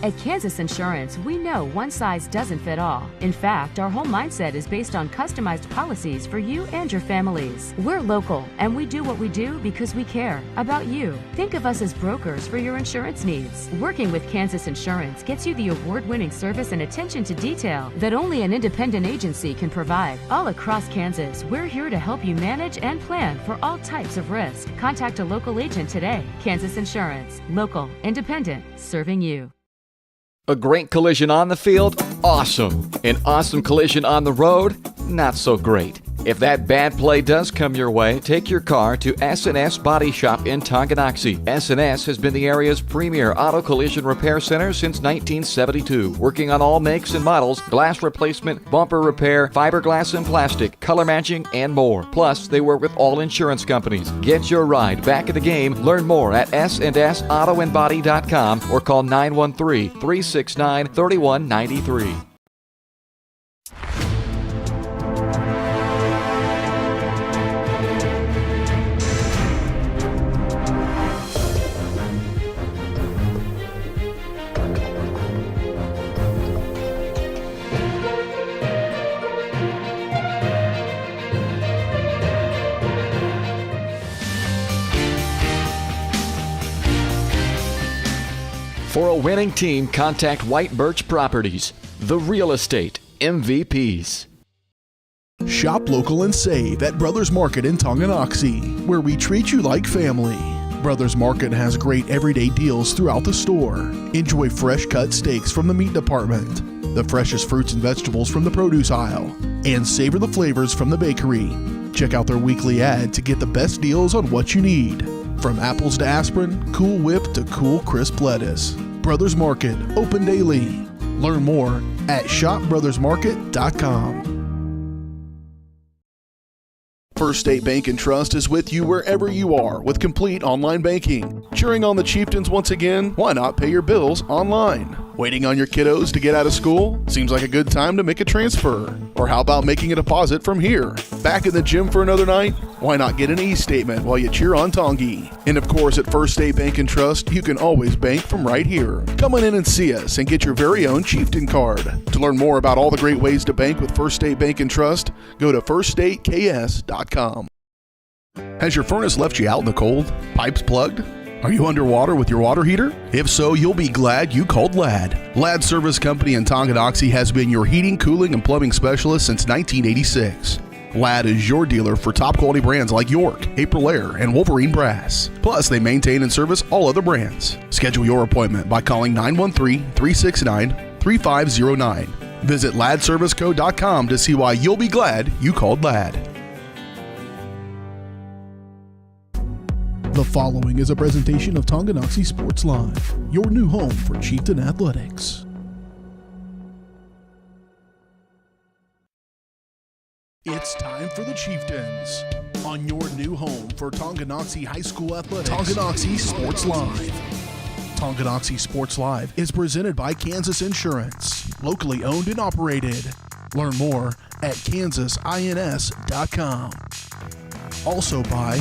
At Kansas Insurance, we know one size doesn't fit all. In fact, our whole mindset is based on customized policies for you and your families. We're local, and we do what we do because we care about you. Think of us as brokers for your insurance needs. Working with Kansas Insurance gets you the award-winning service and attention to detail that only an independent agency can provide. All across Kansas, we're here to help you manage and plan for all types of risk. Contact a local agent today. Kansas Insurance. Local, independent, serving you. A great collision on the field? Awesome. An awesome collision on the road? Not so great. If that bad play does come your way, take your car to S&S Body Shop in Tonganoxie. S&S has been the area's premier auto collision repair center since 1972, working on all makes and models, glass replacement, bumper repair, fiberglass and plastic, color matching, and more. Plus, they work with all insurance companies. Get your ride back in the game. Learn more at snsautoandbody.com or call 913-369-3193. For a winning team, contact White Birch Properties, the real estate MVPs. Shop local and save at Brothers Market in Tonganoxie, where we treat you like family. Brothers Market has great everyday deals throughout the store. Enjoy fresh cut steaks from the meat department, the freshest fruits and vegetables from the produce aisle, and savor the flavors from the bakery. Check out their weekly ad to get the best deals on what you need. From apples to aspirin, Cool Whip to cool crisp lettuce. Brothers Market, open daily. Learn more at shopbrothersmarket.com. First State Bank & Trust is with you wherever you are with complete online banking. Cheering on the Chieftains once again? Why not pay your bills online? Waiting on your kiddos to get out of school? Seems like a good time to make a transfer. Or how about making a deposit from here? Back in the gym for another night? Why not get an e-statement while you cheer on Tongie? And of course, at First State Bank & Trust, you can always bank from right here. Come on in and see us and get your very own Chieftain card. To learn more about all the great ways to bank with First State Bank & Trust, go to firststateks.com. Has your furnace left you out in the cold? Pipes plugged? Are you underwater with your water heater? If so, you'll be glad you called Ladd. Ladd Service Company in Tonganoxie has been your heating, cooling, and plumbing specialist since 1986. Ladd is your dealer for top quality brands like York, Aprilaire, and Wolverine Brass. Plus, they maintain and service all other brands. Schedule your appointment by calling 913-369-3509. Visit laddserviceco.com to see why you'll be glad you called Ladd. The following is a presentation of Tonganoxie Sports Live, your new home for Chieftain athletics. It's time for the Chieftains on your new home for Tonganoxie High School athletics. Tonganoxie Sports Live. Tonganoxie Sports Live is presented by Kansas Insurance, locally owned and operated. Learn more at kansasins.com. Also by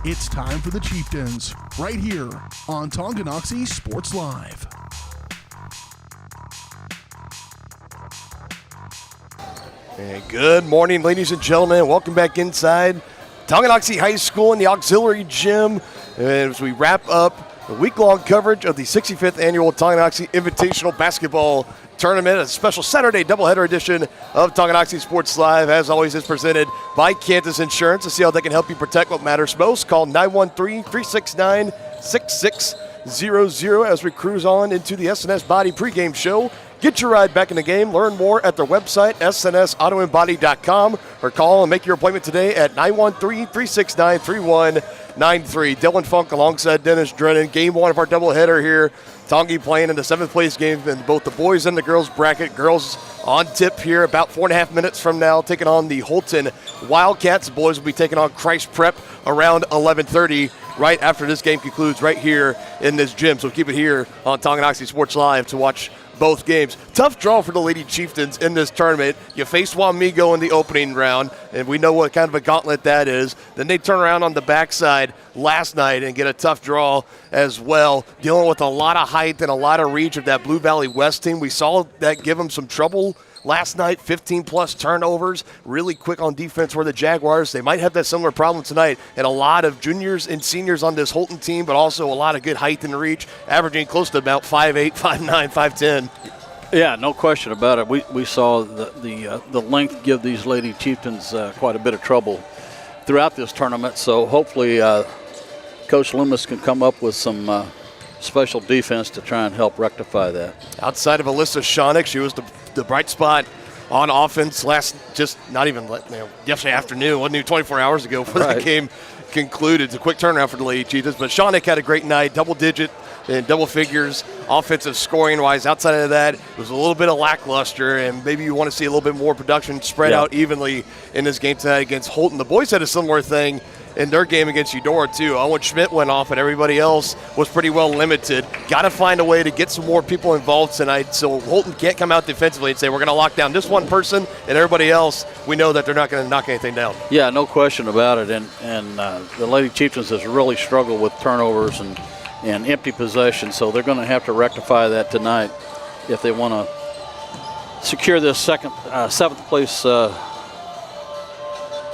It's time for the Chieftains, right here on Tonganoxie Sports Live. And good morning, ladies and gentlemen. Welcome back inside Tonganoxie High School in the auxiliary gym as we wrap up the week-long coverage of the 65th Annual Tonganoxie Invitational Basketball Tournament, a special Saturday doubleheader edition of Tonganoxie Sports Live. As always, is presented by Kansas Insurance. To see how they can help you protect what matters most, call 913-369-6600 as we cruise on into the S&S Body pregame show. Get your ride back in the game. Learn more at their website, snsautoandbody.com, or call and make your appointment today at 913-369-3193. Dylan Funk alongside Dennis Drennan. Game one of our doubleheader here. Tongie playing in the 7th place game in both the boys and the girls bracket. Girls on tip here about 4.5 minutes from now, taking on the Holton Wildcats. The boys will be taking on Christ Prep around 11:30. Right after this game concludes right here in this gym. So keep it here on Tonganoxie Sports Live to watch both games. Tough draw for the Lady Chieftains in this tournament. You face Wamego in the opening round, and we know what kind of a gauntlet that is. Then they turn around on the backside last night and get a tough draw as well, dealing with a lot of height and a lot of reach of that Blue Valley West team. We saw that give them some trouble last night, 15-plus turnovers, really quick on defense were the Jaguars. They might have that similar problem tonight, and a lot of juniors and seniors on this Holton team, but also a lot of good height and reach, averaging close to about 5'8", 5'9", 5'10". Yeah, no question about it. We saw the length give these Lady Chieftains quite a bit of trouble throughout this tournament, so hopefully Coach Loomis can come up with some special defense to try and help rectify that. Outside of Alyssa Shonick, she was the bright spot on offense yesterday afternoon. Wasn't even 24 hours ago before that game concluded. It's a quick turnaround for the Lady Chieftains, but Shonick had a great night, double-digit and double figures offensive scoring-wise. Outside of that, it was a little bit of lackluster, and maybe you want to see a little bit more production spread out evenly in this game tonight against Holton. The boys had a similar thing in their game against Eudora, too. Owen Schmidt went off, and everybody else was pretty well limited. Got to find a way to get some more people involved tonight, so Holton can't come out defensively and say, we're going to lock down this one person, and everybody else, we know that they're not going to knock anything down. Yeah, no question about it, and the Lady Chieftains has really struggled with turnovers and empty possession, so they're going to have to rectify that tonight if they want to secure this 7th place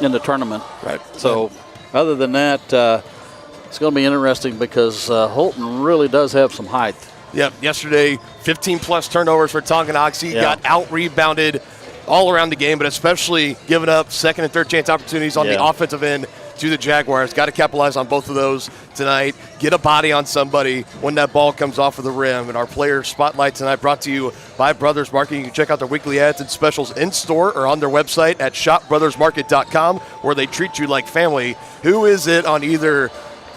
in the tournament. Right. So other than that, it's going to be interesting because Holton really does have some height. Yep, yesterday, 15-plus turnovers for Tonganoxie. Got out-rebounded all around the game, but especially giving up second and third chance opportunities on the offensive end to the Jaguars. Got to capitalize on both of those tonight. Get a body on somebody when that ball comes off of the rim. And our player spotlight tonight brought to you by Brothers Market. You can check out their weekly ads and specials in store or on their website at shopbrothersmarket.com, where they treat you like family. Who is it on either?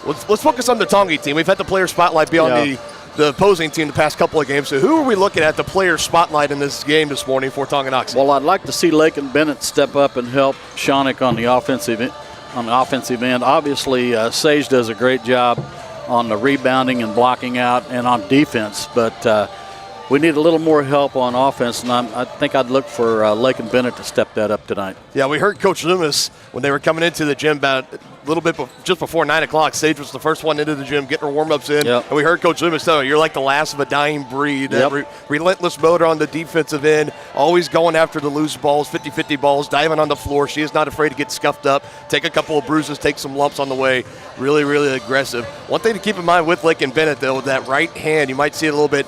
Let's focus on the Tongie team. We've had the player spotlight be on the opposing team the past couple of games. So who are we looking at the player spotlight in this game this morning for Tonganoxie? Well, I'd like to see Lakin Bennett step up and help Shonick on the offensive end. Obviously, Sage does a great job on the rebounding and blocking out and on defense, but we need a little more help on offense, and I think I'd look for Lakin Bennett to step that up tonight. Yeah, we heard Coach Loomis when they were coming into the gym about a little bit just before 9 o'clock. Sage was the first one into the gym, getting her warm-ups in. And we heard Coach Loomis tell her, you're like the last of a dying breed. That relentless motor on the defensive end, always going after the loose balls, 50-50 balls, diving on the floor. She is not afraid to get scuffed up, take a couple of bruises, take some lumps on the way. Really, really aggressive. One thing to keep in mind with Lakin Bennett, though, that right hand, you might see it a little bit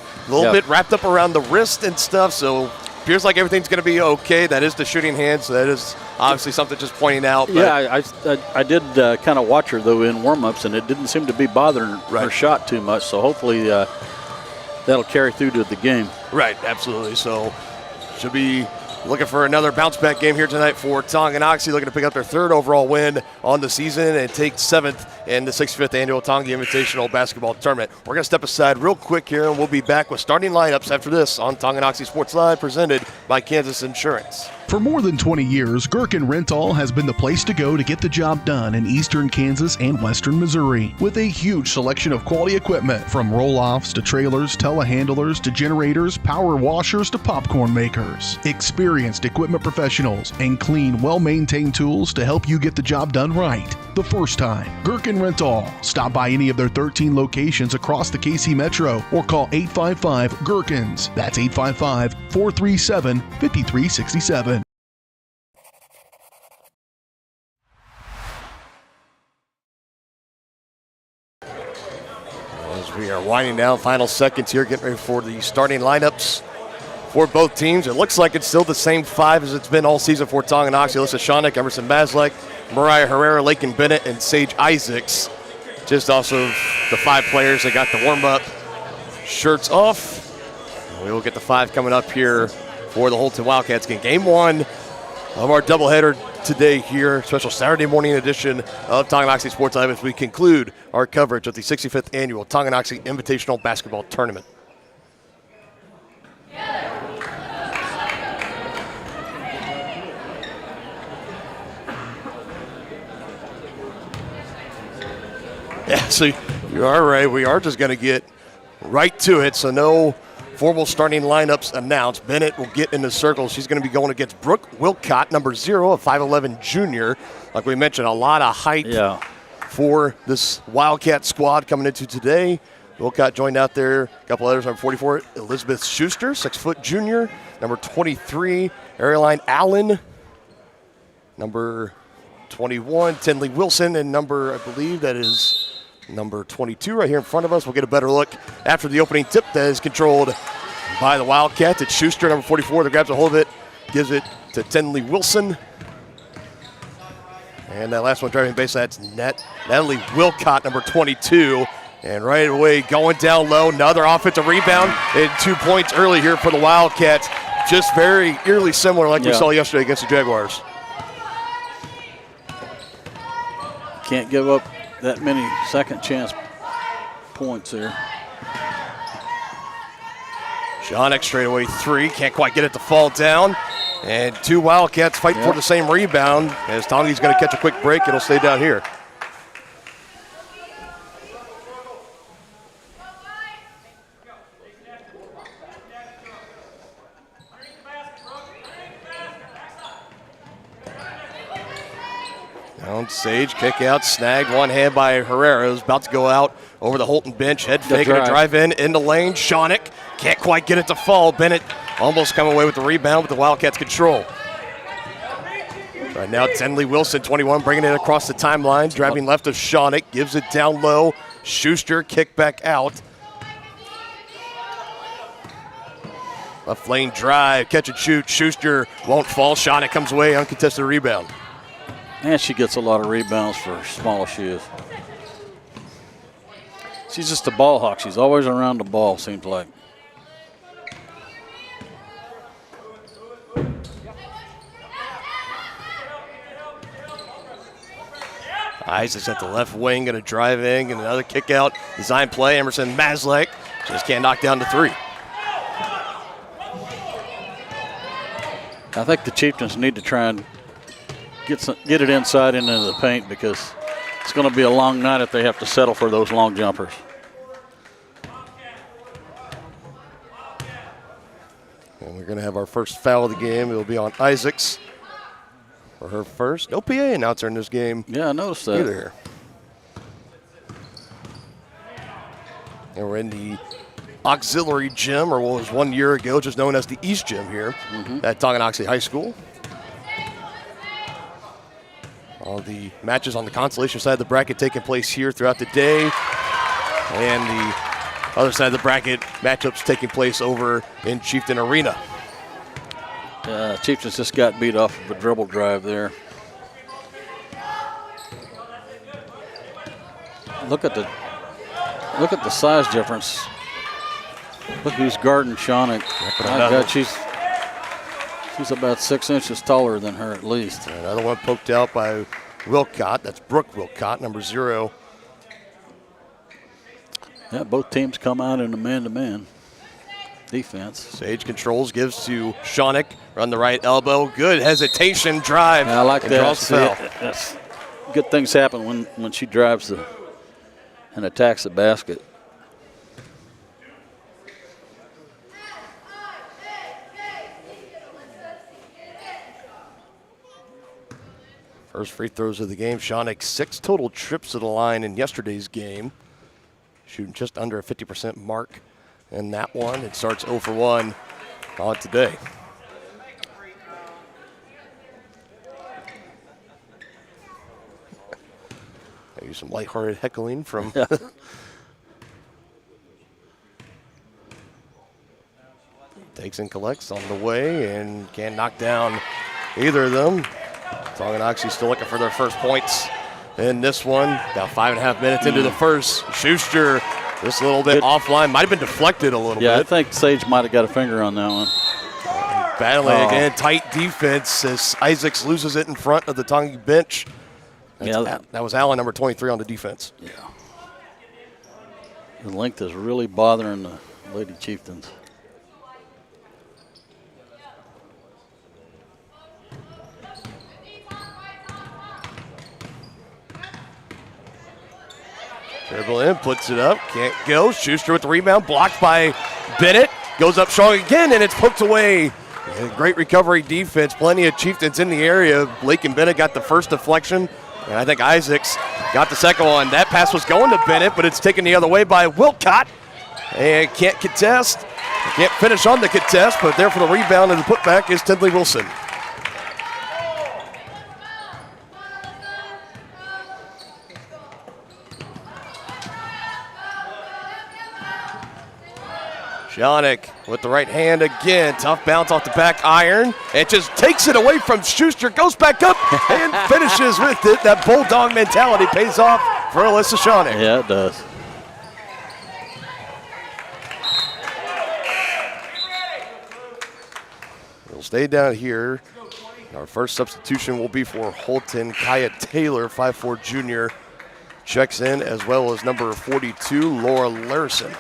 wrapped up around the wrist and stuff, so appears like everything's going to be okay. That is the shooting hand, so that is obviously something just pointing out. But I did kind of watch her, though, in warm-ups, and it didn't seem to be bothering her shot too much, so hopefully that'll carry through to the game. Right, absolutely. So should be looking for another bounce-back game here tonight for Tonganoxie, looking to pick up their 3rd overall win on the season and take 7th in the 65th Annual Tongie Invitational Basketball Tournament. We're going to step aside real quick here, and we'll be back with starting lineups after this on Tonganoxie Sports Live, presented by Kansas Insurance. For more than 20 years, Gherkin Rental has been the place to go to get the job done in eastern Kansas and western Missouri. With a huge selection of quality equipment, from roll-offs to trailers, telehandlers to generators, power washers to popcorn makers. Experienced equipment professionals and clean, well-maintained tools to help you get the job done right the first time. Gherkin Rental. Stop by any of their 13 locations across the KC Metro or call 855-GHERKINS. That's 855-437-5367. winding down, final seconds here, getting ready for the starting lineups for both teams. It looks like it's still the same 5 as it's been all season for Tonganoxie. Alyssa Shonik, Emerson Maslek, Mariah Herrera, Lakin Bennett, and Sage Isaacs. Just also the 5 players that got the warm-up shirts off. We will get the 5 coming up here for the Holton Wildcats game. Game 1 of our doubleheader today here, special Saturday morning edition of Tonganoxie Sports Live as we conclude our coverage of the 65th annual Tonganoxie Invitational Basketball Tournament. Yeah, so you are right. We are just going to get right to it. So no formal starting lineups announced. Bennett will get in the circle. She's going to be going against Brooke Wilcott, number 0, a 5'11 junior. Like we mentioned, a lot of height for this Wildcat squad coming into today. Wilcott joined out there. A couple others, number 44, Elizabeth Schuster, 6' junior. Number 23, Arieline Allen. Number 21, Tinley Wilson. And number, I believe that is number 22 right here in front of us. We'll get a better look after the opening tip that is controlled by the Wildcats. It's Schuster, number 44, that grabs a hold of it, gives it to Tinley Wilson. And that last one driving base, that's Natalie Wilcott, number 22. And right away, going down low, another offensive rebound and 2 points early here for the Wildcats. Just very eerily similar like we saw yesterday against the Jaguars. Can't give up that many second chance points there. Shonik straightaway 3, can't quite get it to fall down. And 2 Wildcats fighting for the same rebound as Tongie's going to catch a quick break. It'll stay down here. Down Sage, kick out, snagged, one hand by Herrera. Is about to go out over the Holton bench. Head fake and a drive in the lane. Shonik can't quite get it to fall. Bennett almost come away with the rebound, but the Wildcats control. Right now, Tinley Wilson, 21, bringing it across the timeline. Driving left of Shonik, gives it down low. Schuster, kick back out. Left lane drive, catch and shoot. Schuster won't fall. Shonik comes away, uncontested rebound. And she gets a lot of rebounds for as small as she is. She's just a ball hawk. She's always around the ball, seems like. Isaacs at the left wing, going to drive in, and another kick out. Design play, Emerson Maslek just can't knock down the 3. I think the Chieftains need to try and get it inside into the paint because it's going to be a long night if they have to settle for those long jumpers. And we're going to have our first foul of the game. It'll be on Isaacs for her first. No PA announcer in this game. Yeah, I noticed that. Either. And we're in the auxiliary gym, or what was 1 year ago just known as the East Gym here at Tonganoxie High School. All the matches on the consolation side of the bracket taking place here throughout the day. And the other side of the bracket matchups taking place over in Chieftain Arena. Chieftains just got beat off of a dribble drive there. Look at the size difference. Look who's guarding Shonik. My God, she's about 6 inches taller than her at least. Another one poked out by Wilcott. That's Brooke Wilcott, number 0. Yeah, both teams come out in a man-to-man defense. Sage controls, gives to Shonik. Run the right elbow. Good hesitation drive. Yeah, I like that. Foul. Good things happen when she drives and attacks the basket. First free throws of the game. Shonik 6 total trips to the line in yesterday's game. Shooting just under a 50% mark in that one. It starts 0 for 1 on today. Maybe some lighthearted heckling from takes and collects on the way and can't knock down either of them. Tonganoxie still looking for their first points in this one. About 5.5 minutes into the first. Schuster just a little bit offline. Might have been deflected a little bit. Yeah, I think Sage might have got a finger on that one. Battling again, tight defense as Isaacs loses it in front of the Tongie bench. That was Allen, number 23 on the defense. Yeah. The length is really bothering the Lady Chieftains. Dribble in, puts it up, can't go. Schuster with the rebound, blocked by Bennett. Goes up strong again, and it's poked away. And great recovery defense. Plenty of Chieftains in the area. Blake and Bennett got the first deflection, and I think Isaacs got the second one. That pass was going to Bennett, but it's taken the other way by Wilcott. And can't contest. Can't finish on the contest, but there for the rebound and the putback is Tinley Wilson. Schoeneck with the right hand again. Tough bounce off the back iron. It just takes it away from Schuster. Goes back up and finishes with it. That bulldog mentality pays off for Alyssa Schoeneck. Yeah, it does. We'll stay down here. Our first substitution will be for Holton. Kaya Taylor, 5'4" junior, checks in, as well as number 42, Laura Larson.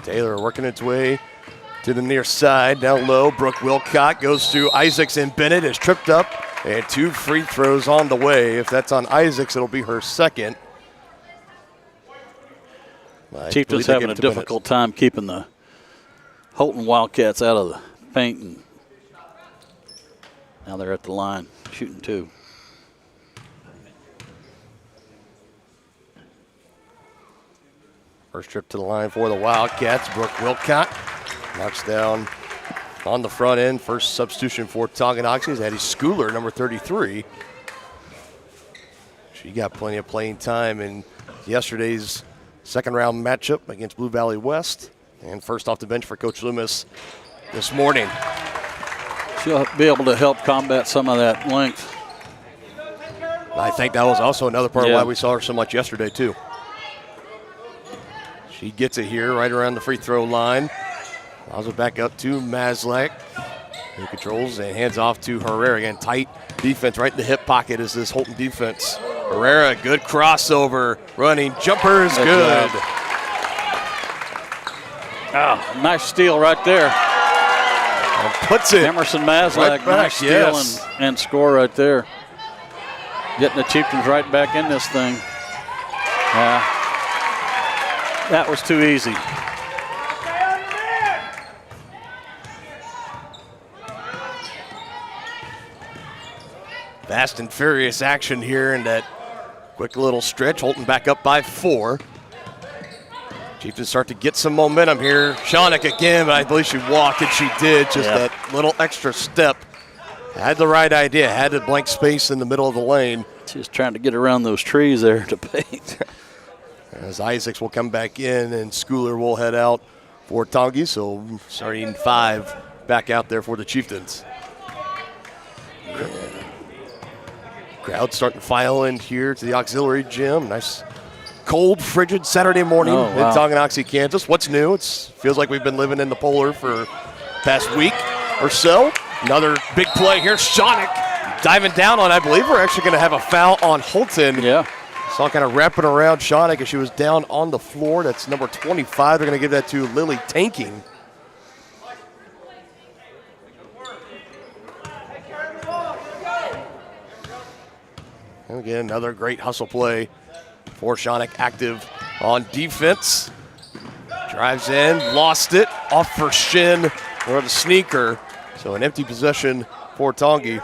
Taylor working its way to the near side, down low. Brooke Wilcott goes to Isaacs, and Bennett is tripped up, and 2 free throws on the way. If that's on Isaacs, it'll be her second. Chieftains having a difficult time keeping the Holton Wildcats out of the paint, and now they're at the line shooting 2. First trip to the line for the Wildcats. Brooke Wilcott knocks down on the front end. First substitution for Tonganoxie is Addie Schooler, number 33. She got plenty of playing time in yesterday's second round matchup against Blue Valley West. And first off the bench for Coach Loomis this morning. She'll be able to help combat some of that length. I think that was also another part of why we saw her so much yesterday, too. She gets it here right around the free throw line. Allows it back up to Maslak, who controls and hands off to Herrera. Again, tight defense right in the hip pocket is this Holton defense. Herrera, good crossover. Running jumper is good. Oh, nice steal right there. And puts it. Emerson Maslak, right back, nice steal and score right there. Getting the Chieftains right back in this thing. That was too easy. Fast and furious action here in that quick little stretch. Holton back up by 4. Chieftains start to get some momentum here. Schoeneck again, but I believe she walked, and she did. Just that little extra step. Had the right idea, had a blank space in the middle of the lane. She was trying to get around those trees there to paint. As Isaacs will come back in and Schooler will head out for Tongie. So starting 5 back out there for the Chieftains. Crowd starting to file in here to the auxiliary gym. Nice cold, frigid Saturday morning in Tonganoxie, Kansas. What's new? It feels like we've been living in the polar for past week or so. Another big play here. Schoeneck diving down on, I believe we're actually going to have a foul on Holton. Yeah. Saw kind of wrapping around Schoeneck as she was down on the floor. That's number 25. They're going to give that to Lily Tanking. And again, another great hustle play for Schoeneck, active on defense. Drives in, lost it, off her shin or the sneaker. So an empty possession for Tongie.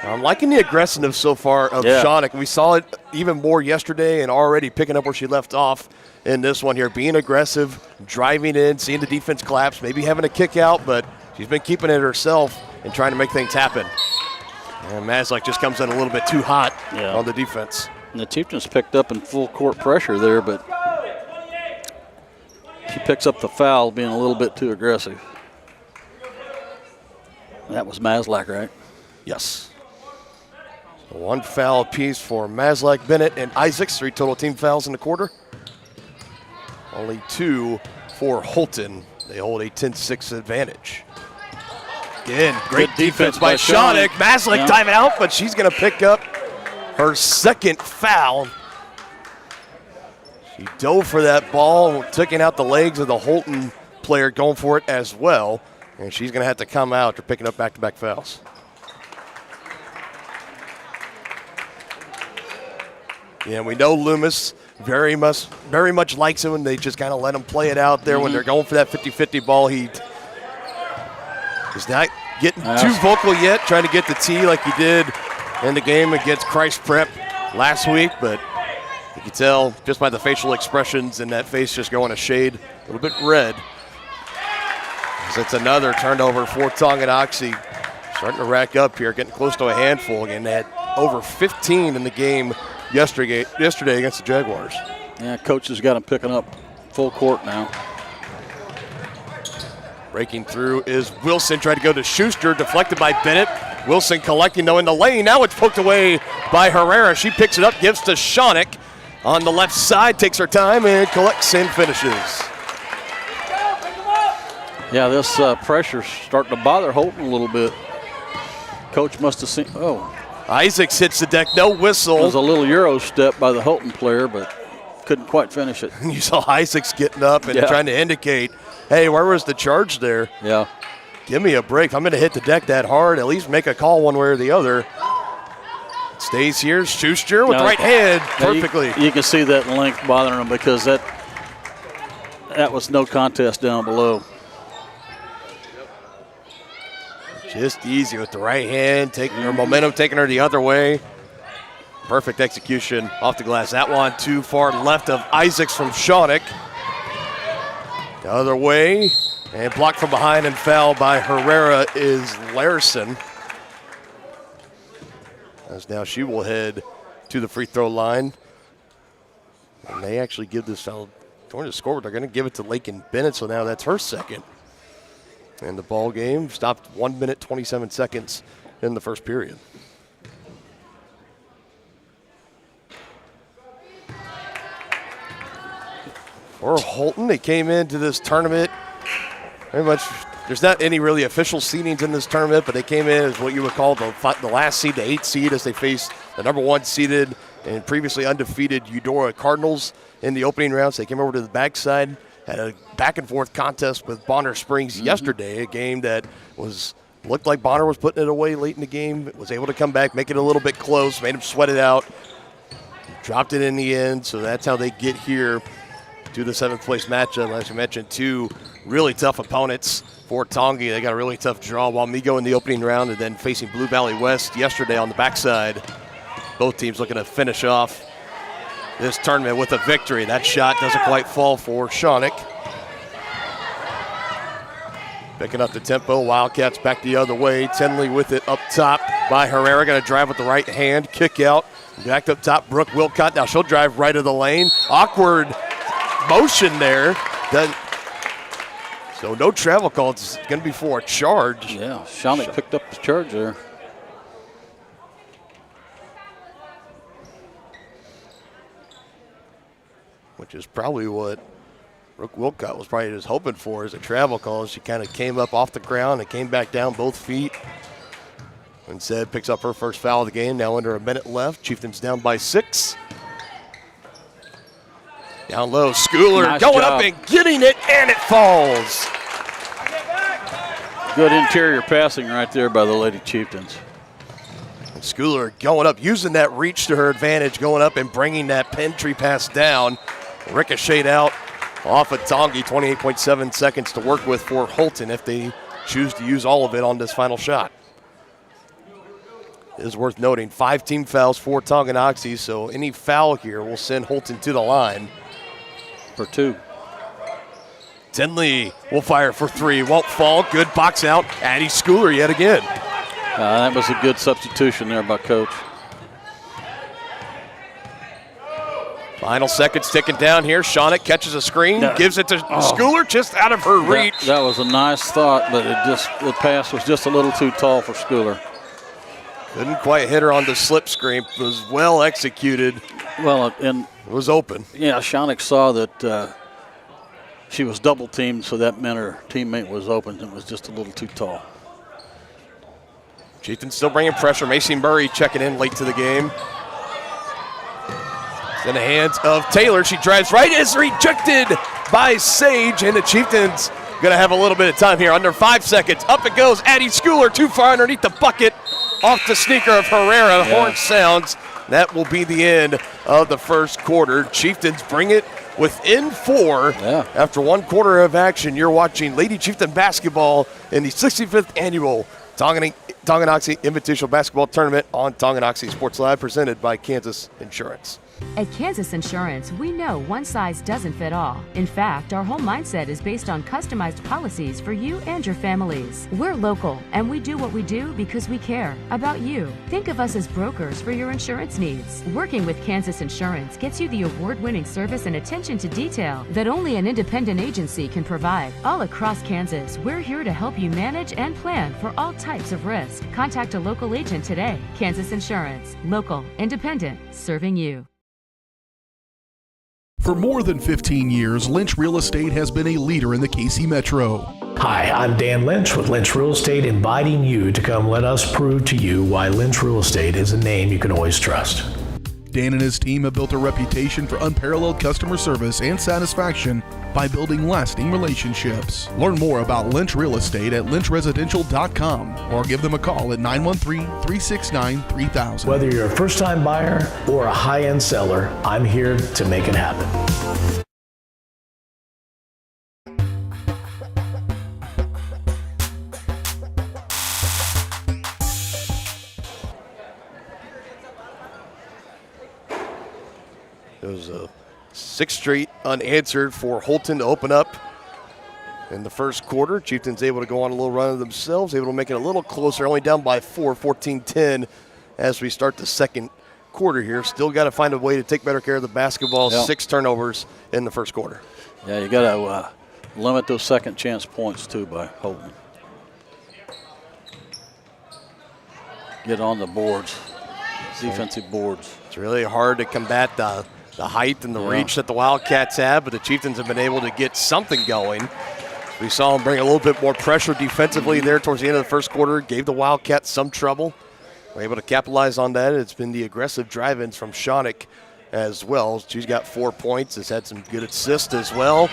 I'm liking the aggressiveness so far of Schoeneck. We saw it even more yesterday and already picking up where she left off in this one here. Being aggressive, driving in, seeing the defense collapse, maybe having a kick out, but She's been keeping it herself and trying to make things happen. And Maslick just comes in a little bit too hot on the defense. And the Chieftains picked up in full court pressure there, but she picks up the foul being a little bit too aggressive. That was Maslick, right? Yes. So 1 foul apiece for Maslick, Bennett, and Isaacs. 3 total team fouls in the quarter. Only 2 for Holton. They hold a 10-6 advantage. Again, great defense by Shawnick. Maslick timeout, out, but she's going to pick up her 2nd foul. She dove for that ball, taking out the legs of the Holton player going for it as well. And she's going to have to come out after picking up back-to-back fouls. Yeah, we know Loomis very much likes it when they just kind of let him play it out there when they're going for that 50-50 ball. He is not getting too vocal yet, trying to get the tee like he did in the game against Christ Prep last week, but you can tell just by the facial expressions and that face just going a shade, a little bit red. So it's another turnover for Tonganoxie. Starting to rack up here, getting close to a handful again. They had over 15 in the game yesterday against the Jaguars. Yeah, coach has got them picking up full court now. Breaking through is Wilson, tried to go to Schuster, deflected by Bennett. Wilson collecting though in the lane. Now it's poked away by Herrera. She picks it up, gives to Shawnick on the left side, takes her time and collects and finishes. Yeah, this pressure's starting to bother Holton a little bit. Coach must have seen, Isaacs hits the deck, no whistle. It was a little Euro step by the Holton player, but couldn't quite finish it. You saw Isaacs getting up and trying to indicate, hey, where was the charge there? Yeah. Give me a break. If I'm going to hit the deck that hard, at least make a call one way or the other. Stays here, Schuster with the right hand, perfectly. You can see that length bothering him because that was no contest down below. Just easy with the right hand, taking her momentum, taking her the other way. Perfect execution off the glass. That one too far left of Isaacs from Shawnick. The other way, and blocked from behind and fouled by Herrera is Larson. As now she will head to the free throw line. And they actually give this foul going to score, but they're going to give it to Lakin Bennett, so now that's her 2nd. And the ball game stopped 1 minute, 27 seconds in the first period. For Holton, they came into this tournament very much. There's not any really official seedings in this tournament, but they came in as what you would call the last seed, the 8th seed, as they faced the number 1 seeded and previously undefeated Eudora Cardinals in the opening rounds. They came over to the backside. Had a back-and-forth contest with Bonner Springs yesterday, a game that looked like Bonner was putting it away late in the game, was able to come back, make it a little bit close, made them sweat it out, dropped it in the end, so that's how they get here to the 7th-place matchup. As you mentioned, 2 really tough opponents for Tongie. They got a really tough draw, Wamego in the opening round and then facing Blue Valley West yesterday on the backside. Both teams looking to finish off this tournament with a victory. That shot doesn't quite fall for Shawnick. Picking up the tempo, Wildcats back the other way. Tenley with it up top by Herrera. Going to drive with the right hand, kick out. Back up top, Brooke Wilcott. Now she'll drive right of the lane. Awkward motion there. So no travel call. It's going to be for a charge. Yeah, Shawnick picked up the charge there. Which is probably what Brooke Wilcott was probably just hoping for as a travel call. She kind of came up off the ground and came back down both feet. Instead, picks up her first foul of the game. Now under a minute left. Chieftains down by 6. Down low, Schooler nice going job. up and getting it, and it falls. Good interior passing right there by the Lady Chieftains. And Schooler going up, using that reach to her advantage, going up and bringing that pin-tree pass down. Ricocheted out off of Tongie. 28.7 seconds to work with for Holton if they choose to use all of it on this final shot. It is worth noting, 5 team fouls for Tonganoxie, so any foul here will send Holton to the line. For 2. Tinley will fire for three. Won't fall. Good box out. Addie Schooler yet again. That was a good substitution there by Coach. Final seconds ticking down here. Shawnick catches a screen, gives it to Schooler just out of her reach. That was a nice thought, but the pass was just a little too tall for Schooler. Couldn't quite hit her on the slip screen. It was well executed. Well, and it was open. Yeah, Shawnick saw that she was double teamed, so that meant her teammate was open and was just a little too tall. Chieftains still bringing pressure. Macy Murray checking in late to the game. In the hands of Taylor. She drives right, is rejected by Sage, and the Chieftains going to have a little bit of time here. Under 5 seconds. Up it goes. Addie Schooler too far underneath the bucket. Off the sneaker of Herrera. Yeah. Horn sounds. That will be the end of the first quarter. Chieftains bring it within 4 after 1 quarter of action. You're watching Lady Chieftain basketball in the 65th annual Tonganoxie Invitational Basketball Tournament on Tonganoxie Sports Live, presented by Kansas Insurance. At Kansas Insurance, we know one size doesn't fit all. In fact, our whole mindset is based on customized policies for you and your families. We're local, and we do what we do because we care about you. Think of us as brokers for your insurance needs. Working with Kansas Insurance gets you the award-winning service and attention to detail that only an independent agency can provide. All across Kansas, we're here to help you manage and plan for all types of risk. Contact a local agent today. Kansas Insurance. Local, independent, serving you. For more than 15 years, Lynch Real Estate has been a leader in the KC Metro. Hi, I'm Dan Lynch with Lynch Real Estate, inviting you to come let us prove to you why Lynch Real Estate is a name you can always trust. Dan and his team have built a reputation for unparalleled customer service and satisfaction by building lasting relationships. Learn more about Lynch Real Estate at lynchresidential.com or give them a call at 913-369-3000. Whether you're a first-time buyer or a high-end seller, I'm here to make it happen. It was a 6th straight unanswered for Holton to open up in the first quarter. Chieftains able to go on a little run of themselves, able to make it a little closer, only down by 4, 14-10 as we start the second quarter here. Still got to find a way to take better care of the basketball. 6 turnovers in the first quarter. Yeah, you got to limit those second chance points too by Holton. Get on the boards, defensive boards. It's really hard to combat the height and the reach that the Wildcats have, but the Chieftains have been able to get something going. We saw them bring a little bit more pressure defensively there towards the end of the first quarter, gave the Wildcats some trouble. We're able to capitalize on that. It's been the aggressive drive-ins from Shawnick as well. She's got 4 points, has had some good assists as well.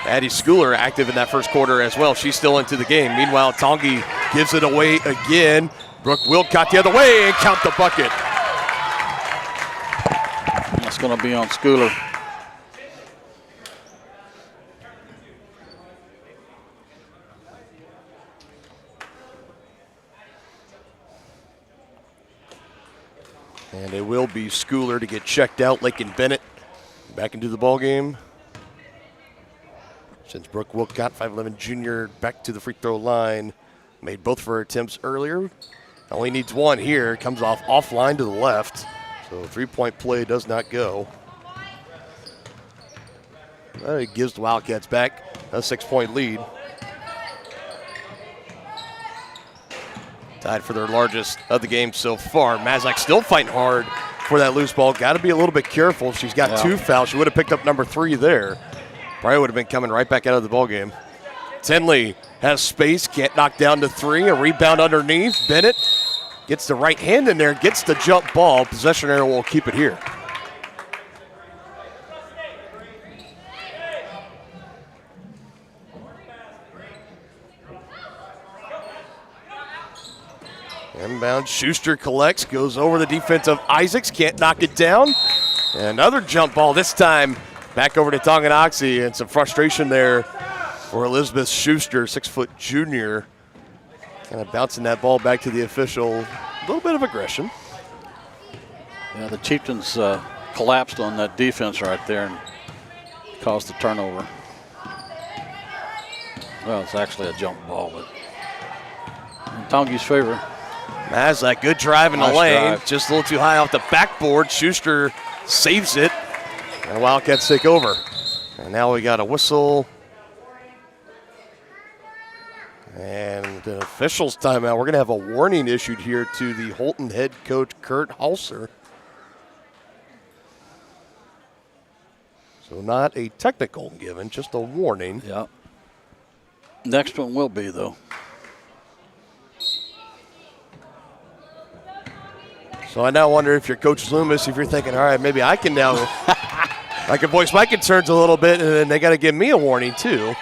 Addie Schooler active in that first quarter as well. She's still into the game. Meanwhile, Tongie gives it away again. Brooke Wilcott the other way and count the bucket. That's going to be on Schooler. And it will be Schooler to get checked out. Lakin Bennett back into the ball game. Since Brooke Wilcott, 5'11 junior, back to the free throw line. Made both of her attempts earlier. Only needs one here. Comes offline to the left. So 3-point play does not go. It gives the Wildcats back a 6-point lead. Tied for their largest of the game so far. Mazak still fighting hard for that loose ball. Got to be a little bit careful. She's got 2 fouls. She would have picked up number 3 there. Probably would have been coming right back out of the ball game. Tinley has space, can't knock down to 3. A rebound underneath. Bennett gets the right hand in there, gets the jump ball. Possession area will keep it here. Inbound, Schuster collects, goes over the defense of Isaacs, can't knock it down. And another jump ball, this time back over to Tonganoxie, and some frustration there for Elizabeth Schuster, 6-foot junior. Kind of bouncing that ball back to the official. A little bit of aggression. Yeah, the Chieftains collapsed on that defense right there and caused the turnover. Well, it's actually a jump ball, but in Tongie's favor. Mazak, good drive in the Nice lane. drive. Just a little too high off the backboard. Schuster saves it. And Wildcats take over. And now we got a whistle. And the officials' timeout. We're going to have a warning issued here to the Holton head coach, Kurt Halser. So not a technical given, just a warning. Yeah. Next one will be, though. So I now wonder if you're Coach Loomis, if you're thinking, all right, maybe I can now, I can voice my concerns a little bit, and then they got to give me a warning too.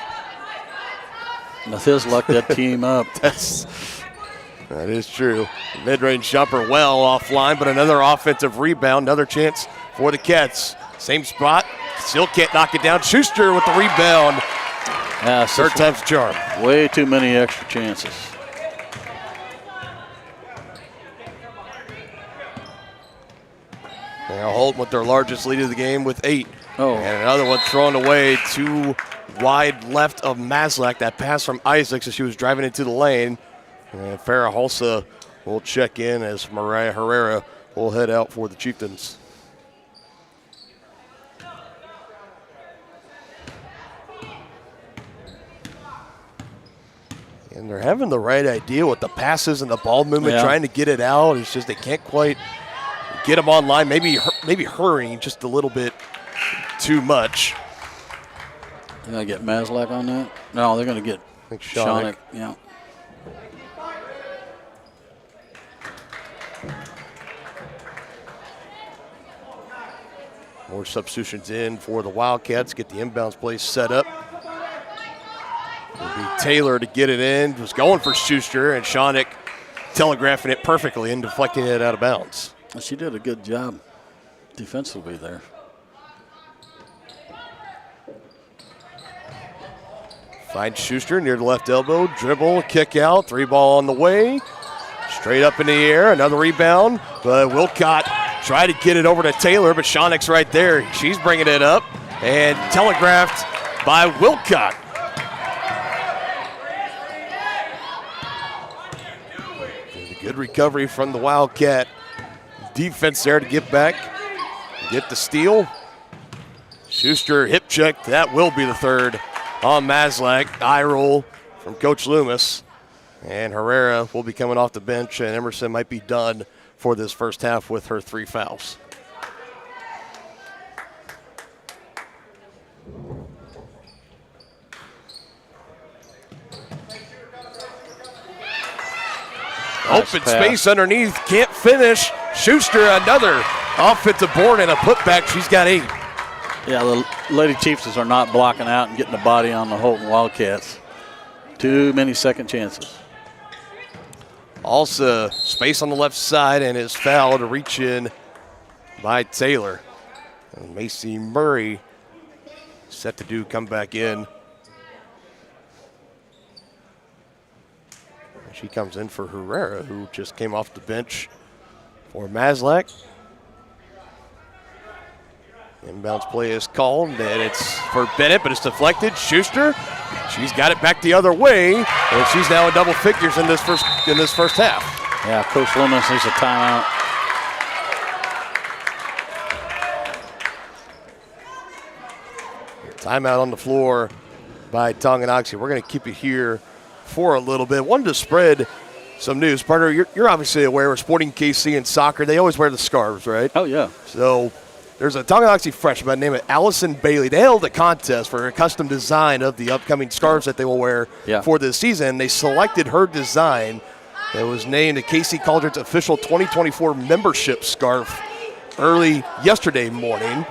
With his luck, that team up. That is true. Mid-range jumper well offline, but another offensive rebound, another chance for the Cats. Same spot, still can't knock it down. Schuster with the rebound. Yeah, Third time's the charm. Way too many extra chances. Now Holton with their largest lead of the game with 8. Oh. And another one thrown away too wide left of Maslak. That pass from Isaacs as she was driving into the lane. And Farrah Hulsa will check in as Mariah Herrera will head out for the Chieftains. And they're having the right idea with the passes and the ball movement, trying to get it out. It's just they can't quite get them online. Maybe hurrying just a little bit too much. They're going to get Maslak on that? No, they're going to get Shonick. Yeah. More substitutions in for the Wildcats. Get the inbounds play set up. It'll be Taylor to get it in. Was going for Schuster, and Shonick telegraphing it perfectly and deflecting it out of bounds. She did a good job defensively there. Finds Schuster near the left elbow. Dribble, kick out, 3-ball on the way. Straight up in the air, another rebound. But Wilcott tried to get it over to Taylor, but Shonick's right there. She's bringing it up and telegraphed by Wilcott. A good recovery from the Wildcat defense there to get back, get the steal. Schuster hip check, that will be the third on Maslak. Eye roll from Coach Loomis. And Herrera will be coming off the bench, and Emerson might be done for this first half with her 3 fouls. Nice Open pass. space underneath, can't finish. Schuster, another offensive board and a putback. She's got 8. Yeah, the Lady Chieftains are not blocking out and getting the body on the Holton Wildcats. Too many second chances. Also, space on the left side and is fouled to reach in by Taylor. And Macy Murray set to do come back in. She comes in for Herrera, who just came off the bench for Maslak. Inbounds play is called, and it's for Bennett, but it's deflected. Schuster, she's got it back the other way, and she's now in double figures in this first half. Yeah, Coach Loomis needs a timeout. Timeout on the floor by Tonganoxie. We're going to keep it here for a little bit. Wanted to spread some news. Partner, you're obviously aware of Sporting KC and soccer. They always wear the scarves, right? Oh, yeah. So there's a Tonganoxie freshman named Allison Bailey. They held a contest for a custom design of the upcoming scarves that they will wear for this season. They selected her design. It was named the KC Cauldron's official 2024 membership scarf early yesterday morning.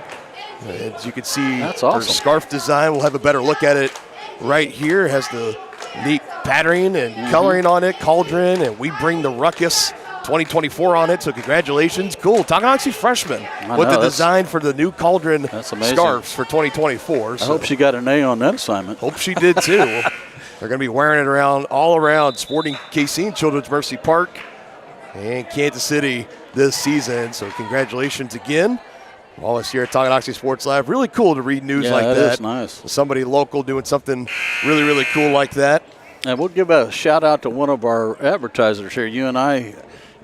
As you can see, that's awesome. Her scarf design. We'll have a better look at it right here. It has the neat patterning and coloring on it, Cauldron, and we bring the Ruckus 2024 on it, so congratulations. Cool. Tonganoxie freshman with the design for the new Cauldron scarves for 2024. I hope she got an A on that assignment. Hope she did too. They're going to be wearing it around all around Sporting KC and Children's Mercy Park and Kansas City this season, so congratulations again. Well, it's here at Tonganoxie Sports Live. Really cool to read news like that. Yeah, it is nice. Somebody local doing something really, really cool like that. And we'll give a shout out to one of our advertisers here. You and I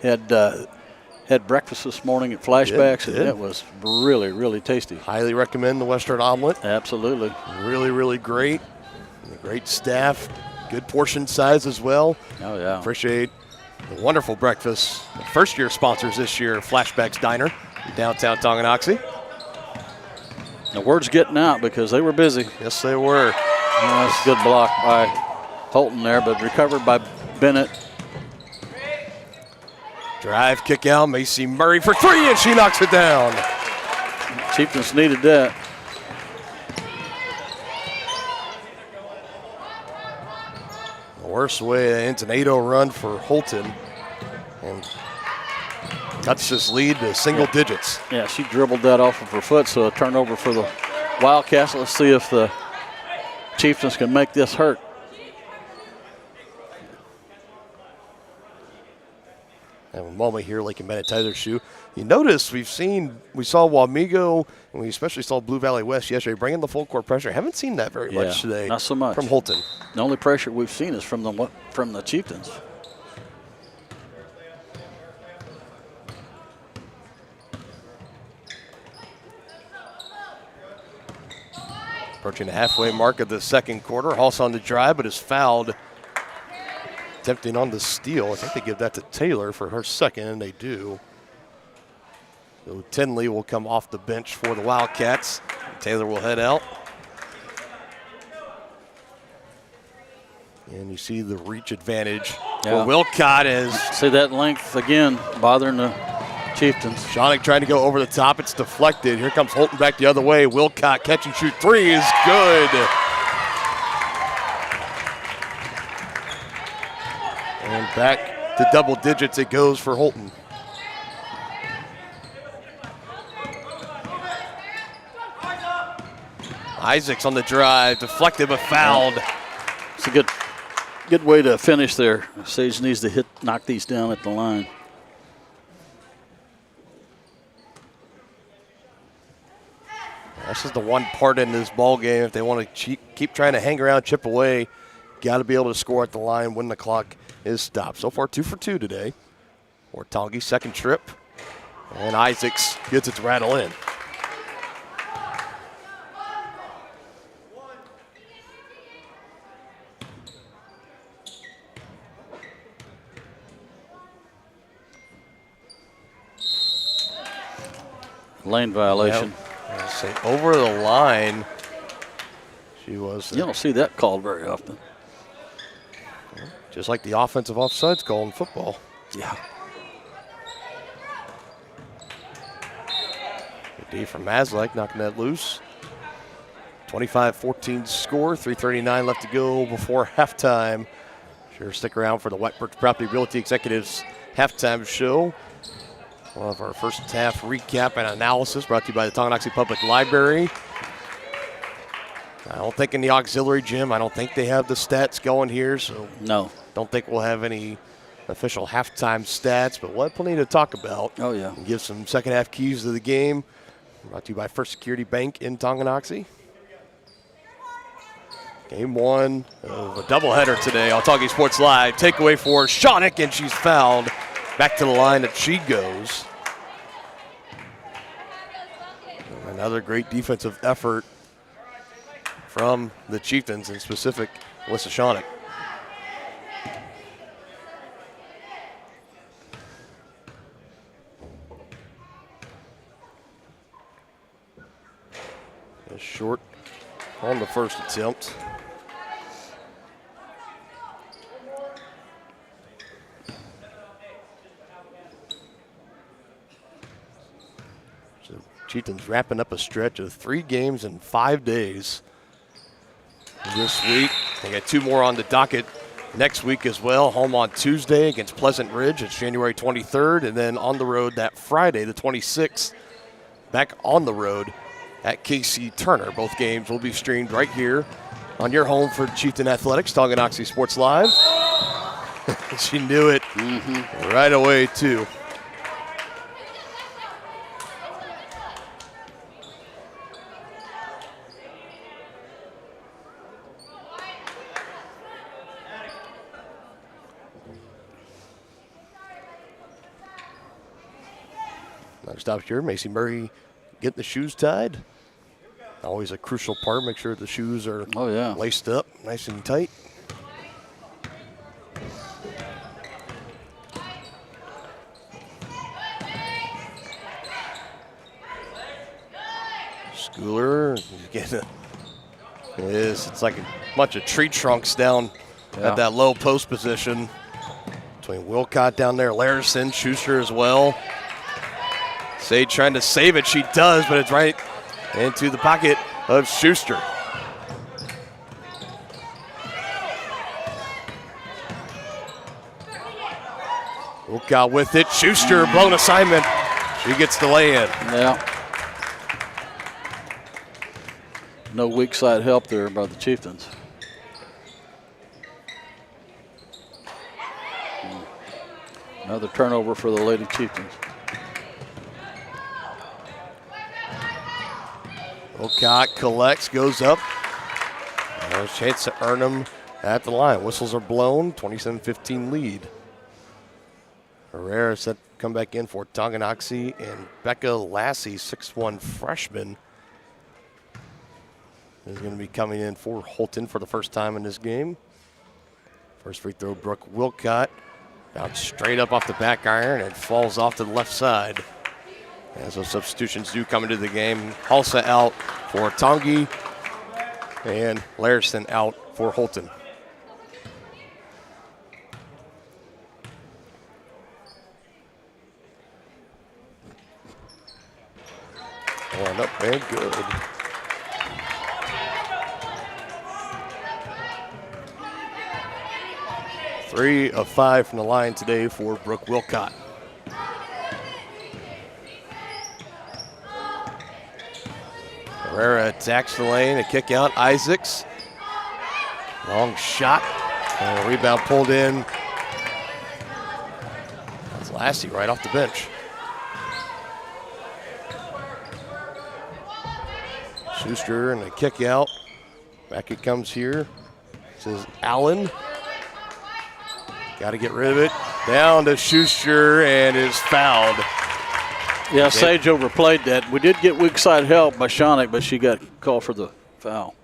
had breakfast this morning at Flashbacks, and it was really, really tasty. Highly recommend the Western Omelet. Absolutely. Really, really great. Great staff. Good portion size as well. Oh, yeah. Appreciate the wonderful breakfast. The first-year sponsors this year, Flashbacks Diner in downtown Tonganoxie. The word's getting out because they were busy. Yes, they were. That's a good block by Holton there, but recovered by Bennett. Drive, kick out, Macy Murray for three, and she knocks it down. Chieftains needed that. The worst way into an 8-0 run for Holton, and cuts this lead to single digits. Yeah, she dribbled that off of her foot, so a turnover for the Wildcats. Let's see if the Chieftains can make this hurt. Have a moment here, like in Bennett Tyler's shoe. You notice we saw Wamego, and we especially saw Blue Valley West yesterday bringing the full court pressure. Haven't seen that very much today. Not so much from Holton. The only pressure we've seen is from the Chieftains. Approaching the halfway mark of the second quarter. Hulse on the drive, but is fouled. Attempting on the steal. I think they give that to Taylor for her second, and they do. So Tinley will come off the bench for the Wildcats. Taylor will head out. And you see the reach advantage for Wilcott as see that length again bothering the Chieftains. Shonick trying to go over the top. It's deflected. Here comes Holton back the other way. Wilcott catch and shoot three is good. And back to double digits it goes for Holton. Isaacs on the drive, deflected but fouled. It's a good way to finish there. Sage needs to knock these down at the line. This is the one part in this ball game. If they want to keep trying to hang around, chip away, got to be able to score at the line when the clock is stopped. So far, 2 for 2 today. Or Tongie's second trip. And Isaacs gets it to rattle in. Lane violation. Yep. Say over the line. She was. You don't see that called very often. Just like the offensive offsides call in football. Yeah. Good D from Maslak, knocking that loose. 25-14 score, 3:39 left to go before halftime. Sure, stick around for the White Birch Property Realty Executives halftime show. One of our first half recap and analysis brought to you by the Tonganoxie Public Library. I don't think in the auxiliary gym, I don't think they have the stats going here, so no. Don't think we'll have any official halftime stats, but we'll have plenty to talk about. Oh, yeah. And give some second half keys to the game. Brought to you by First Security Bank in Tonganoxie. Game one of a doubleheader today on Tongie Sports Live. Takeaway for Shonick, and she's fouled. Back to the line that she goes. Another great defensive effort from the Chieftains, in specific, Alyssa Shonick. Short on the first attempt. So Chieftains wrapping up a stretch of 3 games in 5 days this week. They got 2 more on the docket next week as well. Home on Tuesday against Pleasant Ridge. It's January 23rd, and then on the road that Friday, the 26th, back on the road at KC Turner. Both games will be streamed right here on your home for Chieftain Athletics, Tonganoxie Sports Live. She knew it right away, too. Another stop here. Macy Murray getting the shoes tied. Always a crucial part. Make sure the shoes are laced up nice and tight. Schooler getting it's like a bunch of tree trunks down at that low post position. Between Wilcott down there, Larison, Schuster as well. Sage trying to save it. She does, but it's right into the pocket of Schuster. Wilcott with it. Schuster, blown assignment. She gets the lay-in. Yeah. No weak side help there by the Chieftains. Another turnover for the Lady Chieftains. Wilcott collects, goes up. There's a chance to earn them at the line. Whistles are blown, 27-15 lead. Herrera set to come back in for Tonganoxie, and Becca Lassie, 6'1" freshman, is going to be coming in for Holton for the first time in this game. First free throw, Brooke Wilcott. Out straight up off the back iron and falls off to the left side. As those substitutions do come into the game. Halsa out for Tongie and Larison out for Holton. One up and good. Three of 5 from the line today for Brooke Wilcott. Herrera attacks the lane, a kick out. Isaacs. Long shot. And a rebound pulled in. That's Lassie right off the bench. Schuster and a kick out. Back it comes here. This is Allen. Got to get rid of it. Down to Schuster and is fouled. Yeah, Sage overplayed that. We did get weak side help by Shonik, but she got called for the foul.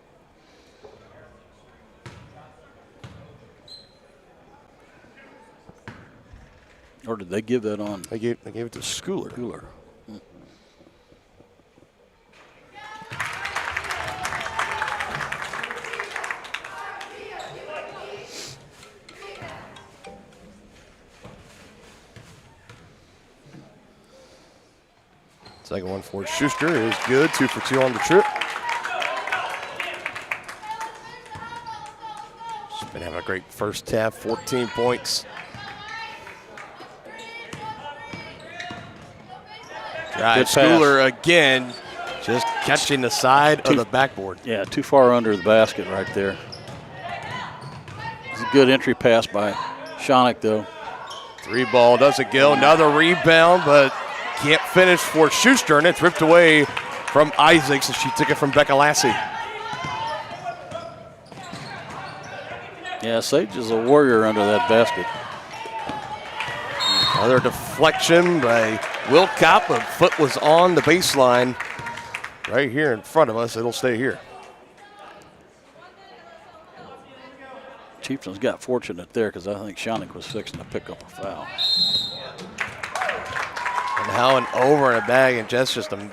Or did they give that on? They gave it to Schooler. Second one for Schuster is good. 2 for 2 on the trip. She's been having a great first half, 14 points. Right, Schooler again, just catching the side of the backboard. Yeah, too far under the basket right there. It's a good entry pass by Shonik, though. 3 ball doesn't go. Another rebound, but can't finish for Schuster, and it's ripped away from Isaacs as she took it from Becca Lassie. Yeah, Sage is a warrior under that basket. Another deflection by Wilcott, but foot was on the baseline right here in front of us. It'll stay here. Chieftains got fortunate there because I think Shonik was fixing to pick up a foul. And how an over and a bag, and just a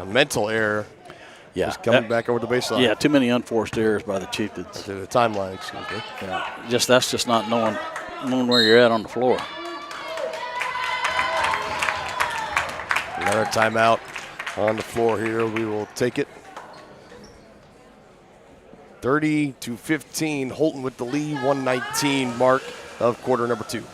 mental error. Yeah, just coming back over the baseline. Yeah, too many unforced errors by the Chieftains. To the timeline, excuse me. Yeah, that's just not knowing where you're at on the floor. Another timeout on the floor here. We will take it. 30-15. Holton with the lead. 1:19 mark of quarter number 2.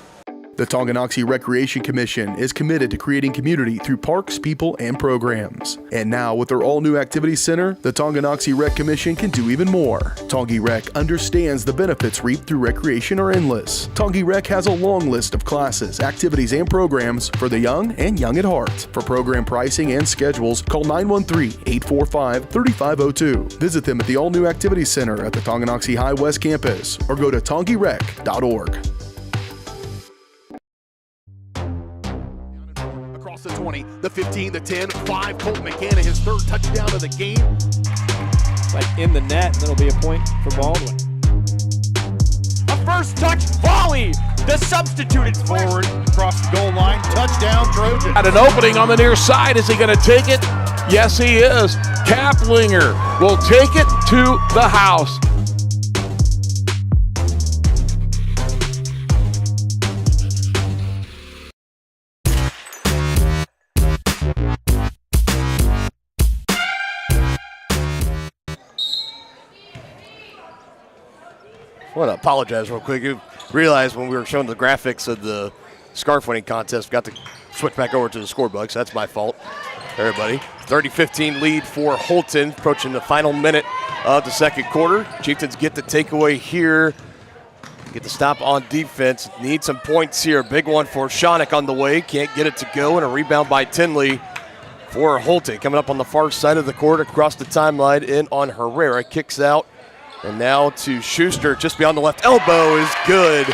The Tonganoxie Recreation Commission is committed to creating community through parks, people, and programs. And now, with their all-new activity center, the Tonganoxie Rec Commission can do even more. Tongie Rec understands the benefits reaped through recreation are endless. Tongie Rec has a long list of classes, activities, and programs for the young and young at heart. For program pricing and schedules, call 913-845-3502. Visit them at the all-new activity center at the Tonganoxie High West campus, or go to tongierec.org. 20, the 15, the 10, 5. Colton McCann, his third touchdown of the game. Like in the net, and that'll be a point for Baldwin. A first touch volley. The substituted Forward, across the goal line, touchdown Trojan. At an opening on the near side, is he going to take it? Yes, he is. Kaplinger will take it to the house. I want to apologize real quick. You realized when we were showing the graphics of the scarf winning contest, we got to switch back over to the scorebook, so that's my fault, everybody. 30-15 lead for Holton, approaching the final minute of the second quarter. Chieftains get the takeaway here, get the stop on defense. Need some points here. Big one for Shonick on the way. Can't get it to go, and a rebound by Tinley for Holton. Coming up on the far side of the court across the timeline in on Herrera. Kicks out. And now to Schuster, just beyond the left elbow is good.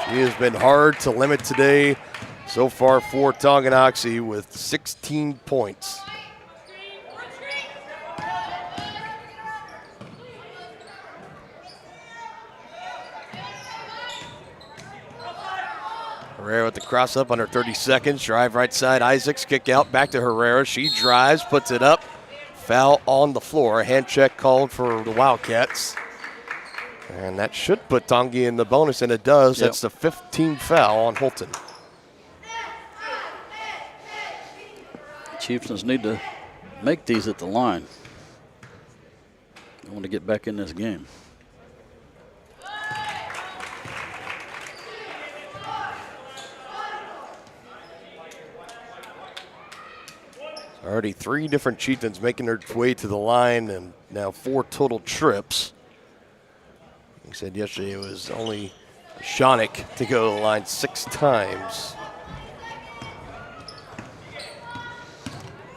She has been hard to limit today so far for Tonganoxie with 16 points. Herrera with the cross up under 30 seconds. Drive right side. Isaacs kick out back to Herrera. She drives, puts it up. Foul on the floor. Hand check called for the Wildcats. And that should put Tongie in the bonus, and it does. Yep. That's the 15th foul on Holton. Chieftains need to make these at the line. I want to get back in this game. Already 3 different Chieftains making their way to the line, and now 4 total trips. He said yesterday it was only Shonick to go to the line 6 times.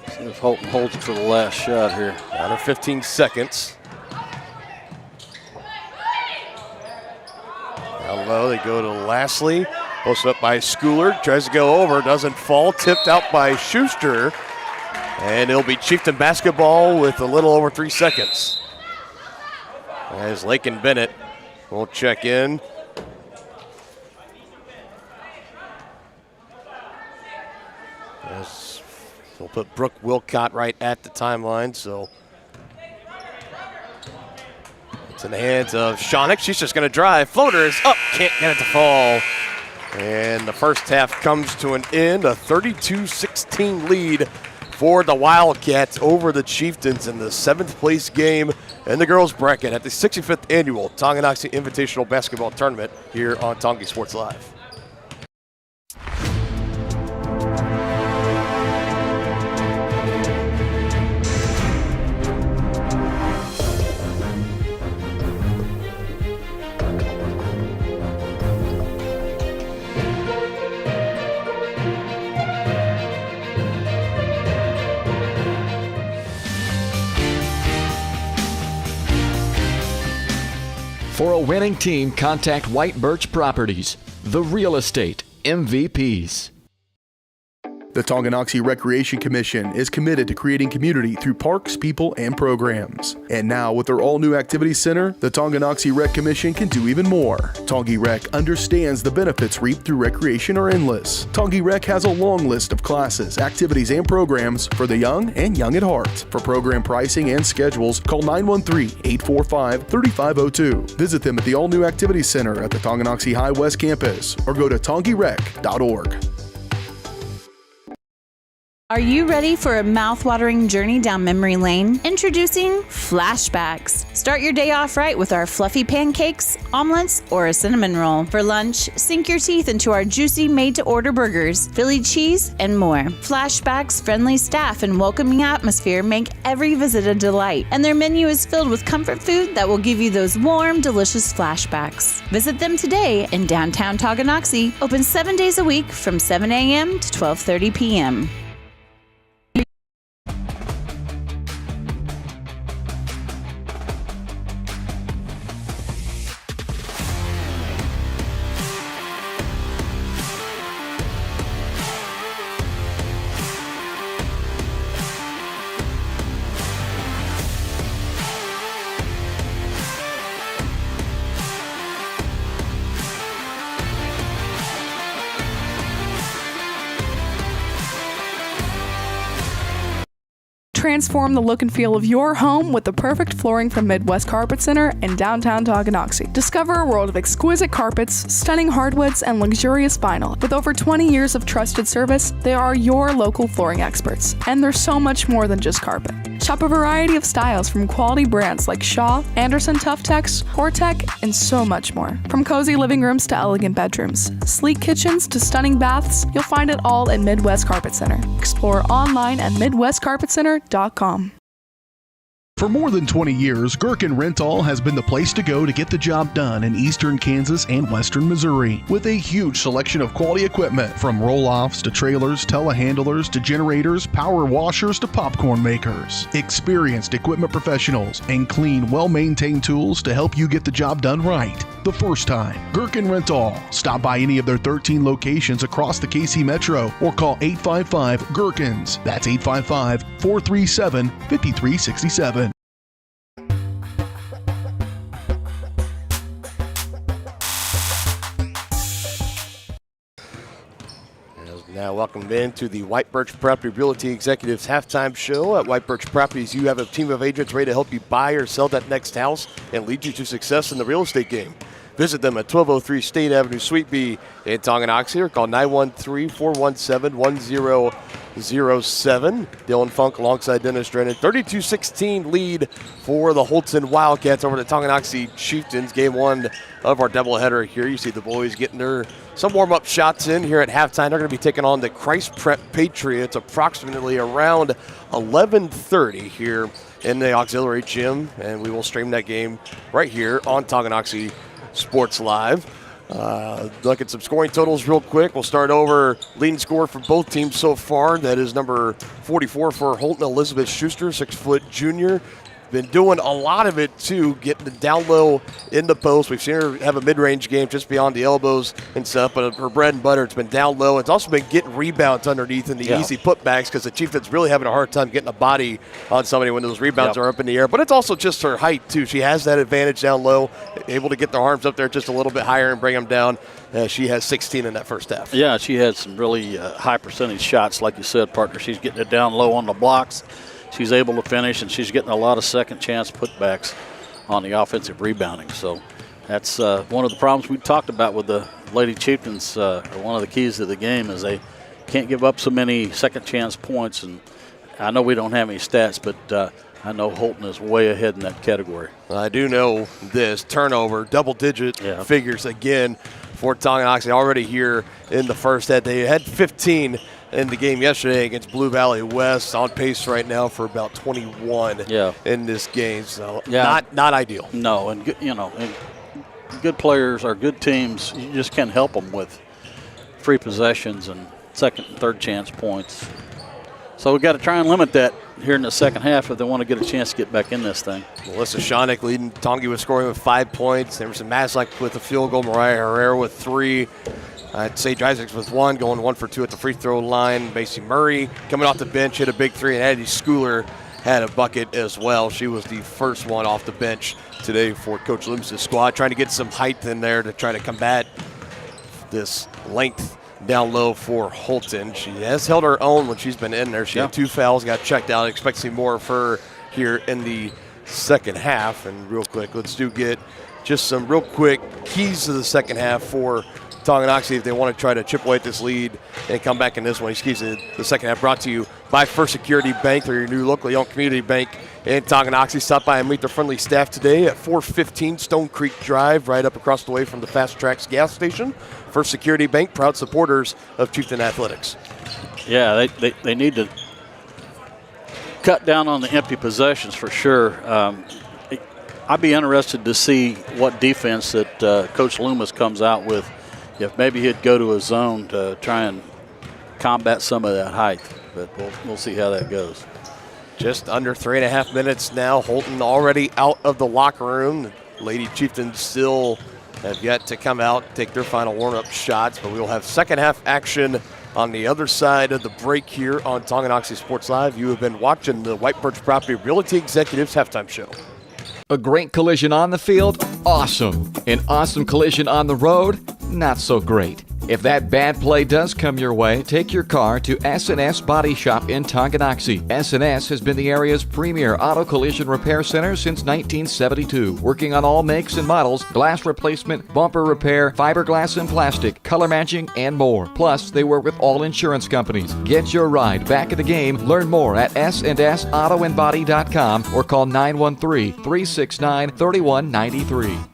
See if Holton holds it for the last shot here. Under 15 seconds. Down low, they go to Lastly. Posted up by Schooler. Tries to go over, doesn't fall. Tipped out by Schuster. And it'll be Chieftain basketball with a little over 3 seconds. As Lakin Bennett will check in. As we'll put Brooke Wilcott right at the timeline, so it's in the hands of Shonick. She's just going to drive. Floater is up, can't get it to fall. And the first half comes to an end, a 32-16 lead for the Wildcats over the Chieftains in the 7th place game in the girls bracket at the 65th annual Tonganoxie Invitational Basketball Tournament here on Tongie Sports Live. For a winning team, contact White Birch Properties, the real estate MVPs. The Tonganoxie Recreation Commission is committed to creating community through parks, people, and programs. And now, with their all-new activity center, the Tonganoxie Rec Commission can do even more. Tongie Rec understands the benefits reaped through recreation are endless. Tongie Rec has a long list of classes, activities, and programs for the young and young at heart. For program pricing and schedules, call 913-845-3502. Visit them at the all-new activity center at the Tonganoxie High West campus or go to tongierec.org. Are you ready for a mouth-watering journey down memory lane? Introducing Flashbacks. Start your day off right with our fluffy pancakes, omelets, or a cinnamon roll. For lunch, sink your teeth into our juicy made-to-order burgers, Philly cheese, and more. Flashbacks' friendly staff and welcoming atmosphere make every visit a delight, and their menu is filled with comfort food that will give you those warm, delicious flashbacks. Visit them today in downtown Tonganoxie, open 7 days a week from 7 a.m. to 12:30 p.m. Transform the look and feel of your home with the perfect flooring from Midwest Carpet Center in downtown Tonganoxie. Discover a world of exquisite carpets, stunning hardwoods, and luxurious vinyl. With over 20 years of trusted service, they are your local flooring experts. And they're so much more than just carpet. Shop a variety of styles from quality brands like Shaw, Anderson Tuftex, Hortec, and so much more. From cozy living rooms to elegant bedrooms, sleek kitchens to stunning baths, you'll find it all at Midwest Carpet Center. Explore online at MidwestCarpetCenter.com. For more than 20 years, Gherkin Rental has been the place to go to get the job done in eastern Kansas and western Missouri. With a huge selection of quality equipment, from roll-offs to trailers, telehandlers to generators, power washers to popcorn makers. Experienced equipment professionals and clean, well-maintained tools to help you get the job done right the first time. Gherkin Rental. Stop by any of their 13 locations across the KC Metro or call 855-GHERKINS. That's 855-437-5367. Now, welcome into the White Birch Property Realty Executives Halftime Show. At White Birch Properties, you have a team of agents ready to help you buy or sell that next house and lead you to success in the real estate game. Visit them at 1203 State Avenue, Suite B in Tonganoxie, or call 913-417-1007. Dylan Funk alongside Dennis Drennan. 32-16 lead for the Holton Wildcats over the Tonganoxie Chieftains. Game one of our doubleheader here. You see the boys getting their some warm-up shots in here at halftime. They're going to be taking on the Christ Prep Patriots approximately around 11:30 here in the auxiliary gym, and we will stream that game right here on Tonganoxie Sports Live. Look at some scoring totals real quick. We'll start over leading scorer for both teams so far. That is number 44 for Holton, Elizabeth Schuster, 6-foot junior. Been doing a lot of it, too, getting the down low in the post. We've seen her have a mid-range game just beyond the elbows and stuff, but her bread and butter, it's been down low. It's also been getting rebounds underneath in the easy putbacks because the Chieftains really having a hard time getting a body on somebody when those rebounds are up in the air. But it's also just her height, too. She has that advantage down low, able to get their arms up there just a little bit higher and bring them down. She has 16 in that first half. Yeah, she had some really high percentage shots, like you said, partner. She's getting it down low on the blocks. She's able to finish, and she's getting a lot of second chance putbacks on the offensive rebounding. So that's one of the problems we talked about with the Lady Chieftains. One of the keys to the game is they can't give up so many second chance points. And I know we don't have any stats, but I know Holton is way ahead in that category. I do know this turnover, double-digit figures again for Tonganoxie already here in the first half. They had 15 in the game yesterday against Blue Valley West, on pace right now for about 21 in this game. So not ideal. No, and good players or good teams, you just can't help them with free possessions and second and third chance points. So we've got to try and limit that here in the second half if they want to get a chance to get back in this thing. Melissa Schoenig leading Tongie with scoring with 5 points. Emerson Maslak with a field goal. Mariah Herrera with 3. Sage Isaacs with 1, going 1 for 2 at the free throw line. Macy Murray coming off the bench, hit a big 3, and Addie Schooler had a bucket as well. She was the first one off the bench today for Coach Loomis' squad, trying to get some height in there to try to combat this length down low for Holton. She has held her own when she's been in there. She had 2 fouls, got checked out. Expect to see more of her here in the second half. And real quick, let's get just some real quick keys to the second half for Tonganoxie if they want to try to chip away at this lead and come back in this one. Excuse me, the second half brought to you by First Security Bank. They're your new locally owned community bank in Tonganoxie. Stop by and meet their friendly staff today at 415 Stone Creek Drive, right up across the way from the Fast Tracks gas station. First Security Bank, proud supporters of Chieftain Athletics. Yeah, they need to cut down on the empty possessions for sure. I'd be interested to see what defense that Coach Loomis comes out with. If maybe he'd go to a zone to try and combat some of that height, but we'll see how that goes. Just under 3.5 minutes now. Holton already out of the locker room. The Lady Chieftains still have yet to come out, take their final warm-up shots, but we will have second half action on the other side of the break here on Tonganoxie Sports Live. You have been watching the White Birch Property Realty Executives Halftime Show. A great collision on the field? Awesome. An awesome collision on the road? Not so great. If that bad play does come your way, take your car to S&S Body Shop in Tonganoxie. S&S has been the area's premier auto collision repair center since 1972, working on all makes and models, glass replacement, bumper repair, fiberglass and plastic, color matching, and more. Plus, they work with all insurance companies. Get your ride back in the game. Learn more at snsautoandbody.com or call 913-369-3193.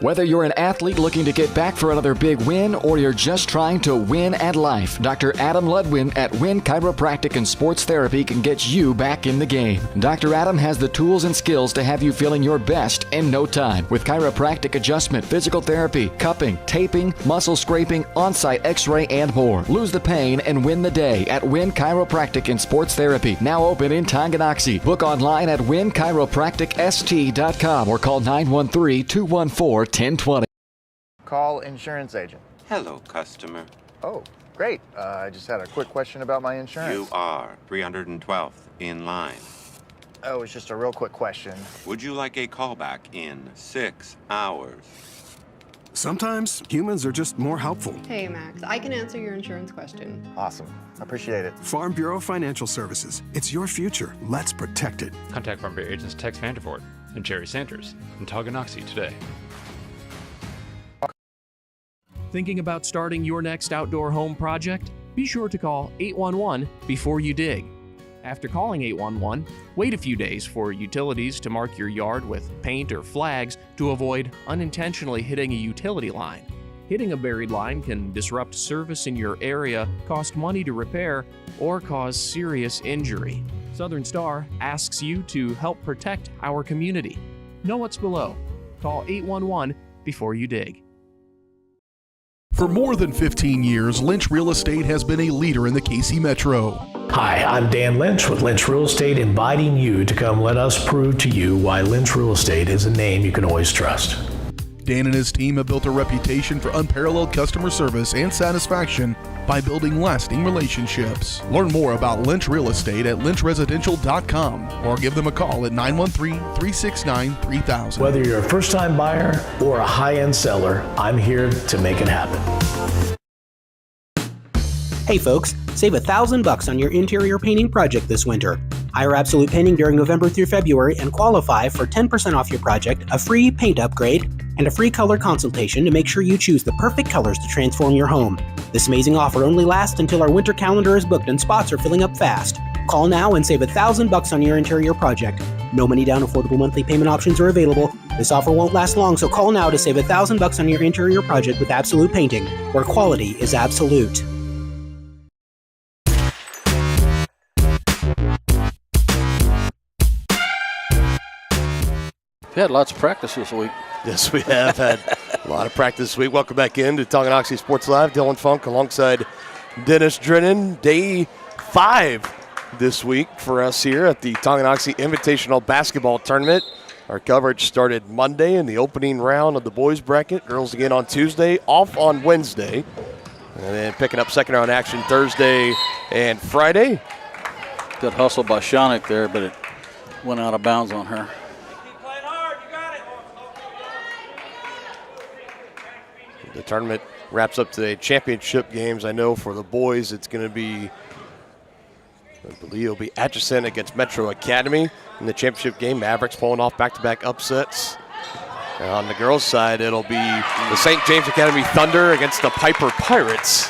Whether you're an athlete looking to get back for another big win or you're just trying to win at life, Dr. Adam Ludwin at Win Chiropractic and Sports Therapy can get you back in the game. Dr. Adam has the tools and skills to have you feeling your best in no time with chiropractic adjustment, physical therapy, cupping, taping, muscle scraping, on-site x-ray, and more. Lose the pain and win the day at Win Chiropractic and Sports Therapy, now open in Tonganoxie. Book online at winchiropracticst.com or call 913-214-1020. Call insurance agent. Hello, customer. Oh, great. I just had a quick question about my insurance. You are 312th in line. Oh, it's just a real quick question. Would you like a callback in 6 hours? Sometimes humans are just more helpful. Hey, Max, I can answer your insurance question. Awesome. Appreciate it. Farm Bureau Financial Services. It's your future. Let's protect it. Contact Farm Bureau agents Tex Vandervoort and Jerry Sanders in Tonganoxie today. Thinking about starting your next outdoor home project? Be sure to call 811 before you dig. After calling 811, wait a few days for utilities to mark your yard with paint or flags to avoid unintentionally hitting a utility line. Hitting a buried line can disrupt service in your area, cost money to repair, or cause serious injury. Southern Star asks you to help protect our community. Know what's below. Call 811 before you dig. For more than 15 years, Lynch Real Estate has been a leader in the KC Metro. Hi, I'm Dan Lynch with Lynch Real Estate, inviting you to come let us prove to you why Lynch Real Estate is a name you can always trust. Dan and his team have built a reputation for unparalleled customer service and satisfaction by building lasting relationships. Learn more about Lynch Real Estate at lynchresidential.com or give them a call at 913-369-3000. Whether you're a first-time buyer or a high-end seller, I'm here to make it happen. Hey folks, save $1,000 on your interior painting project this winter. Hire Absolute Painting during November through February and qualify for 10% off your project, a free paint upgrade, and a free color consultation to make sure you choose the perfect colors to transform your home. This amazing offer only lasts until our winter calendar is booked and spots are filling up fast. Call now and save $1,000 on your interior project. No money down, affordable monthly payment options are available. This offer won't last long, so call now to save $1,000 on your interior project with Absolute Painting, where quality is absolute. We had lots of practice this week. Yes, we have had a lot of practice this week. Welcome back in to Tonganoxie Sports Live. Dylan Funk alongside Dennis Drennan. Day 5 this week for us here at the Tonganoxie Invitational Basketball Tournament. Our coverage started Monday in the opening round of the boys bracket. Girls again on Tuesday, off on Wednesday. And then picking up second round action Thursday and Friday. Good hustle by Shonik there, but it went out of bounds on her. The tournament wraps up today. Championship games, I know for the boys, it's going to be, I believe it'll be Atchison against Metro Academy in the championship game. Mavericks pulling off back-to-back upsets. And on the girls' side, it'll be the St. James Academy Thunder against the Piper Pirates.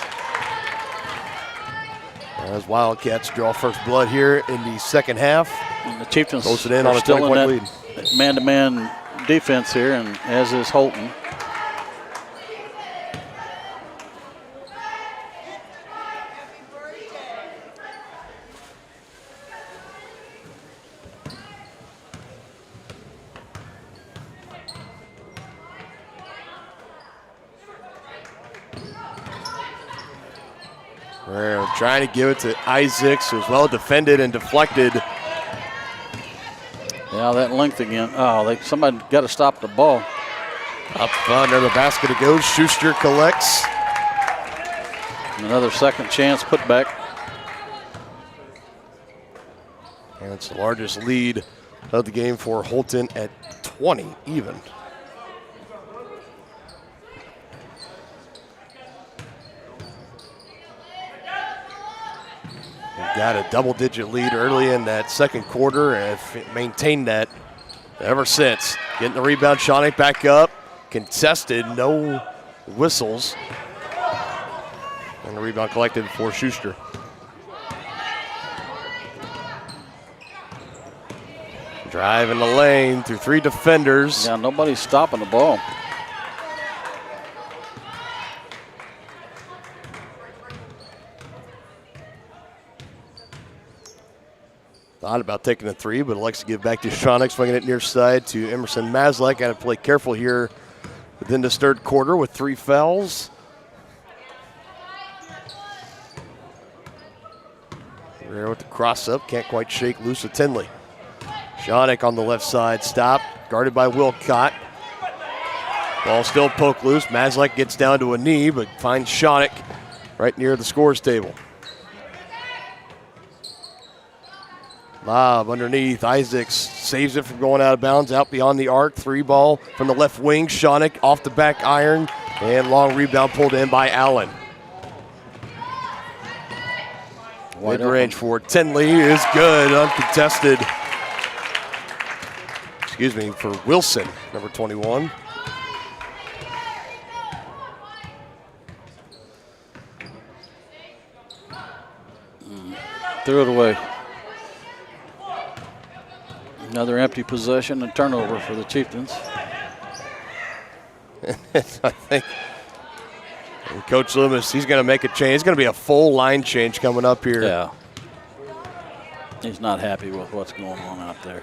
As Wildcats draw first blood here in the second half. And the Chieftains posted in on a still 20-point in that man-to-man defense here, and as is Holton. We're trying to give it to Isaacs, who's well defended and deflected. Yeah, that length again. Oh, somebody got to stop the ball. Up under the basket it goes. Schuster collects. Another second chance putback. And it's the largest lead of the game for Holton at 20 even. got a double-digit lead early in that second quarter and have maintained that ever since. Getting the rebound, Shawnee back up, contested, no whistles. And the rebound collected for Schuster. Drive in the lane through 3 defenders. Yeah, nobody's stopping the ball. Thought about taking a 3, but likes to give back to Shawnee, swinging it near side to Emerson Maslak. Got to play careful here within this third quarter with 3 fouls. There with the cross up, can't quite shake loose of Tinley. Shawnee on the left side, stop, guarded by Wilcott. Ball still poked loose. Maslak gets down to a knee, but finds Shawnee right near the scores table. Lob underneath. Isaacs saves it from going out of bounds, out beyond the arc. 3 ball from the left wing. Shawnee off the back iron, and long rebound pulled in by Allen. Mid-range for Tinley is good, uncontested. Excuse me, for Wilson, number 21. Threw it away. Another empty possession and turnover for the Chieftains. I think Coach Loomis, he's going to make a change. It's going to be a full line change coming up here. Yeah. He's not happy with what's going on out there.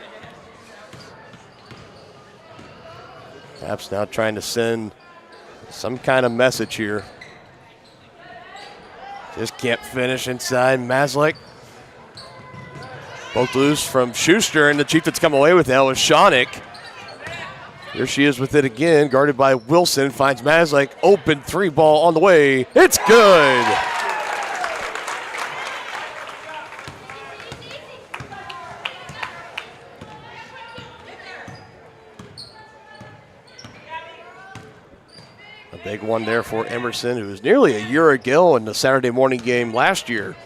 Perhaps now trying to send some kind of message here. Just can't finish inside. Maslak poked loose from Schuster, and the Chieftains come away with that with Shawnee. Here she is with it again, guarded by Wilson. Finds Maslak, open 3 ball on the way. It's good. A big one there for Emerson, who was nearly a year ago in the Saturday morning game last year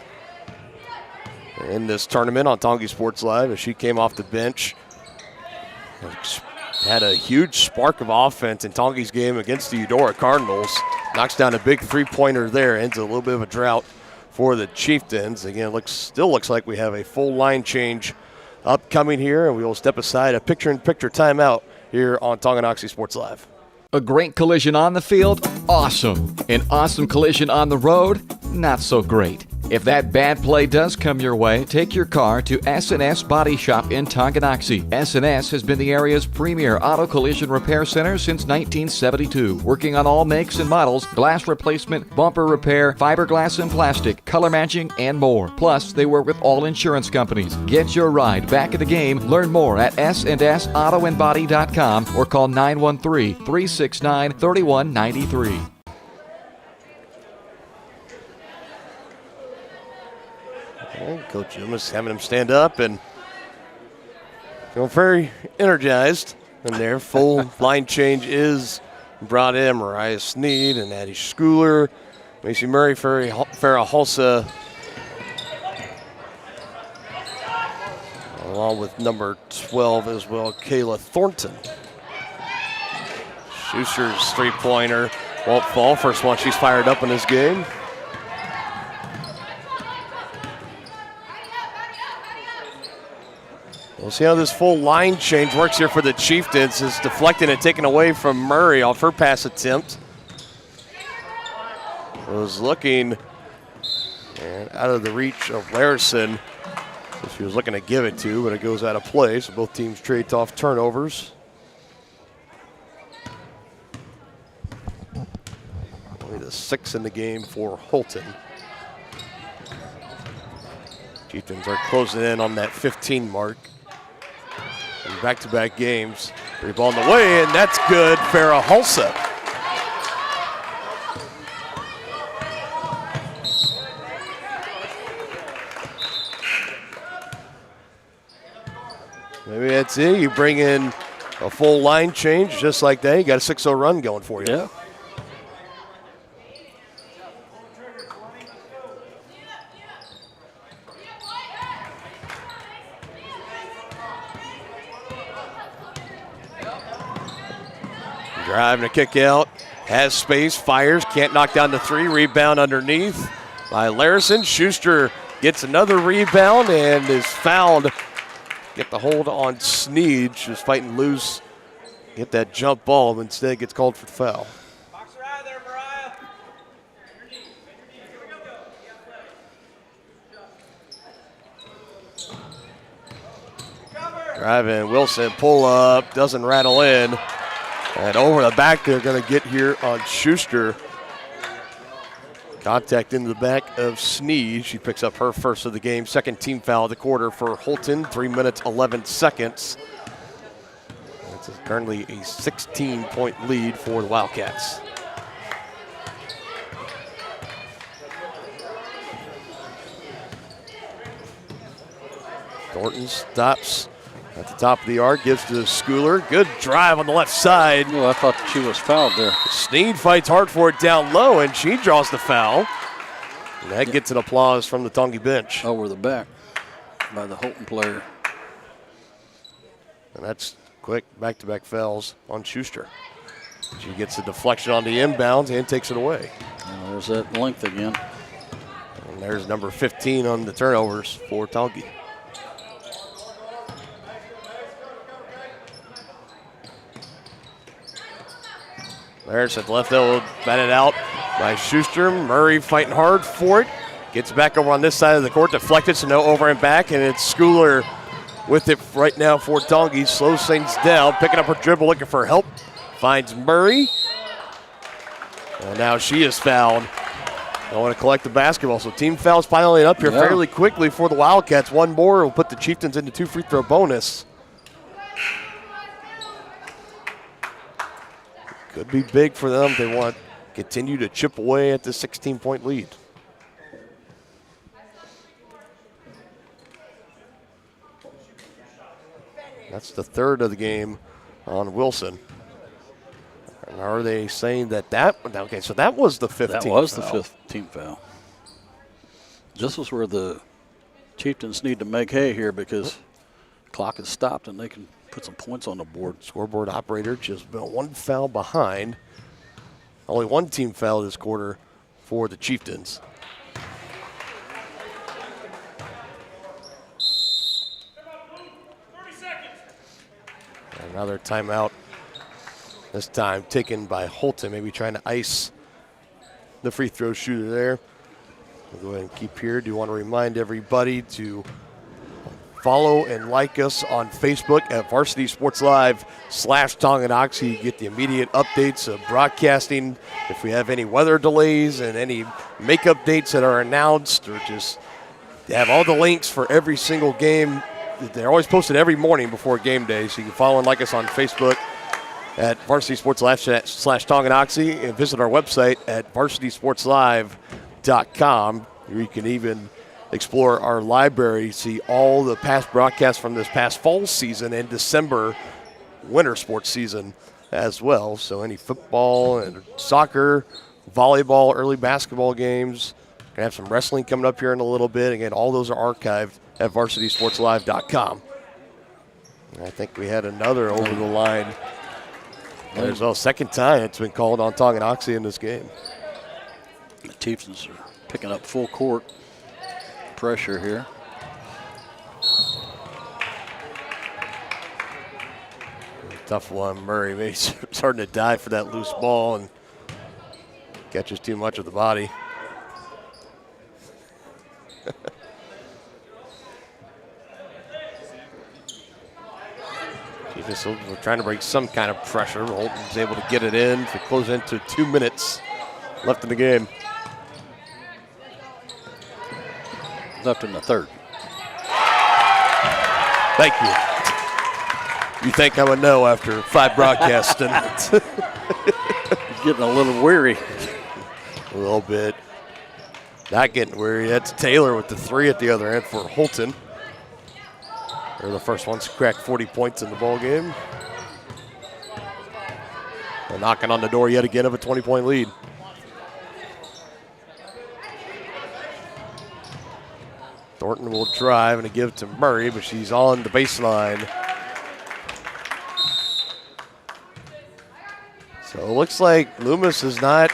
in this tournament on Tongie Sports Live as she came off the bench. Had a huge spark of offense in Tongie's game against the Eudora Cardinals. Knocks down a big 3-pointer there. Ends a little bit of a drought for the Chieftains. Again, still looks like we have a full line change upcoming here, and we will step aside a picture-in-picture timeout here on Tonganoxie Sports Live. A great collision on the field? Awesome. An awesome collision on the road? Not so great. If that bad play does come your way, take your car to S&S Body Shop in Tonganoxie. S&S has been the area's premier auto collision repair center since 1972, working on all makes and models, glass replacement, bumper repair, fiberglass and plastic, color matching, and more. Plus, they work with all insurance companies. Get your ride back in the game. Learn more at snsautoandbody.com or call 913-369-3193. Coach Loomis having him stand up and feeling very energized. And their full line change is brought in. Mariah Sneed and Addie Schooler, Macy Murray, Farrah Hulsa, along with number 12 as well, Kayla Thornton. Schuster's 3-pointer won't fall. First one she's fired up in this game. We'll see how this full line change works here for the Chieftains. It's deflected and taken away from Murray off her pass attempt. It was looking and out of the reach of Larison. She was looking to give it to, but it goes out of play. So both teams trade off turnovers. Only the 6 in the game for Holton. Chieftains are closing in on that 15 mark. In back-to-back games. 3 ball in the way, and that's good. Farrah Hulsa. Maybe that's it. You bring in a full line change just like that. You got a 6-0 run going for you. Yeah. Driving a kick out. Has space, fires, can't knock down the three. Rebound underneath by Larison. Schuster gets another rebound and is fouled. Get the hold on Sneed. She was fighting loose. Get that jump ball, but instead gets called for the foul. Driving, Wilson, pull up, doesn't rattle in. And over the back, they're going to get here on Schuster. Contact into the back of Sneed. She picks up her first of the game. Second team foul of the quarter for Holton. 3 minutes, 11 seconds. It's currently a 16-point lead for the Wildcats. Thornton stops at the top of the arc, gives to Schooler. Good drive on the left side. Oh, I thought she was fouled there. Sneed fights hard for it down low, and she draws the foul. And that gets an applause from the Tongie bench. Over the back by the Holton player. And that's quick back-to-back fouls on Schuster. She gets the deflection on the inbounds and takes it away. Well, there's that length again. And there's number 15 on the turnovers for Tongie. There's at left elbow, batted out by Schuster. Murray fighting hard for it. Gets back over on this side of the court, deflected, so no over and back, and it's Schooler with it right now for Tongie. Slows things down, picking up her dribble, looking for help. Finds Murray. And now she is fouled. Don't want to collect the basketball, so team fouls piling up here fairly quickly for the Wildcats. One more will put the Chieftains into 2 free throw bonus. Could be big for them. They want to continue to chip away at the 16-point lead. That's the third of the game on Wilson. And are they saying that okay, so that was the 15th That was foul. the 15th foul. This is where the Chieftains need to make hay here because the clock has stopped and they can put some points on the board. Scoreboard operator just been one foul behind. Only one team foul this quarter for the Chieftains. Another timeout, this time taken by Holton, maybe trying to ice the free throw shooter there. We'll go ahead and keep here. Do want to remind everybody to follow and like us on Facebook at Varsity Sports Live /Tonganoxie. You get the immediate updates of broadcasting. If we have any weather delays and any makeup dates that are announced, or just have all the links for every single game. They're always posted every morning before game day, so you can follow and like us on Facebook at Varsity Sports Live /Tonganoxie and visit our website at varsitysportslive.com. You can even explore our library, see all the past broadcasts from this past fall season and December winter sports season as well. So any football and soccer, volleyball, early basketball games. Gonna have some wrestling coming up here in a little bit. Again, all those are archived at varsitysportslive.com. I think we had another over the line. There's a second time it's been called on Tonganoxie in this game. The Chieftains are picking up full court pressure here. Tough one, Murray. Maybe starting to dive for that loose ball and catches too much of the body. We're trying to break some kind of pressure. Holton's able to get it in to close into 2 minutes left in the game. Left in the third. Thank you. You think I would know after 5 broadcasts, didn't it? Getting a little weary. A little bit. Not getting weary. That's Taylor with the 3 at the other end for Holton. They're the first ones to crack 40 points in the ball game. They're knocking on the door yet again of a 20-point lead. Thornton will drive and give to Murray, but she's on the baseline. So it looks like Loomis is not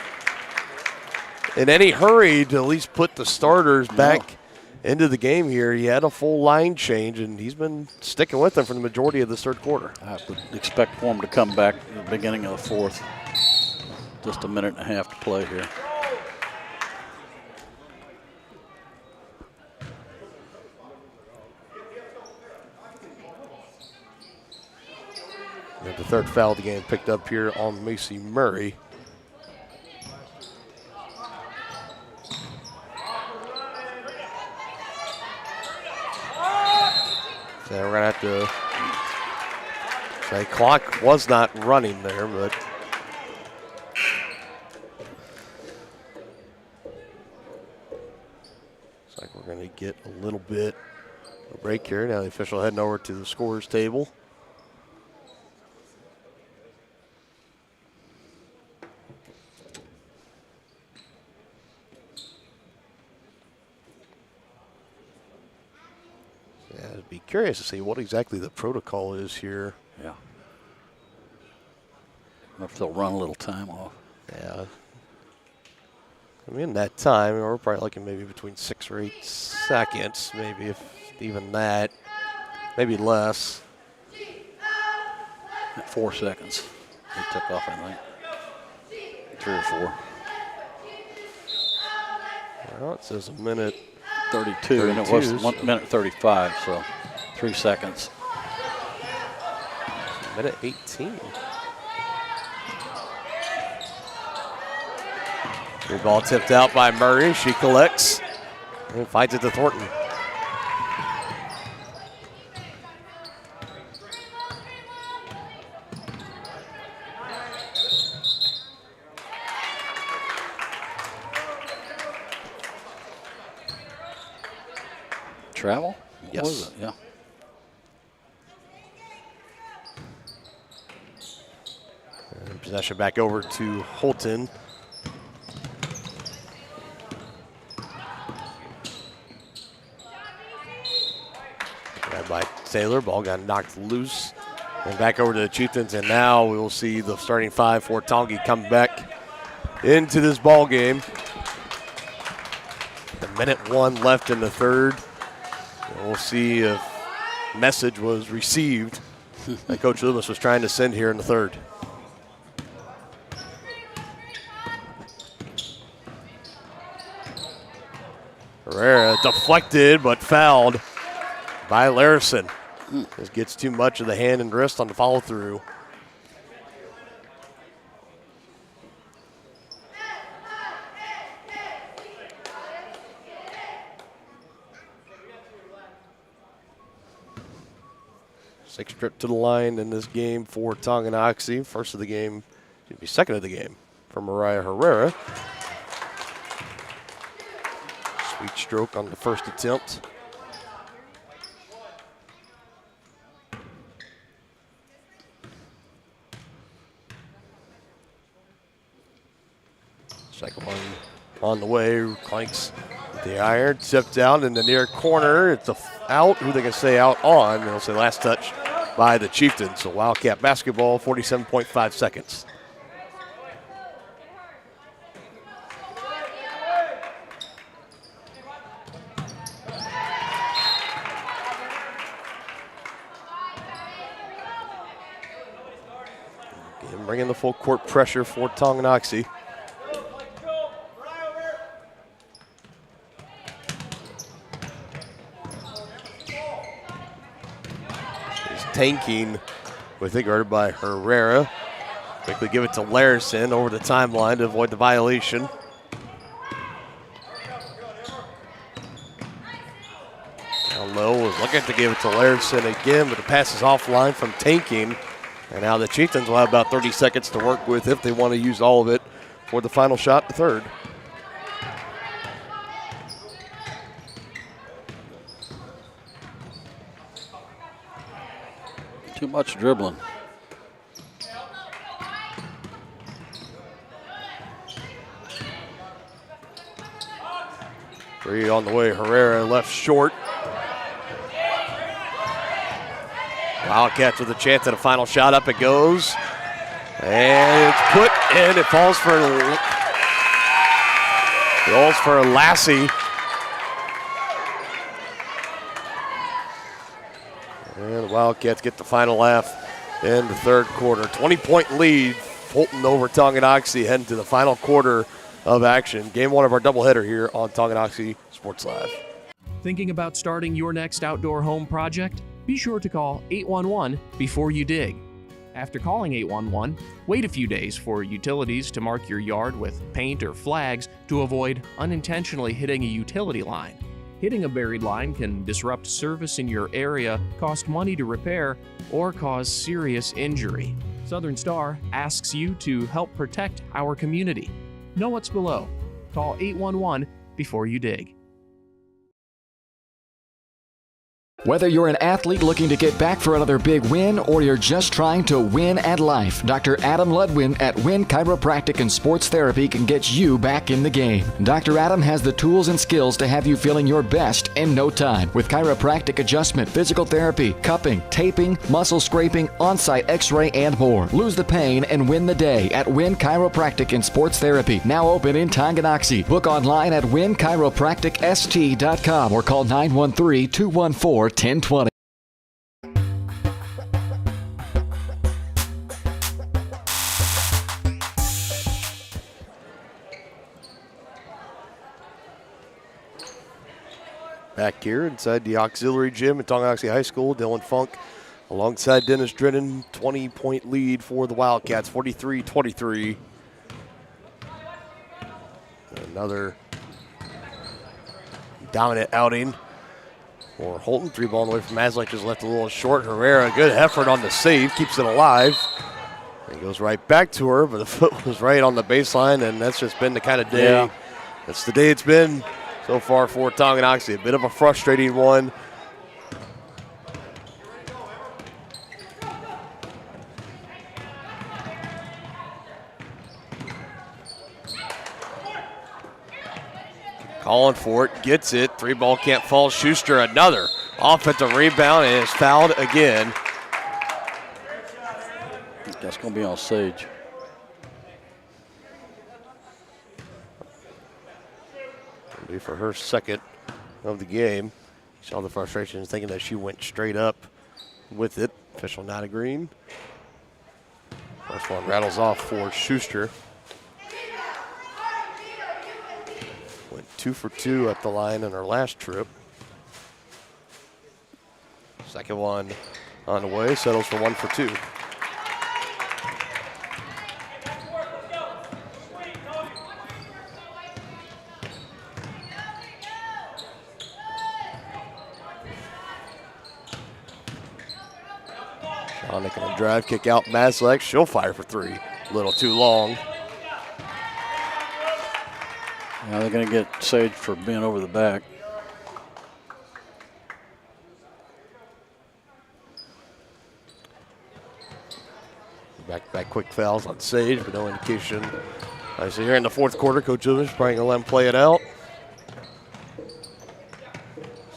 in any hurry to at least put the starters back into the game here. He had a full line change, and he's been sticking with them for the majority of this third quarter. I would expect for him to come back at the beginning of the fourth. Just a minute and a half to play here. And the third foul of the game picked up here on Macy Murray. So we're going to have to say clock was not running there, but looks like we're going to get a little bit of a break here. Now the official heading over to the scorer's table. I'd be curious to see what exactly the protocol is here. Yeah. I don't know if they'll run a little time off. Yeah. I mean, that time, we're probably looking maybe between 6 or 8 seconds, maybe, if even that. Maybe less. 4 seconds. They took off, I think. 3 or 4. Well, it says a minute. 32, and it was 1 minute 35, so 3 seconds. Minute 18. Good ball tipped out by Murray. She collects and finds it to Thornton. Travel? Yes. What was it? Yeah. And possession back over to Holton. Grabbed by Taylor. Ball got knocked loose. And back over to the Chieftains. And now we will see the starting 5 for Tongie come back into this ball game. The minute 1 left in the third. And we'll see if message was received that Coach Loomis was trying to send here in the third. Herrera deflected but fouled by Larison. This gets too much of the hand and wrist on the follow through. Sixth trip to the line in this game for Tonganoxie. First of the game, should be second of the game for Mariah Herrera. Sweet stroke on the first attempt. Second one on the way. Clanks with the iron, tipped out in the near corner. It's a out. Who they can say out on? They'll say last touch by the Chieftains. So Wildcat basketball, 47.5 seconds. Again, bringing the full court pressure for Tonganoxie. Tanking with it, guarded by Herrera. Quickly give it to Larison over the timeline to avoid the violation. Down low was looking to give it to Larison again, but the pass is offline from Tanking. And now the Chieftains will have about 30 seconds to work with if they want to use all of it for the final shot, the third. Too much dribbling. Three on the way. Herrera left short. Wildcats with a chance at a final shot. Up it goes. And it's put in. It falls for Lassie. And the Wildcats get the final laugh in the third quarter. 20-point lead. Fulton over Tonganoxie heading to the final quarter of action. Game one of our doubleheader here on Tonganoxie Sports Live. Thinking about starting your next outdoor home project? Be sure to call 811 before you dig. After calling 811, wait a few days for utilities to mark your yard with paint or flags to avoid unintentionally hitting a utility line. Hitting a buried line can disrupt service in your area, cost money to repair, or cause serious injury. Southern Star asks you to help protect our community. Know what's below. Call 811 before you dig. Whether you're an athlete looking to get back for another big win or you're just trying to win at life, Dr. Adam Ludwin at Win Chiropractic and Sports Therapy can get you back in the game. Dr. Adam has the tools and skills to have you feeling your best in no time with chiropractic adjustment, physical therapy, cupping, taping, muscle scraping, on-site x-ray, and more. Lose the pain and win the day at Win Chiropractic and Sports Therapy, now open in Tonganoxie. Book online at winchiropracticst.com or call 913-214-1020. Back here inside the auxiliary gym at Tonganoxie High School, Dylan Funk alongside Dennis Drennan. 20-point lead for the Wildcats, 43-23. Another dominant outing for Holton. 3 ball away from Maslak, just left a little short. Herrera, good effort on the save, keeps it alive. He goes right back to her, but the foot was right on the baseline, and that's just been the kind of day. Yeah. That's the day it's been so far for Tonganoxie. A bit of a frustrating one. Calling for it, gets it. 3 ball can't fall. Schuster, another offensive rebound, and is fouled again. That's going to be on Sage. It'll be for her second of the game. Saw the frustration, thinking that she went straight up with it. Official not agreeing. First one rattles off for Schuster. Went 2 for 2 at the line on her last trip. Second one on the way, settles for 1 for 2. Shawnick on a drive, kick out Maslak. She'll fire for 3. A little too long. Yeah, they're going to get Sage for being over the back. Back quick fouls on Sage, but no indication. I see here in the fourth quarter, Coach Lewis probably going to let him play it out.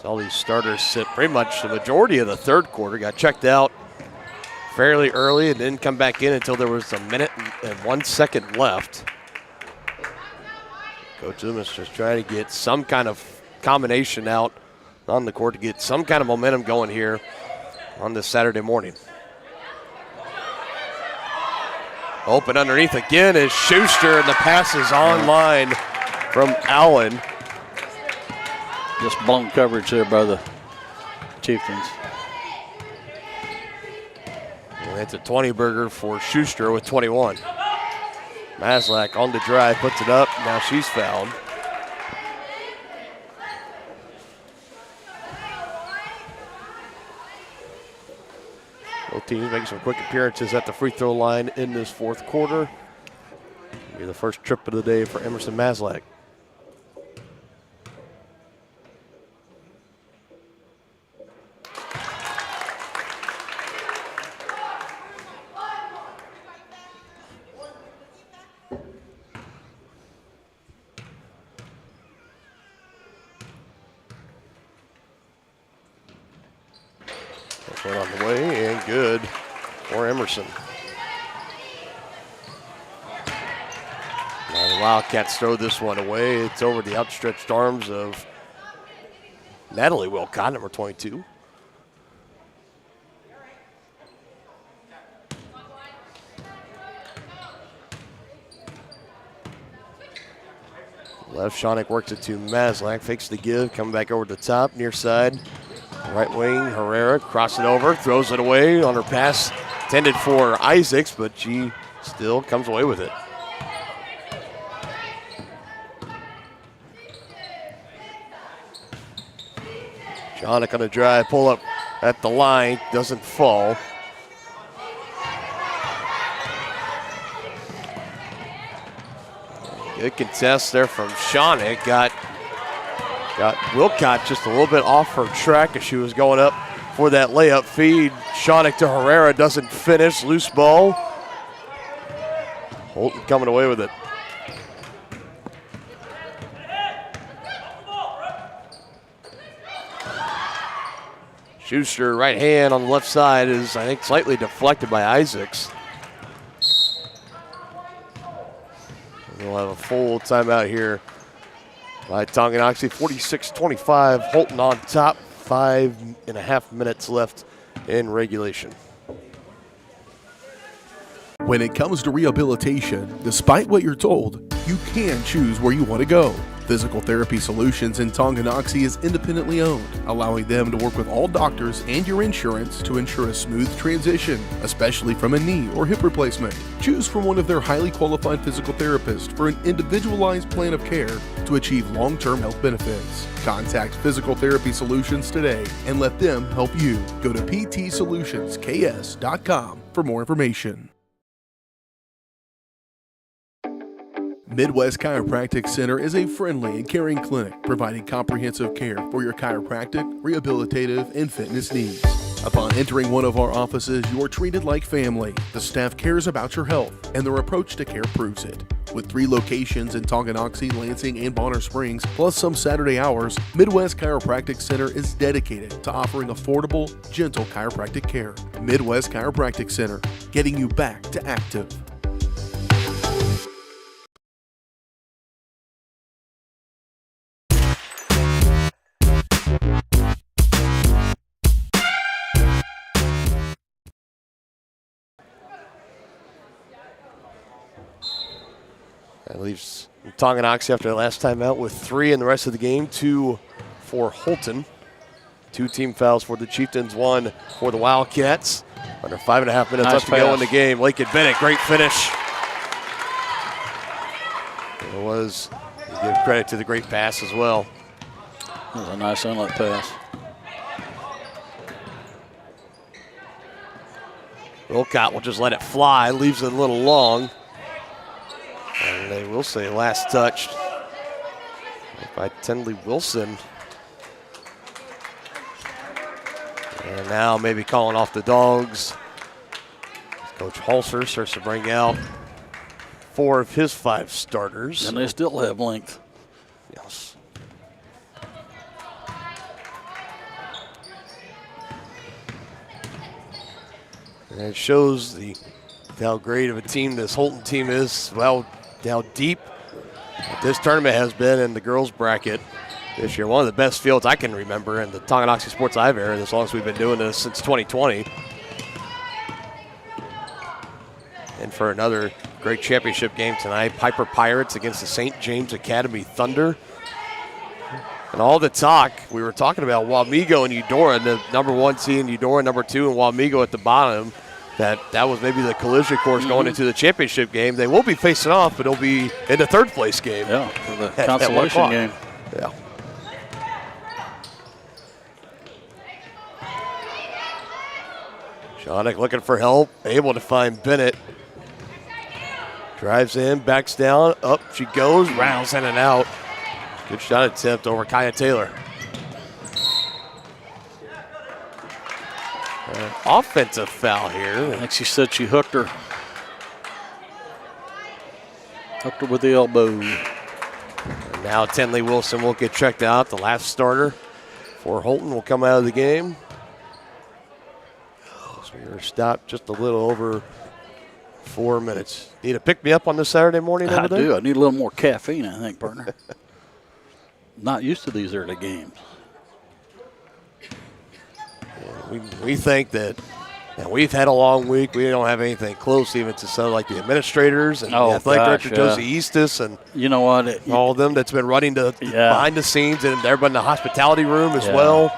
So all these starters sit pretty much the majority of the third quarter. Got checked out fairly early and didn't come back in until there was 1 minute and 1 second left. Coach Loomis just trying to get some kind of combination out on the court to get some kind of momentum going here on this Saturday morning. Open underneath again is Schuster, and the pass is online from Allen. Just blown coverage there by the Chieftains. And it's a 20-burger for Schuster with 21. Maslak on the drive, puts it up. Now she's fouled. Both teams making some quick appearances at the free throw line in this fourth quarter. It'll be the first trip of the day for Emerson Maslak. One on the way, and good for Emerson. The Wildcats throw this one away. It's over the outstretched arms of Natalie Wilcott, number 22. Left, Shawnick works it to Maslak, fakes the give, coming back over the top, near side. Right wing, Herrera, cross it over, throws it away on her pass, intended for Isaacs, but she still comes away with it. Shawnick on the drive, pull up at the line, doesn't fall. Good contest there from Shawnick. Got Wilcott just a little bit off her track as she was going up for that layup feed. Shawnick to Herrera, doesn't finish, loose ball. Holton coming away with it. Schuster, right hand on the left side, is, I think, slightly deflected by Isaacs. We'll have a full timeout here by Tonganoxie. 46-25, Holton on top. 5.5 minutes left in regulation. When it comes to rehabilitation, despite what you're told, you can choose where you want to go. Physical Therapy Solutions in Tonganoxie is independently owned, allowing them to work with all doctors and your insurance to ensure a smooth transition, especially from a knee or hip replacement. Choose from one of their highly qualified physical therapists for an individualized plan of care to achieve long-term health benefits. Contact Physical Therapy Solutions today and let them help you. Go to ptsolutionsks.com for more information. Midwest Chiropractic Center is a friendly and caring clinic providing comprehensive care for your chiropractic, rehabilitative, and fitness needs. Upon entering one of our offices, you are treated like family. The staff cares about your health, and their approach to care proves it. With 3 locations in Tonganoxie, Lansing, and Bonner Springs, plus some Saturday hours, Midwest Chiropractic Center is dedicated to offering affordable, gentle chiropractic care. Midwest Chiropractic Center, getting you back to active. That leaves Tonganoxie after the last time out with 3 in the rest of the game, 2 for Holton. 2 team fouls for the Chieftains, 1 for the Wildcats. Under 5.5 minutes left to go in the game. Lakin Bennett, great finish. It was, you give credit to the great pass as well. That was a nice inlet pass. Wilcott will just let it fly, leaves it a little long. And they will say last touched by Tenley Wilson. And now maybe calling off the Dogs. Coach Halser starts to bring out 4 of his 5 starters. And they still have length. Yes. And it shows how great of a team this Holton team is, how deep this tournament has been in the girls bracket this year. One of the best fields I can remember in the Tonganoxie Sports Live era, as long as we've been doing this since 2020. And for another great championship game tonight, Piper Pirates against the St. James Academy Thunder. And all the talk, we were talking about Wamego and Eudora, the number 1 seed in Eudora, number 2, and Wamego at the bottom. That was maybe the collision course going into the championship game. They will be facing off, but it'll be in the 3rd place game. Yeah, for the consolation game. Yeah. Shawnick looking for help, able to find Bennett. Drives in, backs down, up she goes, rounds in and out. Good shot attempt over Kaya Taylor. Offensive foul here. I think she said she hooked her. Hooked her with the elbow. And now Tenley Wilson will get checked out. The last starter for Holton will come out of the game. So we were stopped just a little over 4 minutes. Need to pick me up on this Saturday morning over there? I do. I need a little more caffeine, I think, partner. Not used to these early games. Yeah, we think that we've had a long week. We don't have anything close even to some like the administrators and the athletic director, Josie Eastis, and you know what, all of them that's been running behind the scenes and everybody in the hospitality room as well.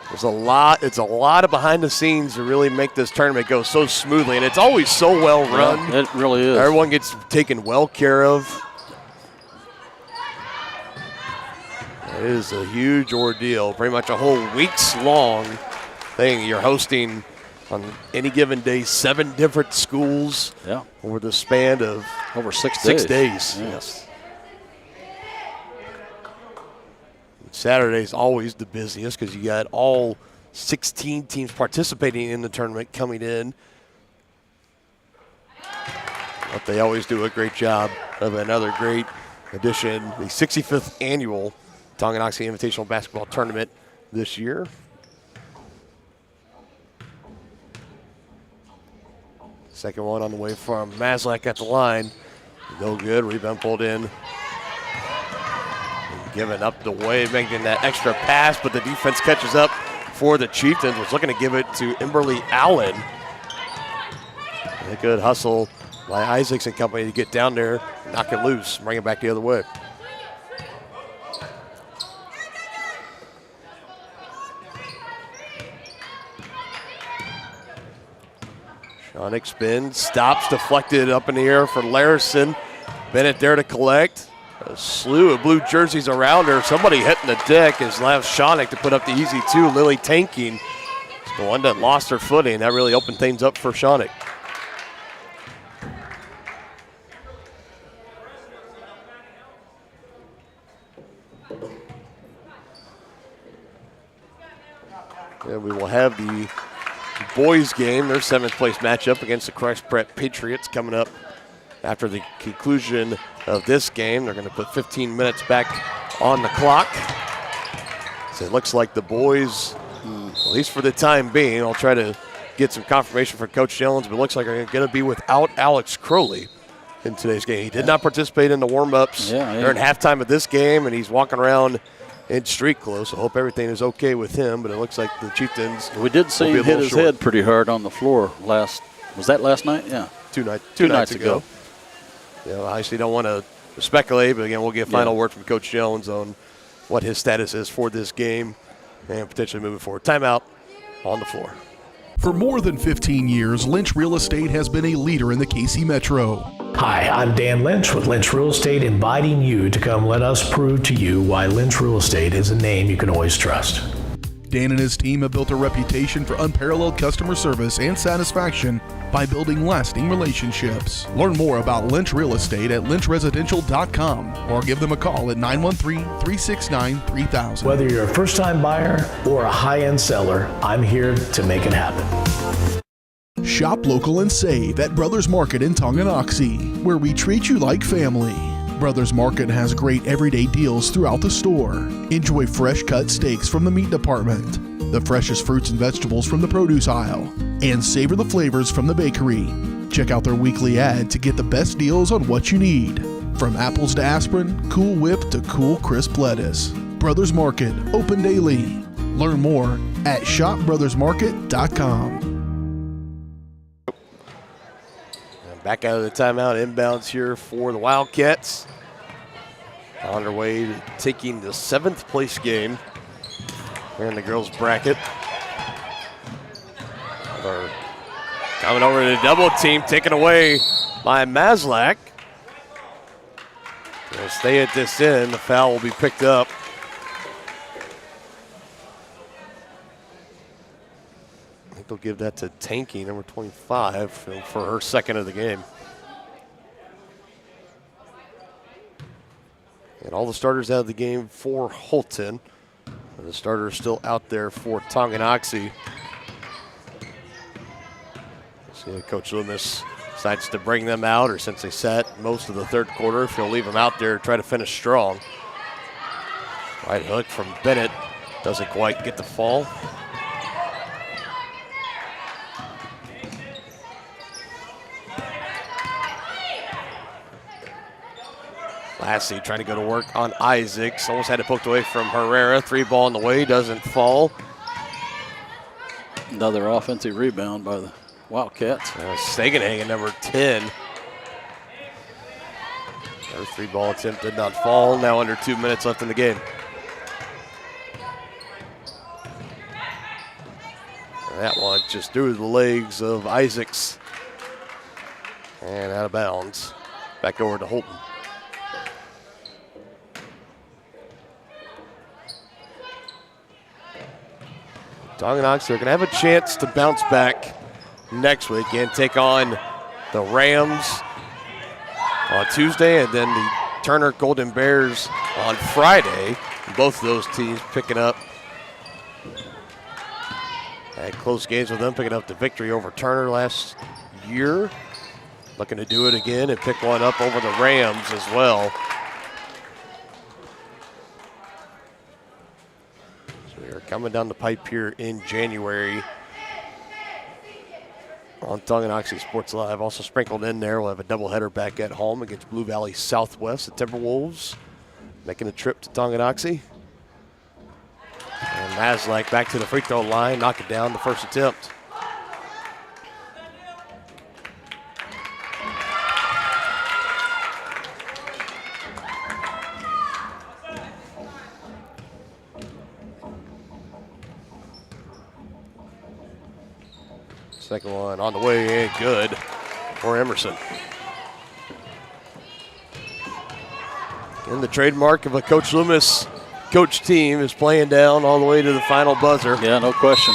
There's a lot. It's a lot of behind the scenes to really make this tournament go so smoothly, and it's always so well run. Yeah, it really is. Everyone gets taken well care of. It is a huge ordeal. Pretty much a whole week's long thing. You're hosting on any given day 7 different schools over the span of over 6 days. Yes. Saturday's always the busiest because you got all 16 teams participating in the tournament coming in. But they always do a great job of another great edition, the 65th annual Tonganoxie Invitational Basketball Tournament this year. Second one on the way from Maslak at the line. No good. Rebound pulled in. Giving up the way, making that extra pass, but the defense catches up for the Chieftains. Was looking to give it to Emberly Allen. A good hustle by Isaacs and company to get down there, knock it loose, bring it back the other way. Shonick spins, stops, deflected up in the air for Larison. Bennett there to collect. A slew of blue jerseys around her. Somebody hitting the deck is allows Shonick to put up the easy 2. Lily tanking. The one that lost her footing. That really opened things up for Shonick. And we will have the boys game, their 7th place matchup against the Christ Prep Patriots coming up after the conclusion of this game. They're going to put 15 minutes back on the clock. So it looks like the boys, at least for the time being, I'll try to get some confirmation from Coach Jones, but it looks like they're going to be without Alex Crowley in today's game. He did not participate in the warm-ups during halftime of this game, and he's walking around in street clothes. So I hope everything is okay with him, but it looks like the Chieftains We did see him hit his head pretty hard on the floor was that last night? Yeah. Two nights ago. I obviously don't want to speculate, but again, we'll get final word from Coach Jones on what his status is for this game and potentially moving forward. Timeout on the floor. For more than 15 years, Lynch Real Estate has been a leader in the KC Metro. Hi, I'm Dan Lynch with Lynch Real Estate, inviting you to come let us prove to you why Lynch Real Estate is a name you can always trust. Dan and his team have built a reputation for unparalleled customer service and satisfaction by building lasting relationships. Learn more about Lynch Real Estate at lynchresidential.com or give them a call at 913-369-3000. Whether you're a first-time buyer or a high-end seller, I'm here to make it happen. Shop local and save at Brothers Market in Tonganoxie, where we treat you like family. Brothers Market has great everyday deals throughout the store. Enjoy fresh cut steaks from the meat department, the freshest fruits and vegetables from the produce aisle, and savor the flavors from the bakery. Check out their weekly ad to get the best deals on what you need. From apples to aspirin, Cool Whip to cool crisp lettuce. Brothers Market, open daily. Learn more at shopbrothersmarket.com. Back out of the timeout, inbounds here for the Wildcats. On their way to taking the 7th place game here in the girls' bracket. They're coming over to the double team, taken away by Maslak. They'll stay at this end. The foul will be picked up. I think they'll give that to Tanky, number 25, for her 2nd of the game. And all the starters out of the game for Holton. And the starters still out there for Tonganoxie. See, Coach Loomis decides to bring them out, or since they sat most of the 3rd quarter, if he'll leave them out there, try to finish strong. Right hook from Bennett. Doesn't quite get the fall. Lassie trying to go to work on Isaacs. Almost had it poked away from Herrera. 3-ball on the way, doesn't fall. Another offensive rebound by the Wildcats. Sagenhagen, number 10. Their 3-ball attempt did not fall. Now under 2 minutes left in the game. And that one just through the legs of Isaacs. And out of bounds. Back over to Holton. Tonganoxie are going to have a chance to bounce back next week and take on the Rams on Tuesday and then the Turner Golden Bears on Friday. Both of those teams picking up had close games with them, picking up the victory over Turner last year. Looking to do it again and pick one up over the Rams as well. Coming down the pipe here in January on Tonganoxie Sports Live. Also sprinkled in there, we'll have a doubleheader back at home against Blue Valley Southwest. The Timberwolves making a trip to Tonganoxie. And Maslak back to the free throw line, knock it down the first attempt. Second one on the way in, good for Emerson. And the trademark of a Coach Loomis coach team is playing down all the way to the final buzzer. Yeah, no question.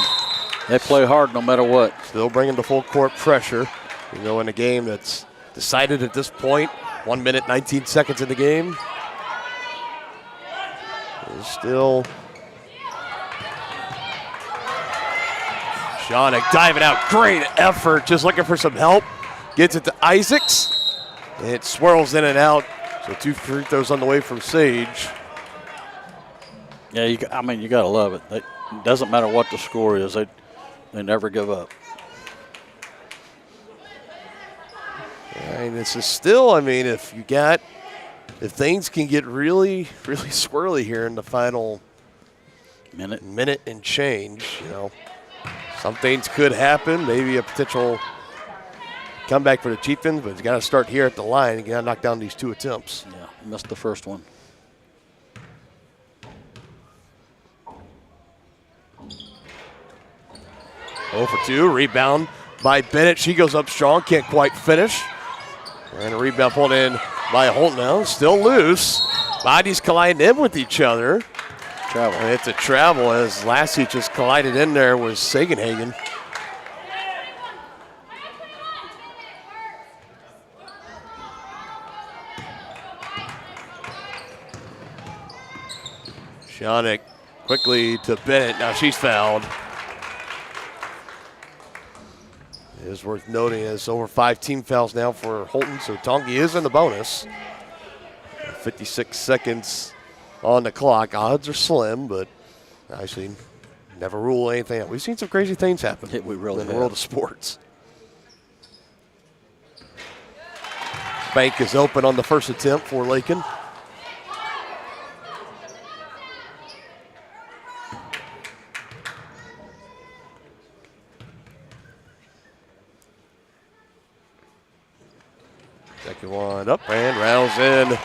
They play hard no matter what. Still bringing the full court pressure. You know, in a game that's decided at this point, 1 minute, 19 seconds in the game. There's still Shanik diving out, great effort, just looking for some help. Gets it to Isaacs. It swirls in and out. So 2 free throws on the way from Sage. Yeah, you got to love it. It doesn't matter what the score is. They never give up. And this is still, if things can get really, really swirly here in the final minute and change, some things could happen. Maybe a potential comeback for the Chieftains, but it's got to start here at the line. You got to knock down these 2 attempts. Yeah, missed the first one. Oh for 2, rebound by Bennett. She goes up strong, can't quite finish. And a rebound pulled in by Holt now, still loose. Bodies colliding in with each other. Travel. And it's a travel as Lassie just collided in there with Sagenhagen. Shanik quickly to Bennett. Now she's fouled. It is worth noting it's over 5 team fouls now for Holton, so Tongie is in the bonus. 56 seconds on the clock. Odds are slim, but actually never rule anything out. We've seen some crazy things happen in the world of sports. Bank is open on the first attempt for Lakin. Second one up and rattles in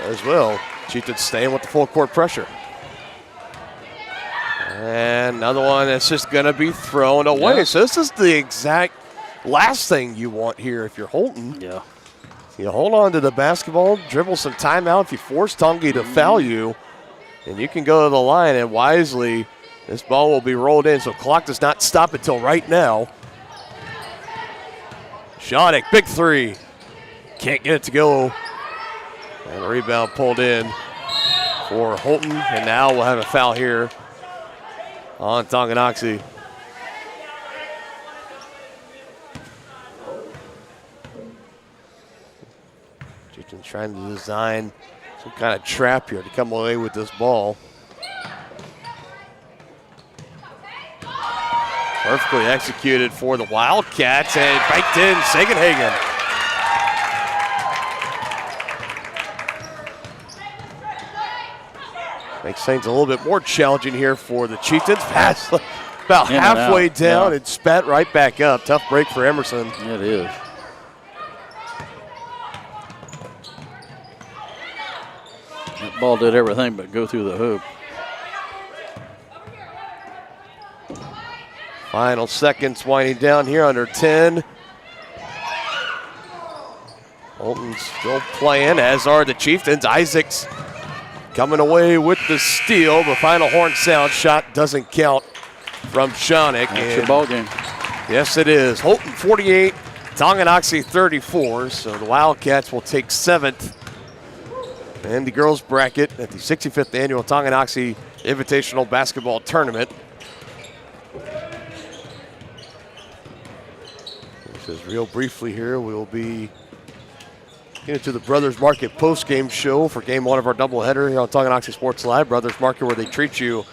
as well. Chieftains staying with the full court pressure. And another one that's just going to be thrown away. Yeah. So this is the exact last thing you want here if you're Holton. Yeah. You hold on to the basketball, dribble some timeout if you force Tongie to foul you, and you can go to the line, and wisely this ball will be rolled in, so clock does not stop until right now. Shanik, big 3. Can't get it to go. And a rebound pulled in for Holton, and now we'll have a foul here on Tonganoxie. Chieftains trying to design some kind of trap here to come away with this ball. Perfectly executed for the Wildcats, and banked in Sagenhagen. Makes things a little bit more challenging here for the Chieftains. Pass about halfway down and spat right back up. Tough break for Emerson. It is. That ball did everything but go through the hoop. Final seconds winding down here, under 10. Holton's still playing, as are the Chieftains. Isaacs coming away with the steal. The final horn sound shot doesn't count from Shonick. That's your ball game. Yes, it is. Holton 48, Tonganoxie 34. So the Wildcats will take 7th in the girls bracket at the 65th annual Tonganoxie Invitational Basketball Tournament. Just real briefly here, we'll be into the Brothers Market post-game show for game 1 of our doubleheader here on Tonganoxie Sports Live. Brothers Market, where they treat you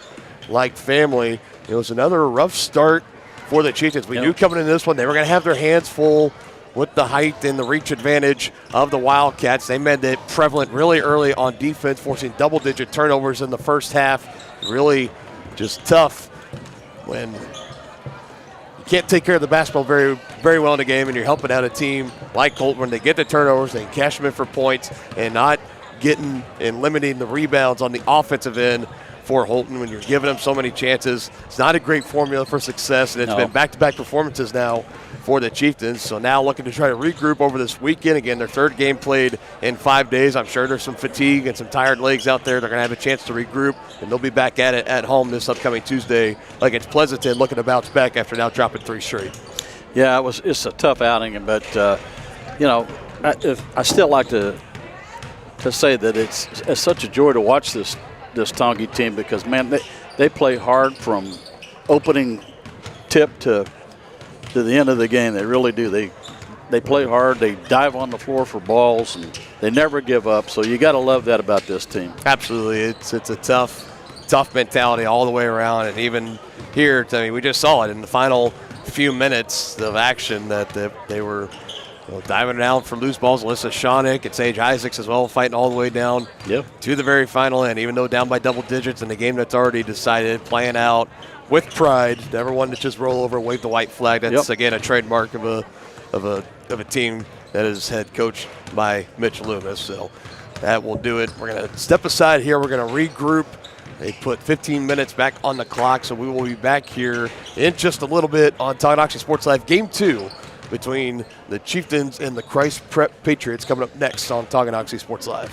like family. It was another rough start for the Chieftains. We knew coming into this one they were going to have their hands full with the height and the reach advantage of the Wildcats. They made it prevalent really early on defense, forcing double-digit turnovers in the first half. Really just tough when you can't take care of the basketball very, very well in the game, and you're helping out a team like Colton when they get the turnovers, they can cash them in for points, and not getting and limiting the rebounds on the offensive end for Holton when you're giving them so many chances. It's not a great formula for success, and it's been back-to-back performances now for the Chieftains. So now looking to try to regroup over this weekend. Again, their 3rd game played in 5 days. I'm sure there's some fatigue and some tired legs out there. They're going to have a chance to regroup, and they'll be back at it at home this upcoming Tuesday against Pleasanton, looking to bounce back after now dropping 3 straight. Yeah, it's a tough outing, but you know, I still like to say that it's such a joy to watch this Tongie team, because man, they play hard from opening tip to the end of the game. They really do. They play hard. They dive on the floor for balls, and they never give up. So you got to love that about this team. Absolutely, it's a tough mentality all the way around, and even here, I mean, we just saw it in the final few minutes of action that they were diving down for loose balls. Alyssa Shonick and Sage Isaacs as well, fighting all the way down to the very final end, even though down by double digits in the game that's already decided, playing out with pride. Never one to just roll over, wave the white flag. That's again a trademark of a team that is head coached by Mitch Loomis. So that will do it. We're going to step aside here. We're going to regroup. They put 15 minutes back on the clock, so we will be back here in just a little bit on Tonganoxie Sports Live. Game 2 between the Chieftains and the Christ Prep Patriots coming up next on Tonganoxie Sports Live.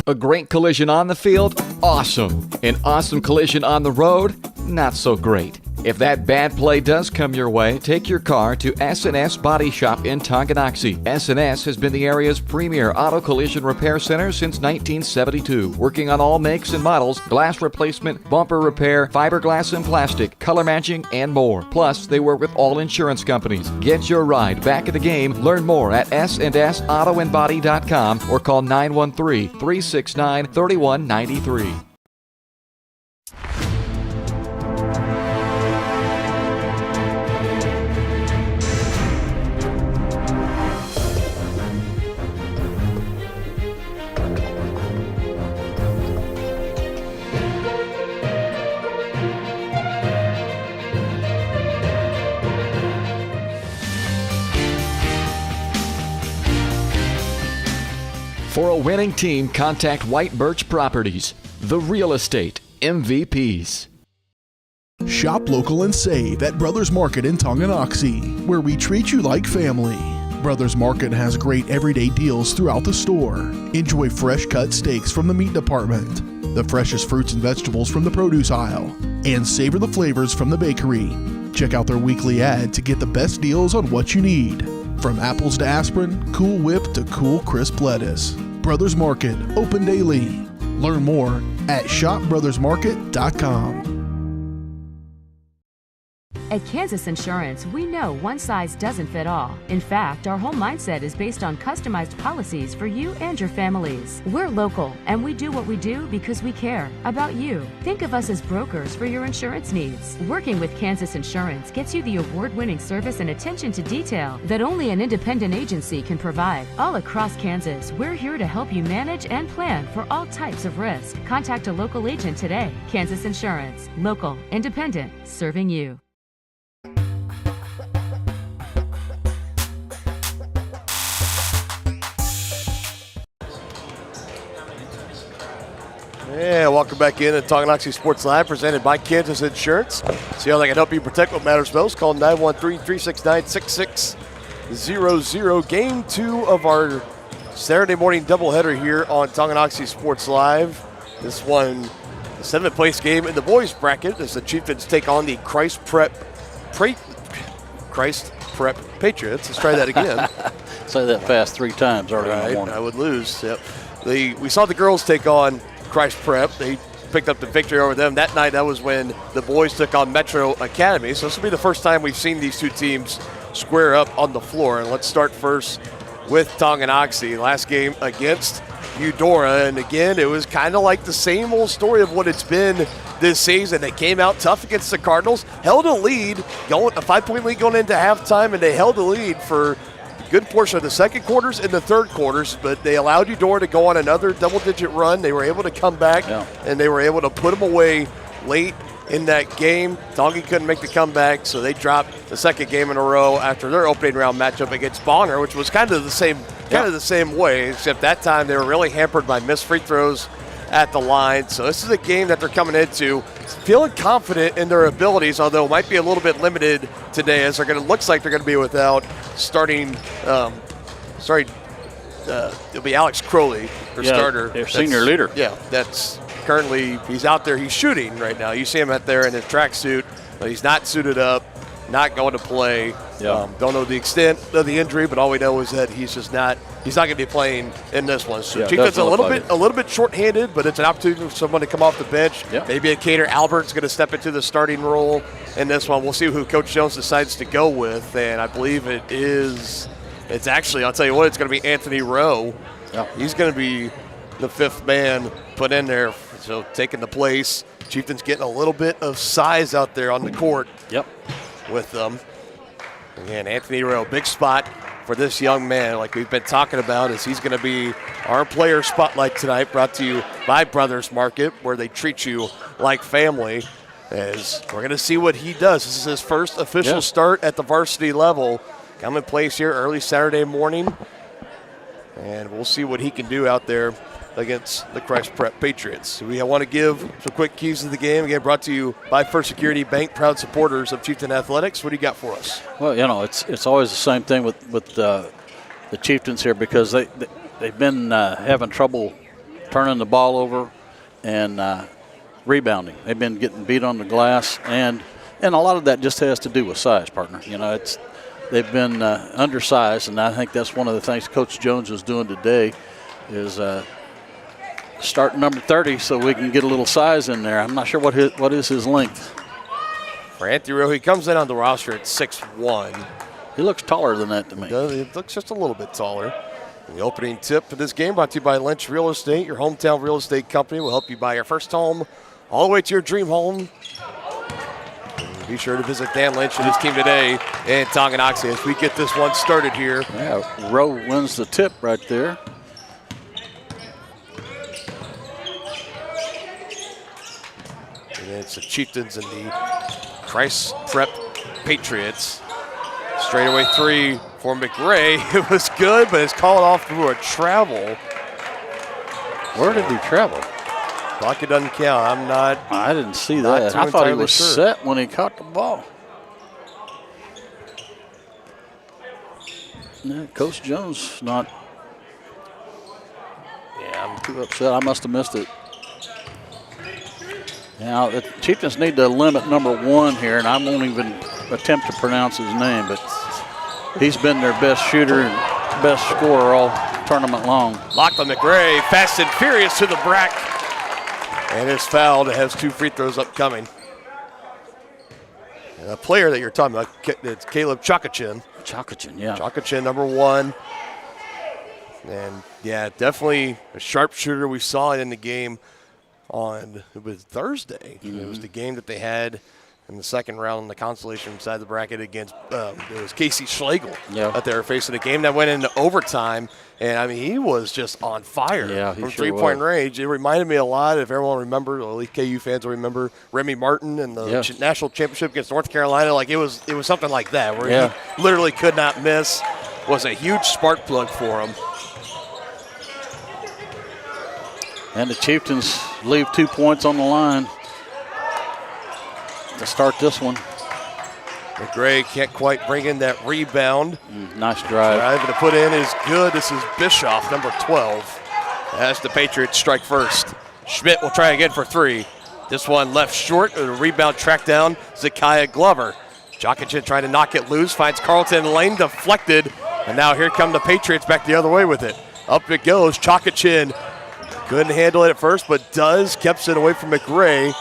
A great collision on the field? Awesome. An awesome collision on the road? Not so great. If that bad play does come your way, take your car to S&S Body Shop in Tonganoxie. S&S has been the area's premier auto collision repair center since 1972, working on all makes and models, glass replacement, bumper repair, fiberglass and plastic, color matching, and more. Plus, they work with all insurance companies. Get your ride back in the game. Learn more at snsautoandbody.com or call 913-369-3193. For a winning team, contact White Birch Properties, the real estate MVPs. Shop local and save at Brothers Market in Tonganoxie, where we treat you like family. Brothers Market has great everyday deals throughout the store. Enjoy fresh cut steaks from the meat department, the freshest fruits and vegetables from the produce aisle, and savor the flavors from the bakery. Check out their weekly ad to get the best deals on what you need. From apples to aspirin, Cool Whip to cool crisp lettuce. Brothers Market, open daily. Learn more at shopbrothersmarket.com. At Kansas Insurance, we know one size doesn't fit all. In fact, our whole mindset is based on customized policies for you and your families. We're local, and we do what we do because we care about you. Think of us as brokers for your insurance needs. Working with Kansas Insurance gets you the award-winning service and attention to detail that only an independent agency can provide. All across Kansas, we're here to help you manage and plan for all types of risk. Contact a local agent today. Kansas Insurance. Local, independent, serving you. Yeah, welcome back in at Tonganoxie Sports Live, presented by Kansas Insurance. See how they can help you protect what matters most. Call 913-369-6600. Game 2 of our Saturday morning doubleheader here on Tonganoxie Sports Live. This one, the 7th place game in the boys bracket, as the Chieftains take on the Christ Prep Patriots. Let's try that again. Say that fast 3 times already in the morning. I would lose. Yep. We saw the girls take on Christ Prep. They picked up the victory over them. That night, that was when the boys took on Metro Academy. So this will be the first time we've seen these two teams square up on the floor. And let's start first with Tonganoxie. Last game against Eudora. And again, it was kind of like the same old story of what it's been this season. They came out tough against the Cardinals, held a lead, a 5-point lead going into halftime, and they held the lead for good portion of the second quarters and the third quarters, but they allowed Eudora to go on another double-digit run. They were able to come back, and they were able to put them away late in that game. Tongie couldn't make the comeback, so they dropped the second game in a row after their opening round matchup against Bonner, which was kind of the same way, except that time they were really hampered by missed free throws at the line. So this is a game that they're coming into feeling confident in their abilities, although it might be a little bit limited today, as looks like they're going to be without starting. It'll be Alex Crowley, their starter, their senior leader. Yeah, that's currently he's out there. He's shooting right now. You see him out there in his tracksuit, but he's not suited up, not going to play. Don't know the extent of the injury, but all we know is that he's not going to be playing in this one. So Chieftains a little bit short-handed, but it's an opportunity for someone to come off the bench. Maybe a Cater Albert's going to step into the starting role in this one. We'll see who Coach Jones decides to go with, and I believe it's actually, I'll tell you what, it's going to be Anthony Rowe. He's going to be the 5th man put in there, so taking the place. Chieftains getting a little bit of size out there on the court with them. Again, Anthony Rowe, big spot for this young man, like we've been talking about, as he's going to be our player spotlight tonight, brought to you by Brothers Market, where they treat you like family. As we're going to see what he does. This is his first official start at the varsity level. Come in place here early Saturday morning, and we'll see what he can do out there against the Christ Prep Patriots. We want to give some quick keys to the game. Again, brought to you by First Security Bank, proud supporters of Chieftain Athletics. What do you got for us? Well, it's always the same thing with the Chieftains here, because they've been having trouble turning the ball over and rebounding. They've been getting beat on the glass, and a lot of that just has to do with size, partner. You know, they've been undersized, and I think that's one of the things Coach Jones is doing today is starting number 30 so we can get a little size in there. I'm not sure what is his length. For Anthony Rowe, he comes in on the roster at 6'1". He looks taller than that to me. He looks just a little bit taller. And the opening tip for this game brought to you by Lynch Real Estate, your hometown real estate company. Will help you buy your first home all the way to your dream home. And be sure to visit Dan Lynch and his team today in Tonganoxie as we get this one started here. Yeah, Rowe wins the tip right there. And it's the Chieftains and the Christ Prep Patriots. Straightaway three for McRae. It was good, but it's called off through a travel. Where did he travel? Clock it doesn't count. I didn't see that. I thought he was set when he caught the ball. Yeah, Coach Jones not. Yeah, I'm too upset. I must have missed it. Now, the Chieftains need to limit number 1 here, and I won't even attempt to pronounce his name, but he's been their best shooter and best scorer all tournament long. Lachlan McRae, fast and furious to the brack, and is fouled. It has 2 free throws upcoming. And the player that you're talking about, it's Caleb Chakachin. Chakachin, yeah. Chakachin, number 1. And, yeah, definitely a sharpshooter. We saw it in the game it was Thursday. Mm-hmm. It was the game that they had in the second round in the consolation inside the bracket against it was Casey Schlegel that they were facing. A game that went into overtime, and I mean he was just on fire from three-point range. It reminded me a lot, if everyone remembers, or at least KU fans will remember, Remy Martin and the national championship against North Carolina. Like it was something like that where he literally could not miss. Was a huge spark plug for him. And the Chieftains leave 2 points on the line to start this one. McRae can't quite bring in that rebound. Nice drive. Driving to put in is good. This is Bischoff, number 12. As the Patriots strike first. Schmidt will try again for 3. This one left short. A rebound tracked down. Zakiah Glover. Chakachin trying to knock it loose. Finds Carlton lane deflected. And now here come the Patriots back the other way with it. Up it goes. Chakachin couldn't handle it at first, but kept it away from McRae.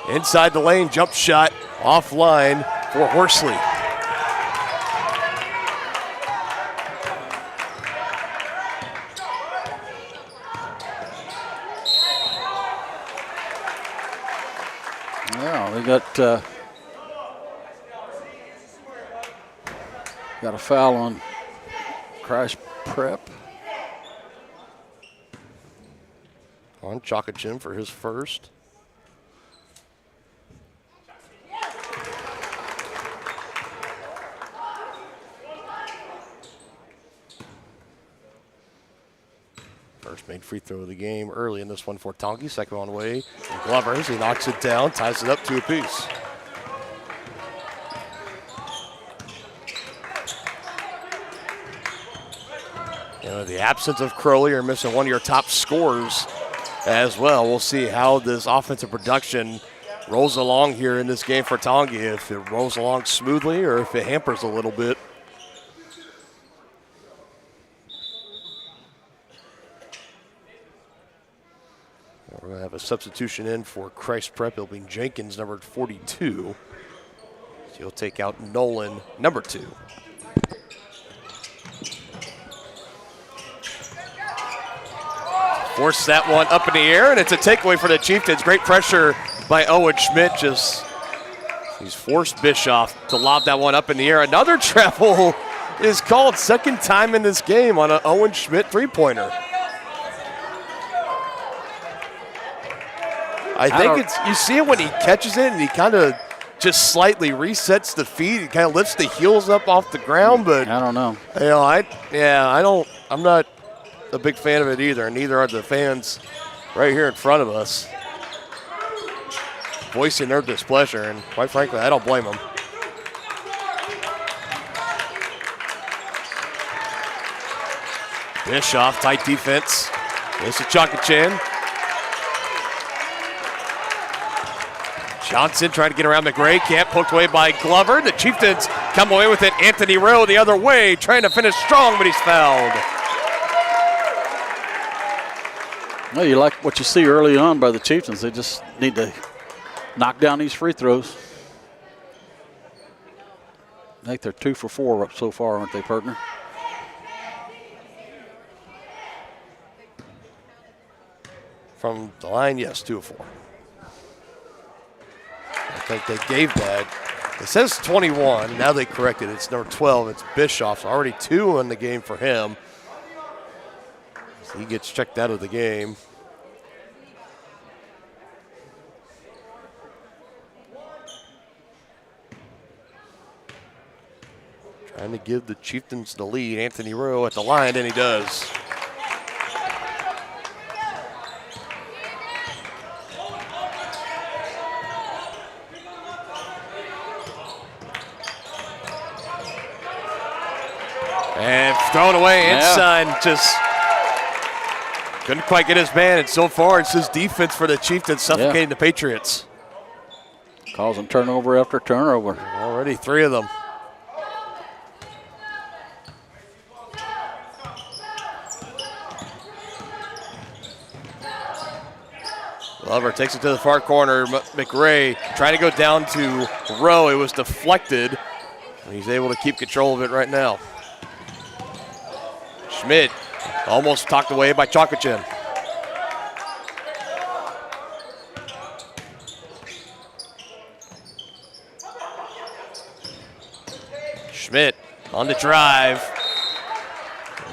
Inside the lane, jump shot offline for Horsley. Yeah, we got a foul on Christ Prep. On Chakachin for his first. First made free throw of the game early in this one for Tongie. Second on the way. And Glover, as he knocks it down, ties it up 2 apiece. You know, the absence of Crowley, you're missing one of your top scorers as well. We'll see how this offensive production rolls along here in this game for Tongie, if it rolls along smoothly or if it hampers a little bit. We're going to have a substitution in for Christ Prep. It'll be Jenkins, number 42. So he'll take out Nolan, number 2. Force that one up in the air, and it's a takeaway for the Chieftains. Great pressure by Owen Schmidt. He's forced Bischoff to lob that one up in the air. Another travel is called, second time in this game on an Owen Schmidt three-pointer. I think you see it when he catches it, and he kind of just slightly resets the feet. He kind of lifts the heels up off the ground, but I don't know. You know, I'm not a big fan of it either, and neither are the fans right here in front of us, voicing their displeasure, and quite frankly, I don't blame them. Bischoff, tight defense. This is Chakachin. Johnson trying to get around McRae. Can't. Poked away by Glover. The Chieftains come away with it. Anthony Rowe the other way, trying to finish strong, but he's fouled. Well, you like what you see early on by the Chieftains. They just need to knock down these free throws. I think they're 2 for 4 so far, aren't they, partner? From the line, yes, 2 of 4. I think they gave that. It says 21. Now they corrected it. It's number 12. It's Bischoff. Already 2 in the game for him. So he gets checked out of the game. Trying to give the Chieftains the lead. Anthony Rowe at the line, and he does. And thrown away inside, just couldn't quite get his man. And so far, it's his defense for the Chieftains suffocating the Patriots. Causing turnover after turnover. Already 3 of them. Glover takes it to the far corner. McRae trying to go down to Rowe. It was deflected. And he's able to keep control of it right now. Schmidt almost talked away by Chakachin. Schmidt on the drive.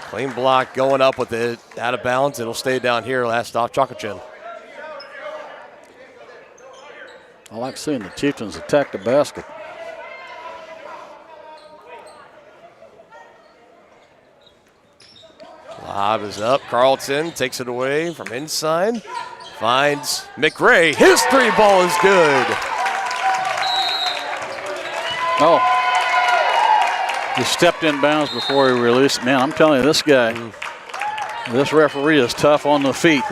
Clean block going up with it. Out of bounds. It'll stay down here. Last stop, Chakachin. I like seeing the Chieftains attack the basket. Lob is up. Carlton takes it away from inside. Finds McRae. His 3 ball is good. Oh. He stepped in bounds before he released. Man, I'm telling you, this guy, this referee is tough on the feet.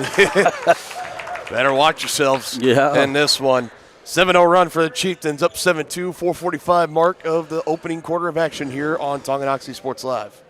Better watch yourselves in this one. 7-0 run for the Chieftains, up 7-2, 4:45 mark of the opening quarter of action here on Tonganoxie Sports Live.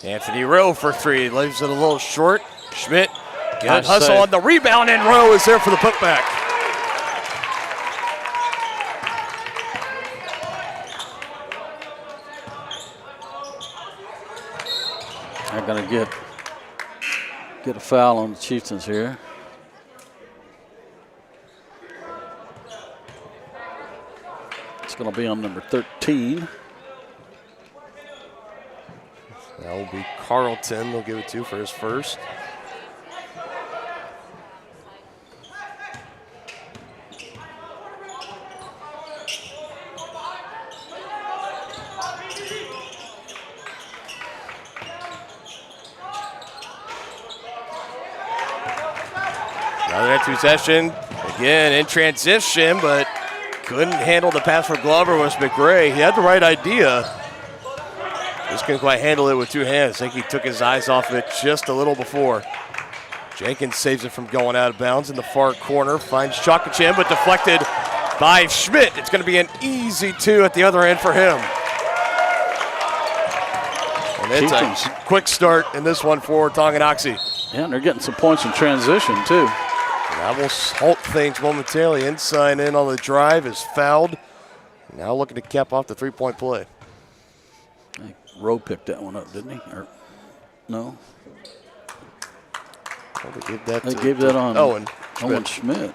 Anthony Rowe for 3, leaves it a little short. Schmidt, good hustle on the rebound, and Rowe is there for the putback. They're going to get a foul on the Chieftains here. It's going to be on number 13. That will be Carlton. They'll give it to for his first. Another empty possession. Again in transition, but couldn't handle the pass for Glover was McRae. He had the right idea. Just couldn't quite handle it with 2 hands. I think he took his eyes off of it just a little before. Jenkins saves it from going out of bounds in the far corner. Finds Chakachin, but deflected by Schmidt. It's going to be an easy 2 at the other end for him. And it's a quick start in this one for Tonganoxie. Yeah, and they're getting some points in transition, too. That will halt things momentarily. Inside in on the drive is fouled. Now looking to cap off the 3-point play. I think Rowe picked that one up, didn't he? Or no? They gave that on Owen Schmidt.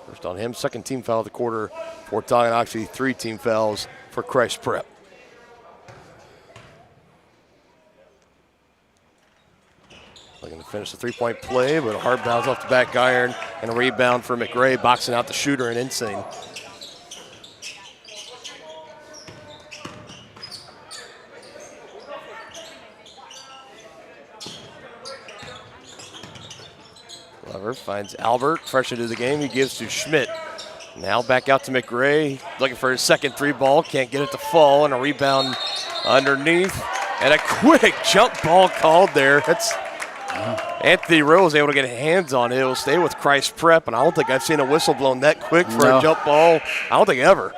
First on him, second team foul of the quarter for Tonganoxie, 3 team fouls for Christ Prep. Looking to finish the three-point play, but a hard bounce off the back iron and a rebound for McRae, boxing out the shooter and Insane. Glover finds Albert, fresh into the game. He gives to Schmidt. Now back out to McRae, looking for his second 3-ball. Can't get it to fall, and a rebound underneath. And a quick jump ball called there. That's Anthony Rowe was able to get hands on it. It will stay with Christ Prep, and I don't think I've seen a whistle blown that quick for a jump ball. I don't think ever.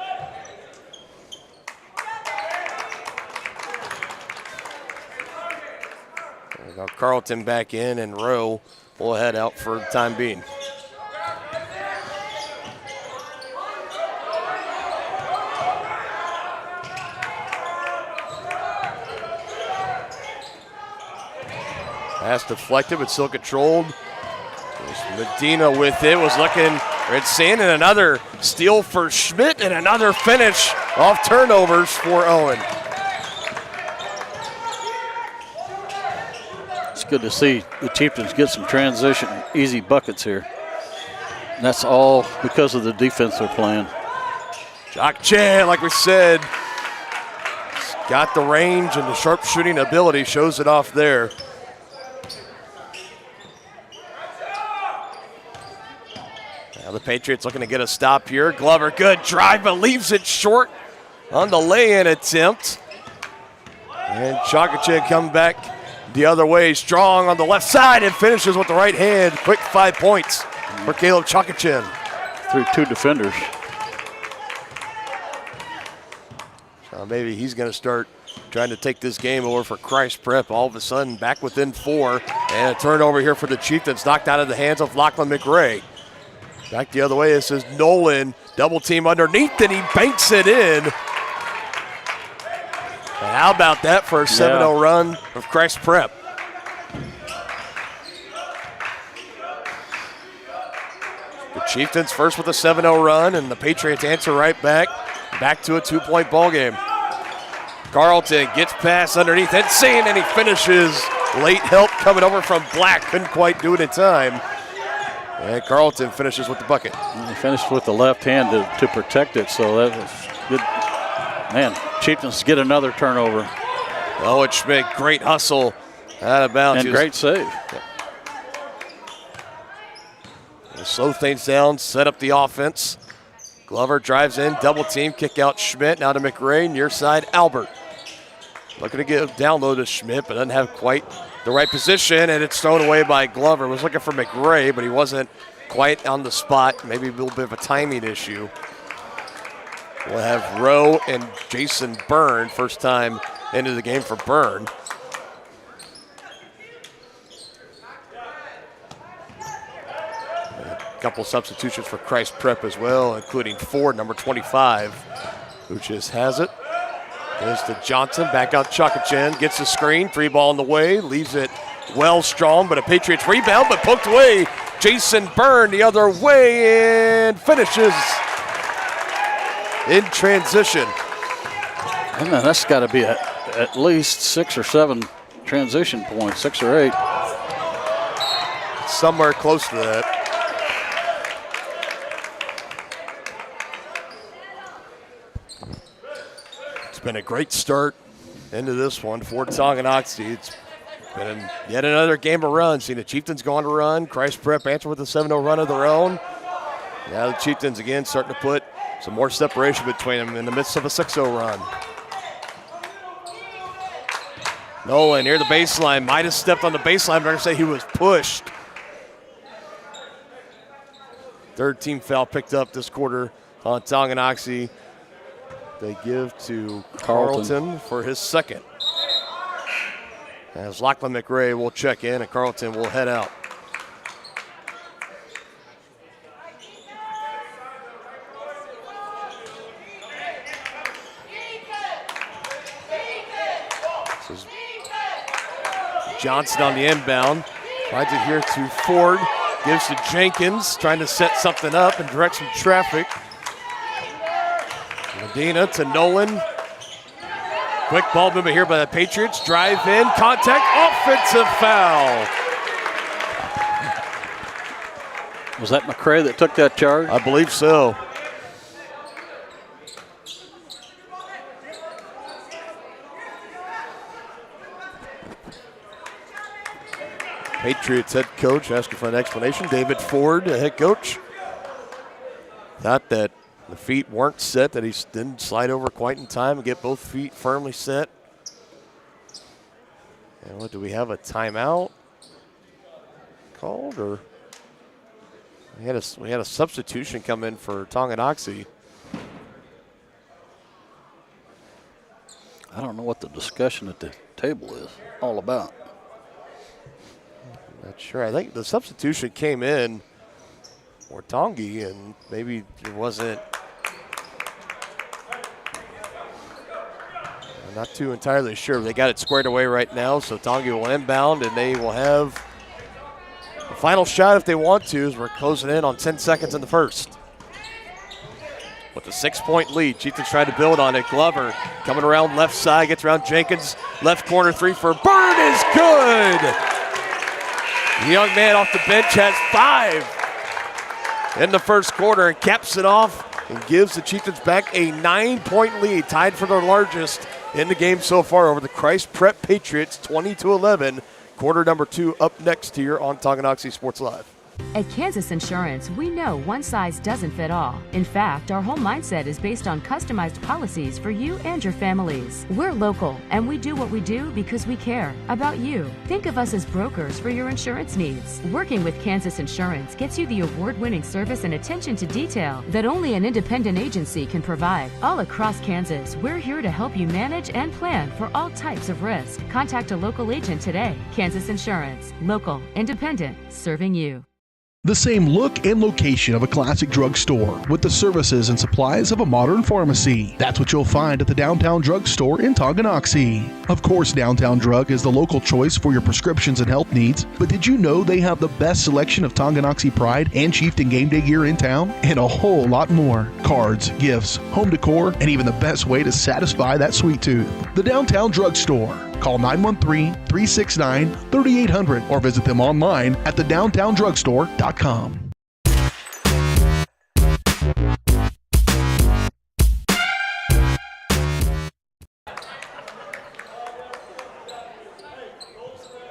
Now Carlton back in, and Rowe will head out for the time being. Pass deflected, but still controlled. Medina with it, was looking insane, and another steal for Schmidt, and another finish off turnovers for Owen. It's good to see the Chieftains get some transition, easy buckets here. And that's all because of the defense they're playing. Jock Chan, like we said, he's got the range and the sharp shooting ability, shows it off there. Now the Patriots looking to get a stop here. Glover, good drive, but leaves it short on the lay-in attempt. And Chakachin coming back the other way, strong on the left side, and finishes with the right hand. Quick 5 points for Caleb Chakachin. Through 2 defenders. So maybe he's going to start trying to take this game over for Christ Prep. All of a sudden, back within 4. And a turnover here for the Chieftains, knocked out of the hands of Lachlan McRae. Back the other way, this is Nolan. Double team underneath, and he banks it in. And how about that for a 7-0 run of Christ Prep? The Chieftains first with a 7-0 run, and the Patriots answer right back. Back to a 2-point ball game. Carlton gets past underneath Insane, and he finishes. Late help coming over from Black. Couldn't quite do it in time. And Carlton finishes with the bucket. He finished with the left hand to protect it, so that was good. Man, Chieftains get another turnover. Owen Schmidt, great hustle out of bounds. And great save. Slow things down, set up the offense. Glover drives in, double team, kick out Schmidt. Now to McRae, near side Albert. Looking to get down low to Schmidt, but doesn't have quite the right position, and it's thrown away by Glover. Was looking for McRae, but he wasn't quite on the spot. Maybe a little bit of a timing issue. We'll have Rowe and Jason Byrne, first time into the game for Byrne. A couple substitutions for Christ Prep as well, including Ford, number 25, who just has it. There's to Johnson, back out Chakachin, gets the screen, 3-ball in the way, leaves it well strong, but a Patriots rebound, but poked away. Jason Byrne the other way and finishes in transition. And that's got to be at least 6 or 7 transition points, 6 or 8. Somewhere close to that. It's been a great start into this one for Tonganoxie. It's been yet another game of runs. Seen the Chieftains go on to run. Christ Prep answer with a 7-0 run of their own. Now the Chieftains again starting to put some more separation between them in the midst of a 6-0 run. Nolan near the baseline. Might have stepped on the baseline, but I'm going to say he was pushed. Third team foul picked up this quarter on Tonganoxie. They give to Carlton for his second. As Lachlan McRae will check in and Carlton will head out. Johnson on the inbound. Finds it here to Ford. Gives to Jenkins, trying to set something up and direct some traffic. Medina to Nolan. Quick ball movement here by the Patriots. Drive in, contact, offensive foul. Was that McCray that took that charge? I believe so. Patriots head coach asking for an explanation. David Ford, the head coach. Thought that the feet weren't set, that he didn't slide over quite in time and get both feet firmly set. And what, do we have a timeout called, or we had a substitution come in for Tonganoxie. I don't know what the discussion at the table is all about. Not sure. I think the substitution came in for Tongie, and maybe it wasn't. I'm not too entirely sure. They got it squared away right now, so Tongie will inbound, and they will have a final shot if they want to, as we're closing in on 10 seconds in the first. With a 6-point lead, Chieftains trying to build on it. Glover coming around left side, gets around Jenkins. Left corner three for Bird is good. The young man off the bench has 5 in the first quarter and caps it off and gives the Chieftains back a 9-point lead, tied for their largest in the game so far over the Christ Prep Patriots, 20-11. Quarter number 2 up next here on Tonganoxie Sports Live. At Kansas Insurance, we know one size doesn't fit all. In fact, our whole mindset is based on customized policies for you and your families. We're local, and we do what we do because we care about you. Think of us as brokers for your insurance needs. Working with Kansas Insurance gets you the award-winning service and attention to detail that only an independent agency can provide. All across Kansas, we're here to help you manage and plan for all types of risk. Contact a local agent today. Kansas Insurance. Local, independent, serving you. The same look and location of a classic drugstore with the services and supplies of a modern pharmacy. That's what you'll find at the Downtown Drug Store in Tonganoxie. Of course, Downtown Drug is the local choice for your prescriptions and health needs, but did you know they have the best selection of Tonganoxie Pride and Chieftain game day gear in town? And a whole lot more. Cards, gifts, home decor, and even the best way to satisfy that sweet tooth. The Downtown Drug Store. Call 913-369-3800 or visit them online at thedowntowndrugstore.com.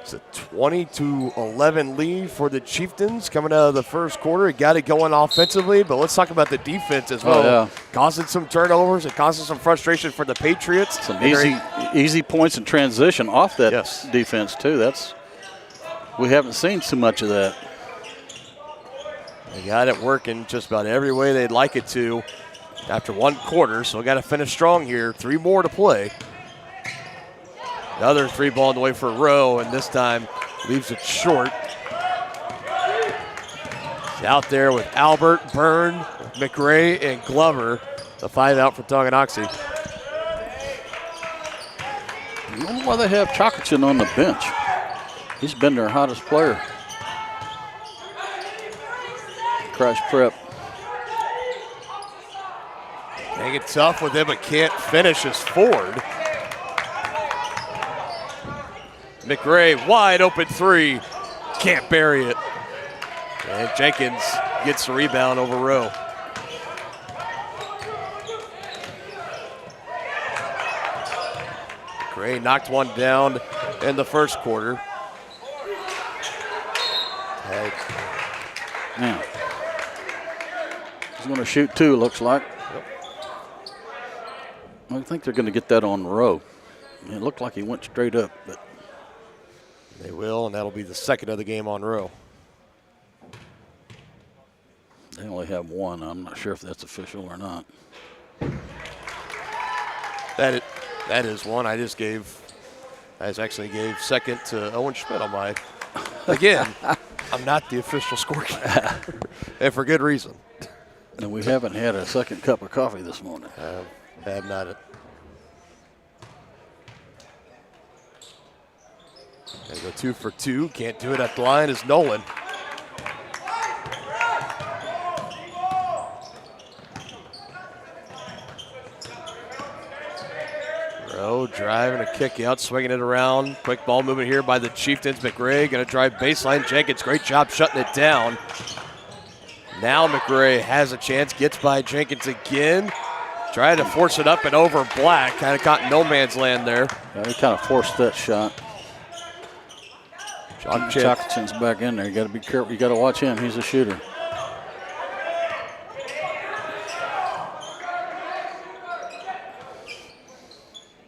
It's a 20-11 lead for the Chieftains coming out of the first quarter. It got it going offensively, but let's talk about the defense as well. Oh, yeah. Causing some turnovers. It causes some frustration for the Patriots. Some easy points in transition off that defense, too. We haven't seen too much of that. They got it working just about every way they'd like it to after one quarter, so we got to finish strong here. 3 more to play. Another 3 ball in the way for Rowe, and this time leaves it short. He's out there with Albert, Byrne, McRae, and Glover. The 5 out for Tonganoxie. I wonder why they have Chockerton on the bench. He's been their hottest player. Christ Prep. Hanging tough with him, but can't finish as Ford. McRae, wide open 3. Can't bury it. And Jenkins gets the rebound over Rowe. McRae knocked one down in the first quarter. Man. He's going to shoot 2, looks like. Yep. I think they're going to get that on Rowe. It looked like he went straight up, but they will, and that'll be the second of the game on Rowe. They only have 1. I'm not sure if that's official or not. That is one. I actually gave second to Owen Schmidt on my. Again, I'm not the official scorekeeper, and for good reason. And we haven't had a second cup of coffee this morning. Have not. They go 2 for 2. Can't do it at the line is Nolan. Rowe driving a kick out, swinging it around. Quick ball movement here by the Chieftains. McRae going to drive baseline. Jenkins, great job shutting it down. Now McRae has a chance, gets by Jenkins again. Trying to force it up and over Black. Kind of caught in no man's land there. Yeah, he kind of forced that shot. John Chockatin's back in there. You got to be careful. You got to watch him. He's a shooter.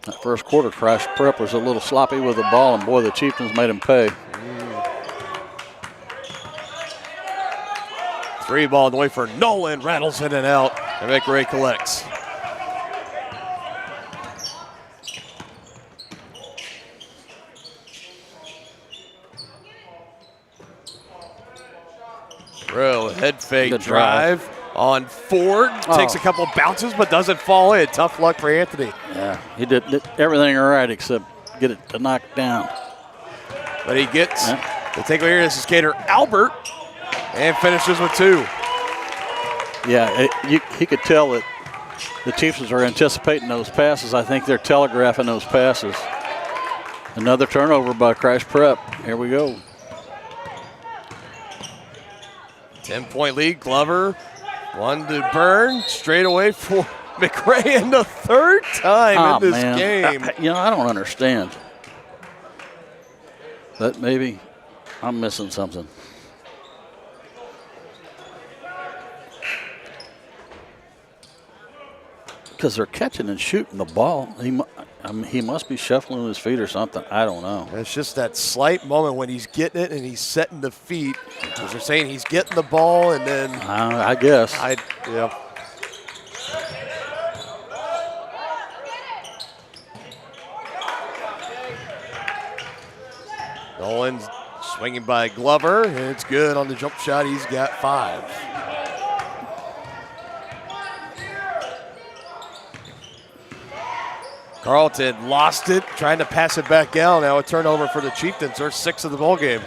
That first quarter, Crash Prep was a little sloppy with the ball, and boy, the Chieftains made him pay. 3 ball on the way for Nolan. Rattles in and out. And McRae collects. Rowe, head fake Good drive on Ford. Takes a couple bounces, but doesn't fall in. Tough luck for Anthony. Yeah, he did everything right except get it to knock down. But he gets the takeaway here. This is skater Albert, and finishes with 2. Yeah, he could tell that the Chiefs are anticipating those passes. I think they're telegraphing those passes. Another turnover by Crash Prep. Here we go. 10-point lead. Glover, 1 to Burn. Straight away for McRae in the 3rd time in this game. I don't understand. But maybe I'm missing something. Because they're catching and shooting the ball. He must be shuffling his feet or something. I don't know. It's just that slight moment when he's getting it and he's setting the feet. Because they're saying he's getting the ball and then. I guess. Yeah. Nolan's swinging by Glover, and it's good on the jump shot. He's got 5. Carlton lost it, trying to pass it back out. Now a turnover for the Chieftains, their 6th of the ball game.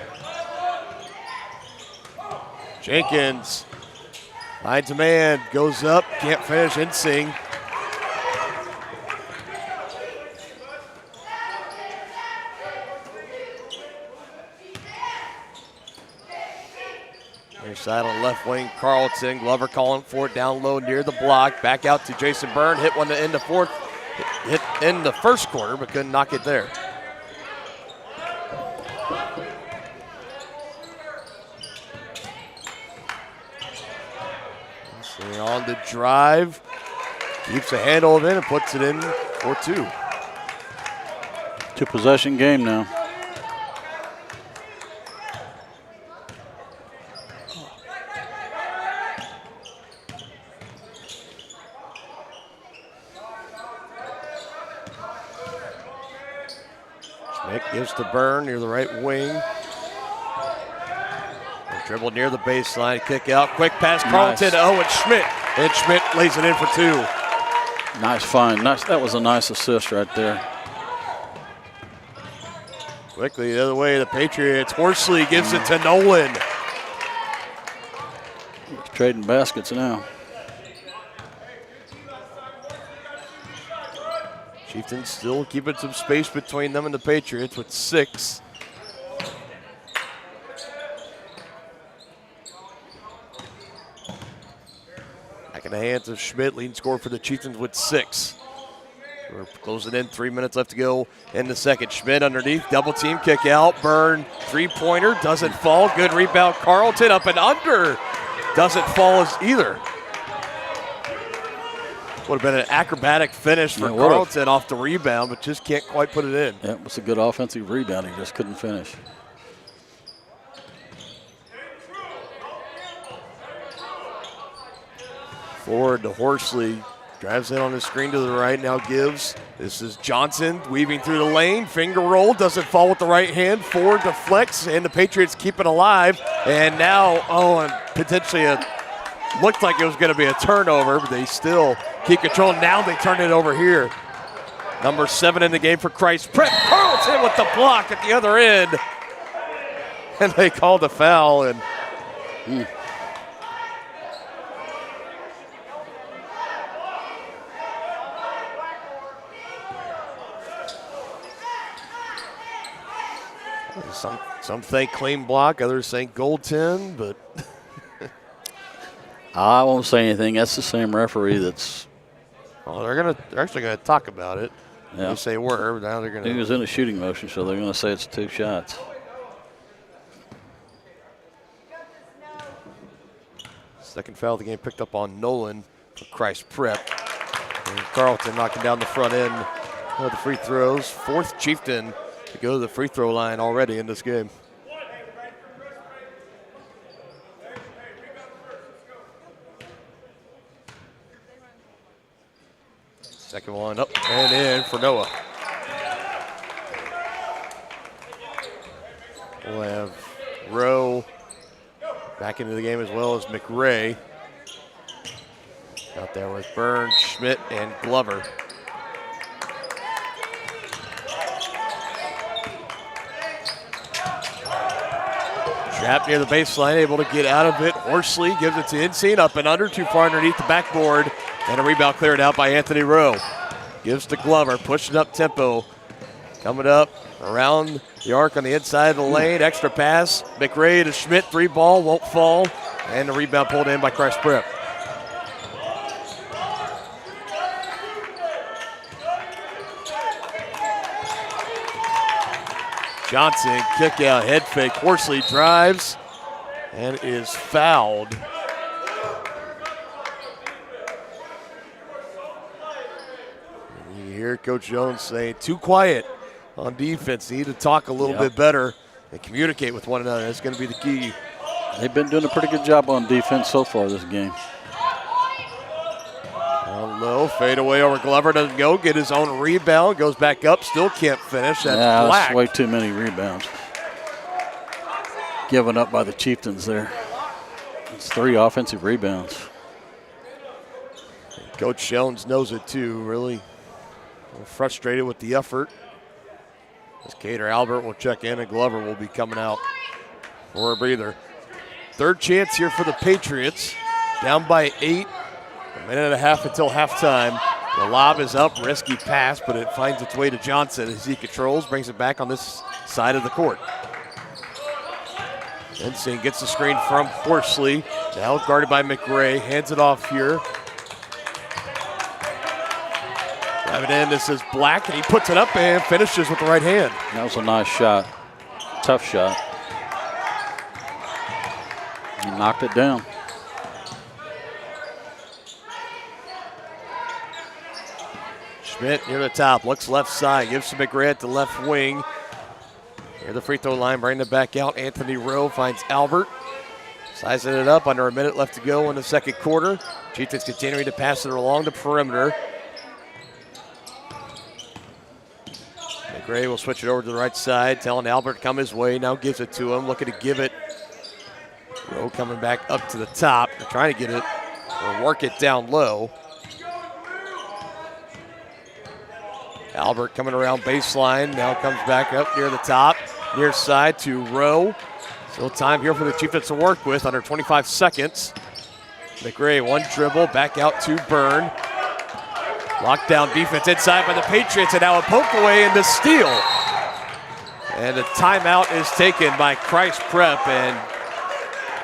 Jenkins, line to man, goes up, can't finish, Insing. Near side on left wing, Carlton. Glover calling for it down low near the block. Back out to Jason Byrne, hit one to end the 4th. Hit in the 1st quarter, but couldn't knock it there. See, on the drive, keeps a handle of it and puts it in for 2. 2-possession game now. Gives to Byrne near the right wing. Dribbled near the baseline, kick out, quick pass, Carlton to Owen Schmidt. And Schmidt lays it in for 2. Nice find. That was a nice assist right there. Quickly the other way, the Patriots. Horsley gives it to Nolan. Trading baskets now. Chieftains still keeping some space between them and the Patriots with 6. Back in the hands of Schmidt, leading scorer for the Chieftains with 6. We're closing in, 3 minutes left to go in the second. Schmidt underneath, double team, kick out. Byrne, 3-pointer, doesn't fall. Good rebound, Carlton up and under. Doesn't fall either. Would have been an acrobatic finish for Carlton off the rebound, but just can't quite put it in. Yeah, it was a good offensive rebound. He just couldn't finish. Forward to Horsley. Drives in on the screen to the right, now gives. This is Johnson weaving through the lane. Finger roll, doesn't fall with the right hand. Forward deflects, and the Patriots keep it alive. And now, and potentially looked like it was going to be a turnover, but they still keep control. Now they turn it over here. Number 7 in the game for Christ Prep. Carlton Johnson with the block at the other end. And they called a foul. And some think clean block, others think goaltend, but I won't say anything. That's the same referee that's. well, they're actually gonna talk about it. Yeah. They say were, now they're gonna. He was in a shooting motion, so they're gonna say it's 2 shots. Second foul of the game picked up on Nolan for Christ Prep. And Carlton knocking down the front end of the free throws. 4th Chieftain to go to the free throw line already in this game. Second one up and in for Noah. We'll have Rowe back into the game as well as McRae. Out there with Burns, Schmidt, and Glover. Trapped near the baseline, able to get out of it. Horsley gives it to Insane, up and under, too far underneath the backboard. And a rebound cleared out by Anthony Rowe. Gives to Glover, pushing up tempo. Coming up around the arc on the inside of the lane. Extra pass. McRae to Schmidt, 3 ball, won't fall. And the rebound pulled in by Christ Prep. Johnson, kick out, head fake. Horsley drives and is fouled. You hear Coach Jones saying, too quiet on defense. Need to talk a little bit better and communicate with one another. That's going to be the key. They've been doing a pretty good job on defense so far this game. Down low, fade away over Glover, doesn't go, get his own rebound, goes back up, still can't finish. That's Black. That's way too many rebounds. Given up by the Chieftains there. It's 3 offensive rebounds. Coach Jones knows it too, really frustrated with the effort. As Cater Albert will check in and Glover will be coming out for a breather. 3rd chance here for the Patriots. Down by 8. A minute and a half until halftime. The lob is up, risky pass, but it finds its way to Johnson as he controls, brings it back on this side of the court. Insane gets the screen from Horsley. Now guarded by McRae, hands it off here. Drive it in, this is Black, and he puts it up and finishes with the right hand. That was a nice shot, tough shot. He knocked it down. Schmidt near the top, looks left side, gives to McRae at the left wing. Near the free throw line, bringing it back out. Anthony Rowe finds Albert. Sizing it up, under a minute left to go in the second quarter. Chieftains continuing to pass it along the perimeter. McRae will switch it over to the right side, telling Albert to come his way. Now gives it to him, looking to give it. Rowe coming back up to the top. They're trying to get it or work it down low. Albert coming around baseline, now comes back up near the top, near side to Rowe. Still time here for the Chieftains to work with, under 25 seconds. McRae, one dribble, back out to Byrne. Lockdown defense inside by the Patriots, and now a poke away into steal. And a timeout is taken by Christ Prep, and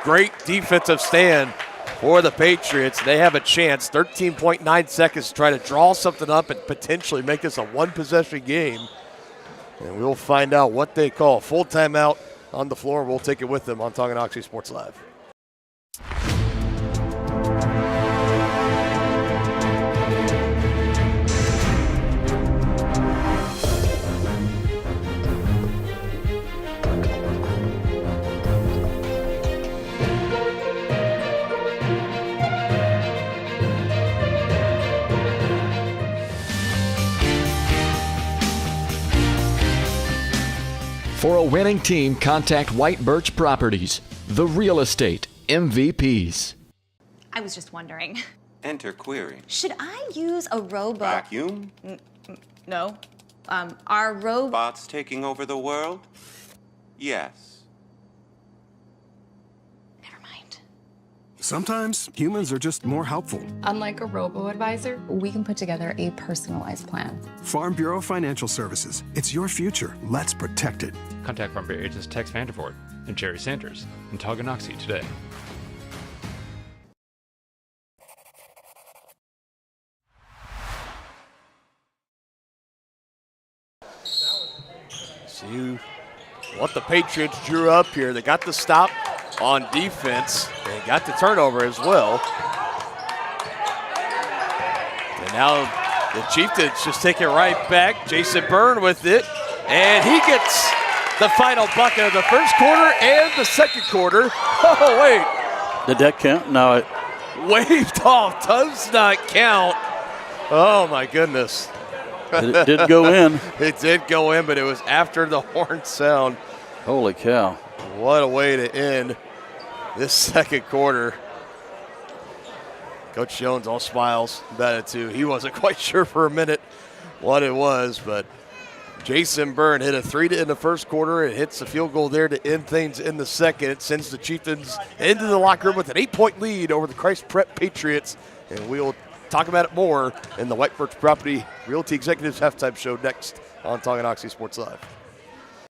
great defensive stand for the Patriots. They have a chance, 13.9 seconds to try to draw something up and potentially make this a 1-possession game. And we'll find out what they call. Full timeout on the floor. We'll take it with them on Tonganoxie Sports Live. For a winning team, contact White Birch Properties, the real estate MVPs. I was just wondering. Enter query. Should I use a robot? Vacuum? No. Are robots taking over the world? Yes. Sometimes humans are just more helpful. Unlike a robo-advisor, we can put together a personalized plan. Farm Bureau Financial Services. It's your future. Let's protect it. Contact Farm Bureau agents Tex Vandervoort and Jerry Sanders in Tonganoxie today. See what the Patriots drew up here. They got the stop on defense. They got the turnover as well. And now the Chieftains just take it right back. Jason Byrne with it. And he gets the final bucket of the first quarter and the second quarter. Oh, wait. Did that count? No. It waved off. Does not count. Oh, my goodness. It did go in. It did go in, but it was after the horn sound. Holy cow. What a way to end this second quarter. Coach Jones all smiles about it too. He wasn't quite sure for a minute what it was, but Jason Byrne hit a 3 to end the first quarter. It hits the field goal there to end things in the second. It sends the Chieftains into the locker room with an 8-point lead over the Christ Prep Patriots. And we'll talk about it more in the White Birch Property Realty Executives Halftime Show next on Tonganoxie Sports Live.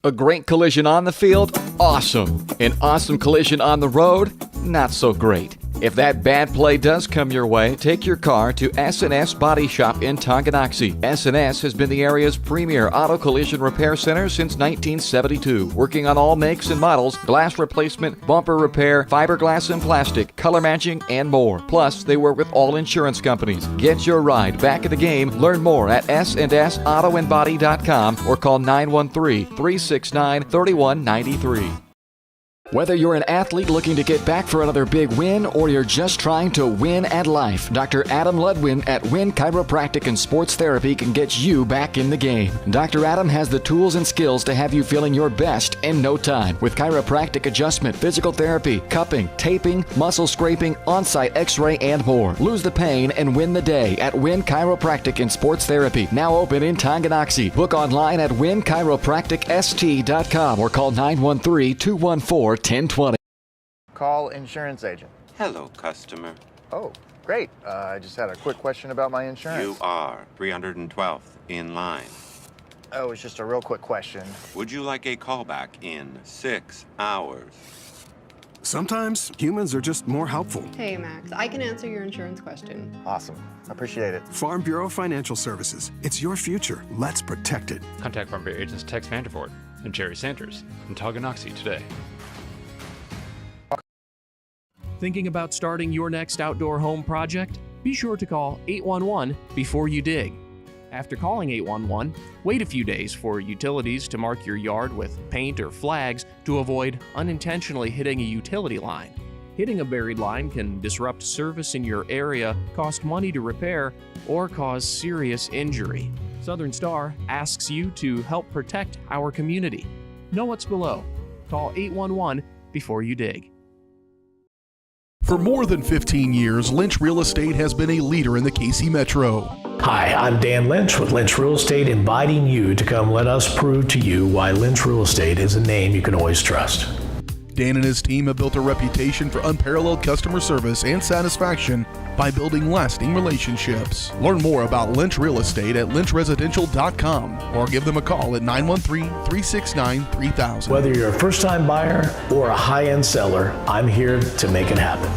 A great collision on the field? Awesome. An awesome collision on the road? Not so great. If that bad play does come your way, take your car to S&S Body Shop in Tonganoxie. S&S has been the area's premier auto collision repair center since 1972, working on all makes and models, glass replacement, bumper repair, fiberglass and plastic, color matching, and more. Plus, they work with all insurance companies. Get your ride back in the game. Learn more at snsautoandbody.com or call 913-369-3193. Whether you're an athlete looking to get back for another big win or you're just trying to win at life, Dr. Adam Ludwin at Win Chiropractic and Sports Therapy can get you back in the game. Dr. Adam has the tools and skills to have you feeling your best in no time with chiropractic adjustment, physical therapy, cupping, taping, muscle scraping, on-site x-ray, and more. Lose the pain and win the day at Win Chiropractic and Sports Therapy, now open in Tonganoxie. Book online at winchiropracticst.com or call 913-214-1020. Call insurance agent. Hello, customer. Oh, great. I just had a quick question about my insurance. You are 312th in line. Oh, it's just a real quick question. Would you like a callback in 6 hours? Sometimes humans are just more helpful. Hey, Max, I can answer your insurance question. Awesome. Appreciate it. Farm Bureau Financial Services. It's your future. Let's protect it. Contact Farm Bureau agents Tex Vandervoort and Jerry Sanders in Tonganoxie today. Thinking about starting your next outdoor home project? Be sure to call 811 before you dig. After calling 811, wait a few days for utilities to mark your yard with paint or flags to avoid unintentionally hitting a utility line. Hitting a buried line can disrupt service in your area, cost money to repair, or cause serious injury. Southern Star asks you to help protect our community. Know what's below. Call 811 before you dig. For more than 15 years, Lynch Real Estate has been a leader in the KC Metro. Hi, I'm Dan Lynch with Lynch Real Estate, inviting you to come let us prove to you why Lynch Real Estate is a name you can always trust. Dan and his team have built a reputation for unparalleled customer service and satisfaction by building lasting relationships. Learn more about Lynch Real Estate at lynchresidential.com or give them a call at 913-369-3000. Whether you're a first-time buyer or a high-end seller, I'm here to make it happen.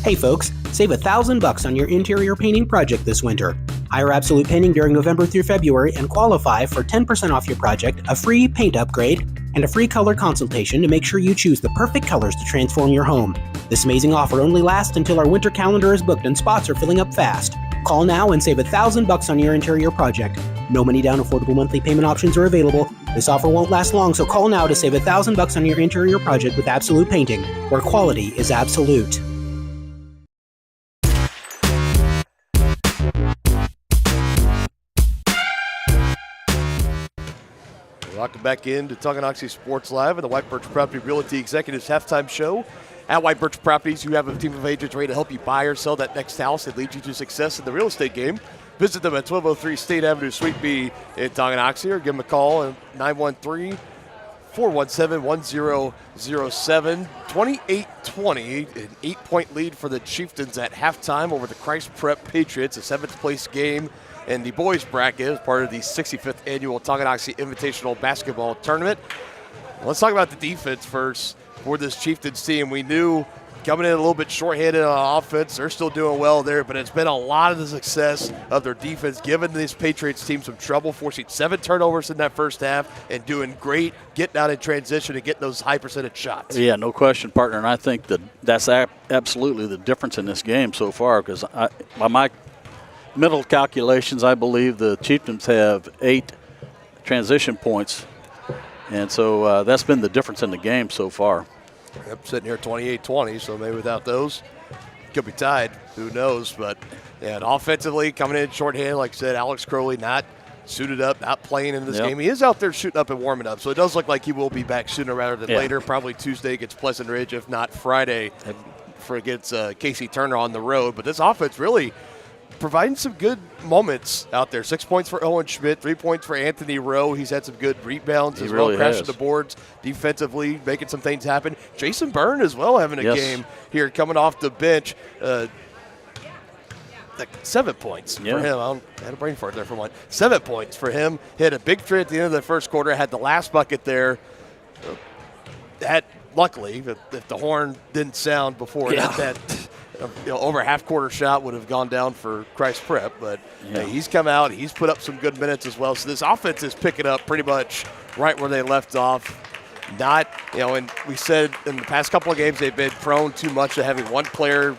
Hey folks, save $1,000 on your interior painting project this winter. Hire Absolute Painting during November through February and qualify for 10% off your project, a free paint upgrade, and a free color consultation to make sure you choose the perfect colors to transform your home. This amazing offer only lasts until our winter calendar is booked and spots are filling up fast. Call now and save $1,000 on your interior project. No money down, affordable monthly payment options are available. This offer won't last long, so call now to save $1,000 on your interior project with Absolute Painting, where quality is absolute. Welcome back into Tonganoxie Sports Live and the White Birch Property Realty Executives Halftime Show At White Birch Properties, you have a team of agents ready to help you buy or sell that next house that leads you to success in the real estate game. Visit them at 1203 State Avenue, Suite B in Tonganoxie, or give them a call at 913-417-1007. 28-20, an 8-point lead for the Chieftains at halftime over the Christ Prep Patriots, a 7th-place game in the boys bracket as part of the 65th annual Tonganoxie Invitational Basketball Tournament. Let's talk about the defense first for this Chieftains team. We knew coming in a little bit shorthanded on offense, they're still doing well there, but it's been a lot of the success of their defense giving this Patriots team some trouble, forcing 7 turnovers in that first half and doing great getting out in transition and getting those high percentage shots. Yeah, no question, partner, and I think that's absolutely the difference in this game so far, because by my mental calculations, I believe the Chieftains have 8 transition points, and so that's been the difference in the game so far. Yep, sitting here 28-20, so maybe without those, could be tied. Who knows? But yeah, and offensively, coming in shorthanded, like I said, Alex Crowley not suited up, not playing in this game. He is out there shooting up and warming up, so it does look like he will be back sooner rather than later. Probably Tuesday against Pleasant Ridge, if not Friday against Casey Turner on the road. But this offense really providing some good moments out there. 6 points for Owen Schmidt, 3 points for Anthony Rowe. He's had some good rebounds as well, crashing the boards defensively, making some things happen. Jason Byrne as well having a game here coming off the bench. 7 points for him. I had a brain fart there for one. 7 points for him. Hit a big three at the end of the first quarter, had the last bucket there. Luckily, if the horn didn't sound before that over a half-quarter shot would have gone down for Christ Prep, but he's come out. He's put up some good minutes as well. So this offense is picking up pretty much right where they left off. And we said in the past couple of games they've been prone too much to having one player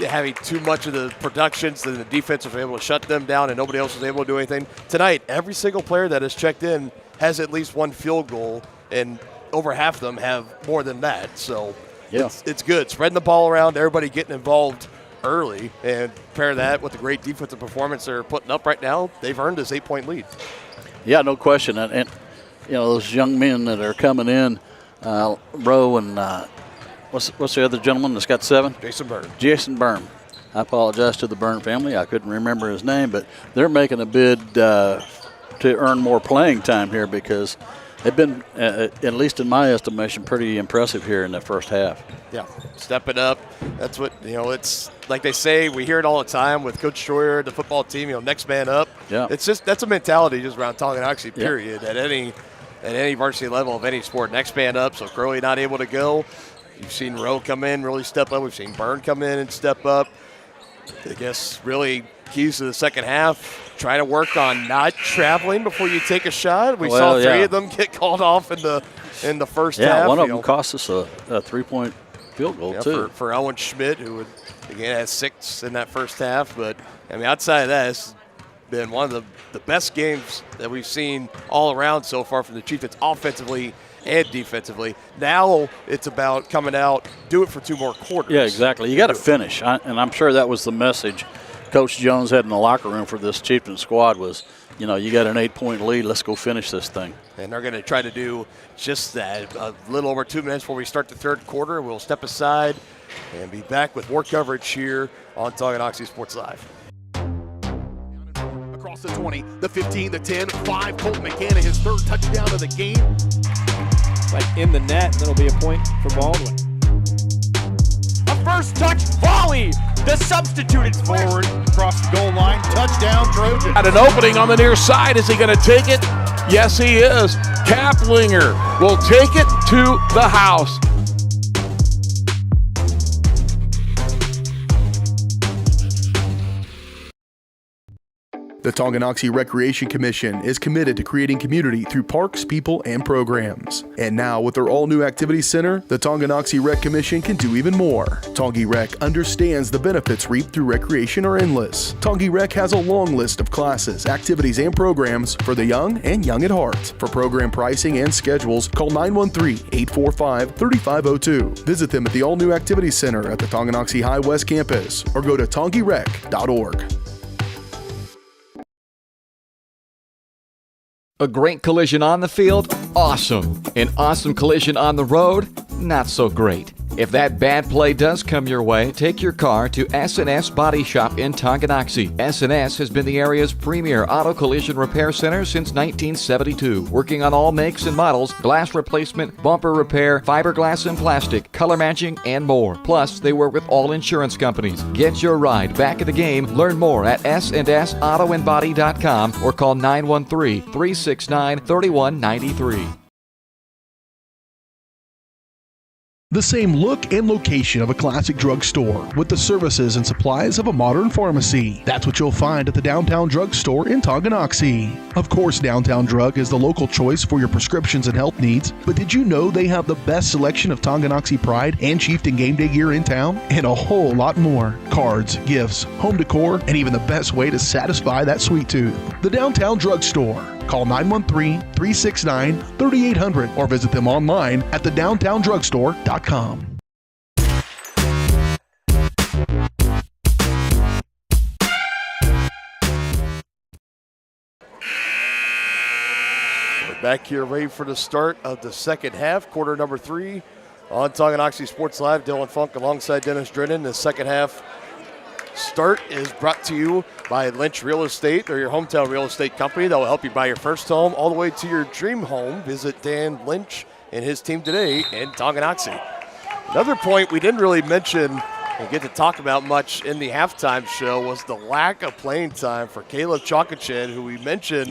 having too much of the production, so the defense was able to shut them down and nobody else was able to do anything. Tonight, every single player that has checked in has at least one field goal, and over half of them have more than that. So it's good. Spreading the ball around, everybody getting involved early, and pair that with the great defensive performance they're putting up right now, they've earned this 8-point lead. Yeah, no question. And those young men that are coming in, Rowe and what's the other gentleman that's got 7? Jason Byrne. I apologize to the Byrne family. I couldn't remember his name, but they're making a bid to earn more playing time here because they've been, at least in my estimation, pretty impressive here in the first half. Yeah, stepping up. That's what, it's like they say, we hear it all the time with Coach Schroyer, the football team, next man up. Yeah. It's just, that's a mentality just around Tonganoxie, period, at any varsity level of any sport. Next man up, so Crowley not able to go. You've seen Rowe come in, really step up. We've seen Byrne come in and step up. I guess really keys to the second half, try to work on not traveling before you take a shot. We saw 3 of them get called off in the first half. Yeah, one of them cost us a 3-point field goal, too. For Owen Schmidt, who had 6 in that first half. But, outside of that, it's been one of the best games that we've seen all around so far from the Chieftains offensively and defensively. Now it's about coming out, do it for 2 more quarters. Yeah, exactly. You got to finish, and I'm sure that was the message Coach Jones had in the locker room for this Chieftain squad was, you got an 8-point lead, let's go finish this thing. And they're going to try to do just that. A little over 2 minutes before we start the third quarter. We'll step aside and be back with more coverage here on Tonganoxie Sports Live. Across the 20, the 15, the 10, 5, Colton McCann, his 3rd touchdown of the game. Like in the net, that'll be a point for Baldwin. A first touch volley. The substituted forward across the goal line. Touchdown, Trojan. At an opening on the near side. Is he going to take it? Yes, he is. Kaplinger will take it to the house. The Tonganoxie Recreation Commission is committed to creating community through parks, people, and programs. And now, with their all-new activity center, the Tonganoxie Rec Commission can do even more. Tongie Rec understands the benefits reaped through recreation are endless. Tongie Rec has a long list of classes, activities, and programs for the young and young at heart. For program pricing and schedules, call 913-845-3502. Visit them at the all-new activity center at the Tonganoxie High West campus or go to tongierec.org. A great collision on the field? Awesome. An awesome collision on the road? Not so great. If that bad play does come your way, take your car to S&S Body Shop in Tonganoxie. S&S has been the area's premier auto collision repair center since 1972, working on all makes and models, glass replacement, bumper repair, fiberglass and plastic, color matching, and more. Plus, they work with all insurance companies. Get your ride back in the game. Learn more at snsautoandbody.com or call 913-369-3193. The same look and location of a classic drugstore with the services and supplies of a modern pharmacy. That's what you'll find at the Downtown Drug Store in Tonganoxie. Of course, Downtown Drug is the local choice for your prescriptions and health needs, but did you know they have the best selection of Tonganoxie Pride and Chieftain game day gear in town? And a whole lot more. Cards, gifts, home decor, and even the best way to satisfy that sweet tooth. The Downtown Drug Store. Call 913-369-3800 or visit them online at thedowntowndrugstore.com. We're back here ready for the start of the second half, quarter number 3 on Tonganoxie Sports Live. Dylan Funk alongside Dennis Drennan. The second half start is brought to you by Lynch Real Estate. They're your hometown real estate company that will help you buy your first home all the way to your dream home. Visit Dan Lynch and his team today in Tonganoxie. Another point we didn't really mention and get to talk about much in the halftime show was the lack of playing time for Caleb Chakachin, who we mentioned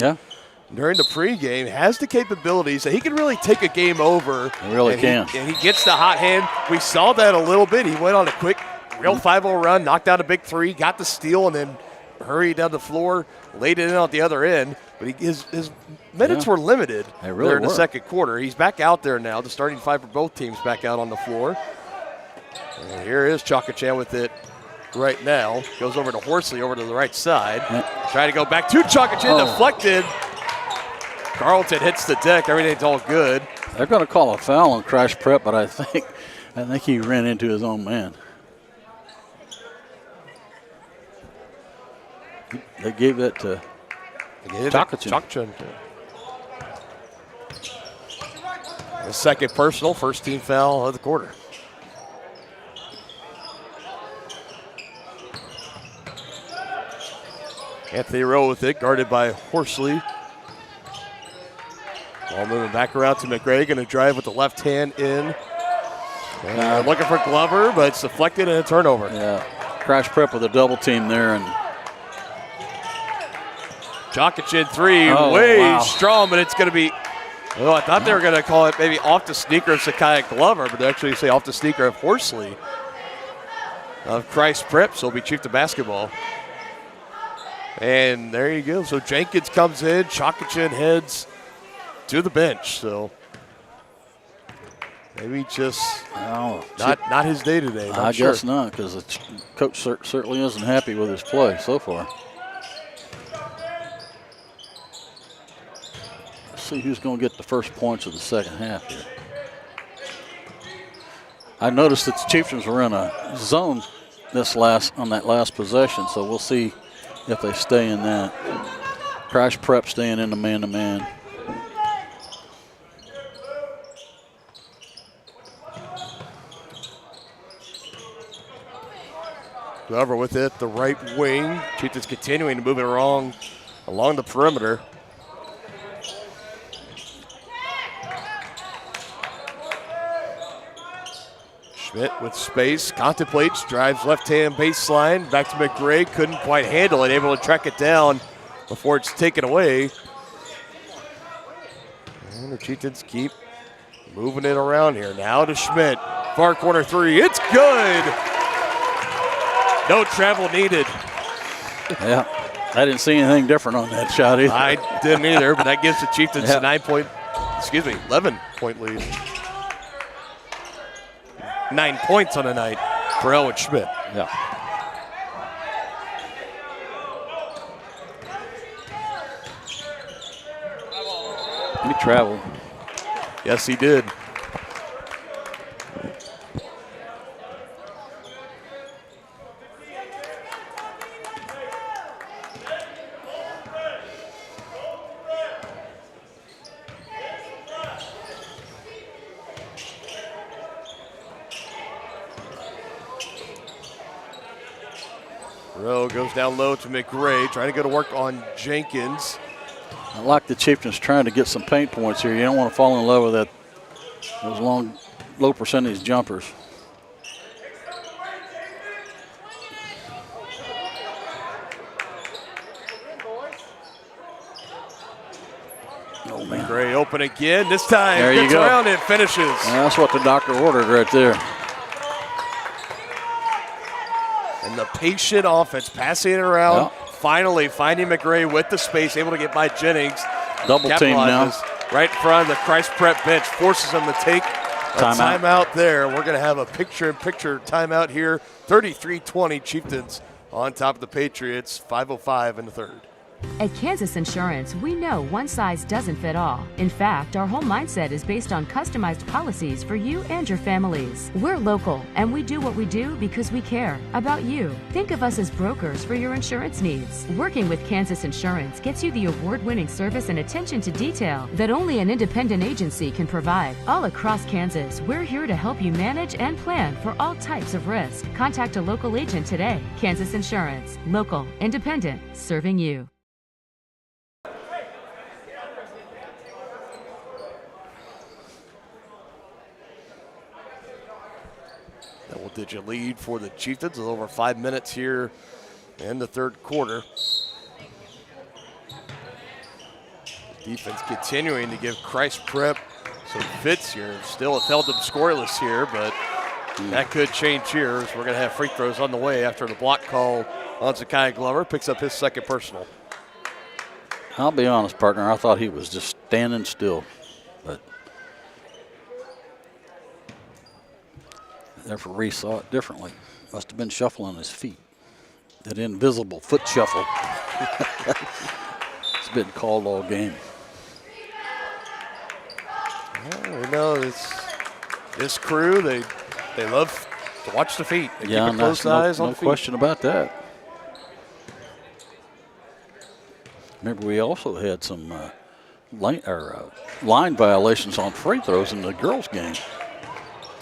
during the pregame has the capabilities that he can really take a game over. He really can. And he gets the hot hand. We saw that a little bit. He went on a quick real 5-0 run, knocked out a big three, got the steal, and then hurried down the floor, laid it in on the other end. But his minutes were limited there in the second quarter. He's back out there now. The starting five for both teams back out on the floor. And here is Chakachan with it right now. Goes over to Horsley over to the right side. Trying to go back to Chakachan, deflected. Carlton hits the deck. Everything's all good. They're going to call a foul on Crash Prep, but I think he ran into his own man. They gave that to Chakachan. The second personal, first team foul of the quarter. Anthony Rowe with it, guarded by Horsley. Ball moving back around to McRae, going to drive with the left hand in. And looking for Glover, but it's deflected and a turnover. Yeah, Crash Prep with a double team there, and Chakachin three, strong, but it's going to be, I thought they were going to call it maybe off the sneaker of Sakai Glover, but they actually say off the sneaker of Horsley of Christ Prep, so it'll be Chieftain basketball. And there you go. So Jenkins comes in, Chakachin heads to the bench. So maybe just not his day today. I guess not, because the coach certainly isn't happy with his play so far. See who's going to get the first points of the second half here. I noticed that the Chieftains were in a zone on that last possession, so we'll see if they stay in that. Crash Prep staying in the man-to-man. Glover with it, the right wing. Chieftains continuing to move it along the perimeter. Schmidt with space, contemplates, drives left-hand baseline, back to McRae, couldn't quite handle it, able to track it down before it's taken away. And the Chieftains keep moving it around here. Now to Schmidt, far corner three, it's good! No travel needed. Yeah, I didn't see anything different on that shot either. I didn't either, but that gives the Chieftains a 11-point lead. 9 points on the night for Elwood Schmidt. Yeah. He traveled. Yes, he did. Rowe goes down low to McRae, trying to go to work on Jenkins. I like the Chieftains trying to get some paint points here. You don't want to fall in love with those long, low percentage jumpers. Oh, McRae open again. This time there gets around and finishes. That's what the doctor ordered right there. And the patient offense, passing it around, finally finding McRae with the space, able to get by Jennings. Double team now. Right in front of the Christ Prep bench, forces them to take a timeout there. We're going to have a picture-in-picture timeout here. 33-20 Chieftains on top of the Patriots, 5:05 in the third. At Kansas Insurance, we know one size doesn't fit all. In fact, our whole mindset is based on customized policies for you and your families. We're local, and we do what we do because we care about you. Think of us as brokers for your insurance needs. Working with Kansas Insurance gets you the award-winning service and attention to detail that only an independent agency can provide. All across Kansas, we're here to help you manage and plan for all types of risk. Contact a local agent today. Kansas Insurance. Local, independent, serving you. Double-digit lead for the Chieftains with over 5 minutes here in the third quarter. Defense continuing to give Christ Prep some fits here. Still held them scoreless here, but that could change here as we're going to have free throws on the way after the block call on Zakiah Glover. Picks up his second personal. I'll be honest, partner, I thought he was just standing still, but the referee saw it differently. Must have been shuffling his feet. That invisible foot shuffle. It's been called all game. Well, we know this crew, they love to watch the feet. They keep a close eyes on the feet. No question about that. Remember, we also had some line violations on free throws in the girls' game.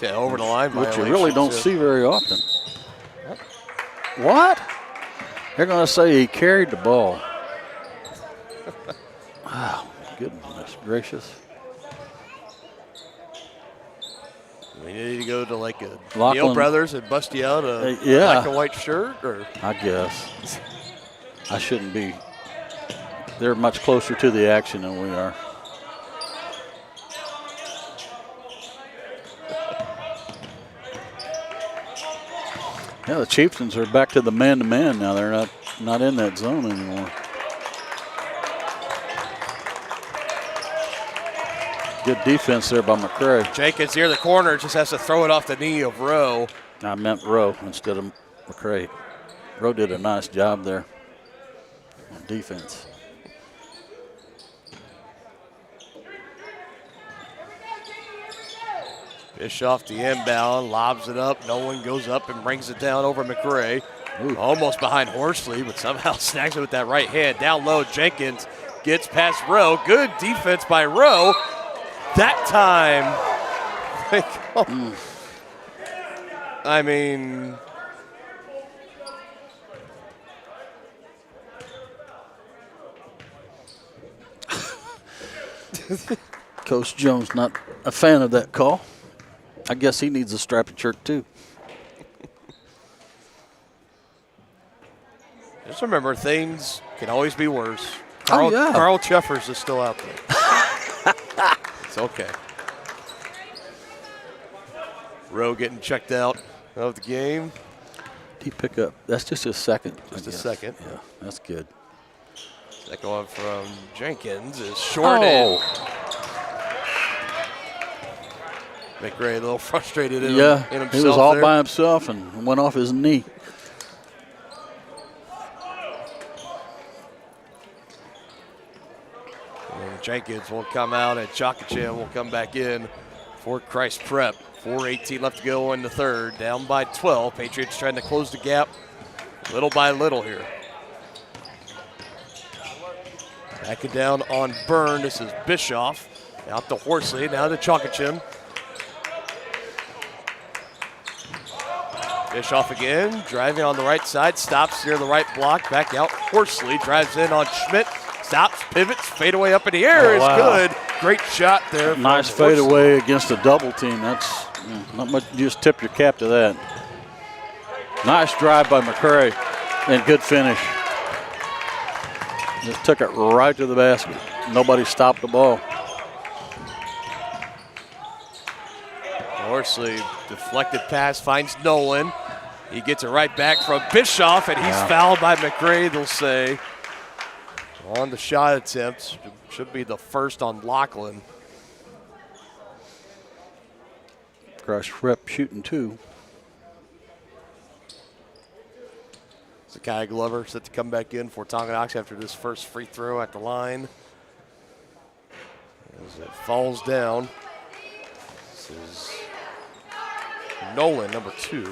Yeah, over the line which you really don't see very often. What? They're going to say he carried the ball. Oh, goodness gracious. We need to go to like a Lachlan, Neal Brothers and bust you out a black and white shirt? Or I guess. I shouldn't be. They're much closer to the action than we are. Yeah, the Chieftains are back to the man-to-man now. They're not in that zone anymore. Good defense there by McRae. Jenkins near the corner, just has to throw it off the knee of Rowe. I meant Rowe instead of McRae. Rowe did a nice job there on defense. Bischoff the inbound, lobs it up. No one goes up and brings it down over McRae. Ooh. Almost behind Horsley, but somehow snags it with that right hand. Down low, Jenkins gets past Rowe. Good defense by Rowe. That time, I mean, Coach Jones not a fan of that call. I guess he needs a strappy shirt too. Just remember, things can always be worse. Carl Chuffers is still out there. It's okay. Rowe getting checked out of the game. Did he pick up? That's just his second. Just a second. Yeah, that's good. Second one from Jenkins is shorted. McRae a little frustrated in himself. He was all by himself and went off his knee. And Jenkins will come out and Chakachin will come back in for Christ Prep. 4:18 left to go in the third. Down by 12. Patriots trying to close the gap little by little here. Back it down on Byrne. This is Bischoff. Out to Horsley. Now to Chakachin. Bischoff again, driving on the right side, stops near the right block, back out. Horsley drives in on Schmidt, stops, pivots, fadeaway up in the air is good. Great shot there. Nice fadeaway against a double team. That's not much. You just tip your cap to that. Nice drive by McCray and good finish. Just took it right to the basket. Nobody stopped the ball. Horsley, deflected pass, finds Nolan. He gets it right back from Bischoff, and he's fouled by McCray, they'll say. On the shot attempts. Should be the first on Lachlan. Crush rep shooting 2. Zakiah Glover set to come back in for Tonganoxie after this first free throw at the line. As it falls down. This is Nolan, number 2.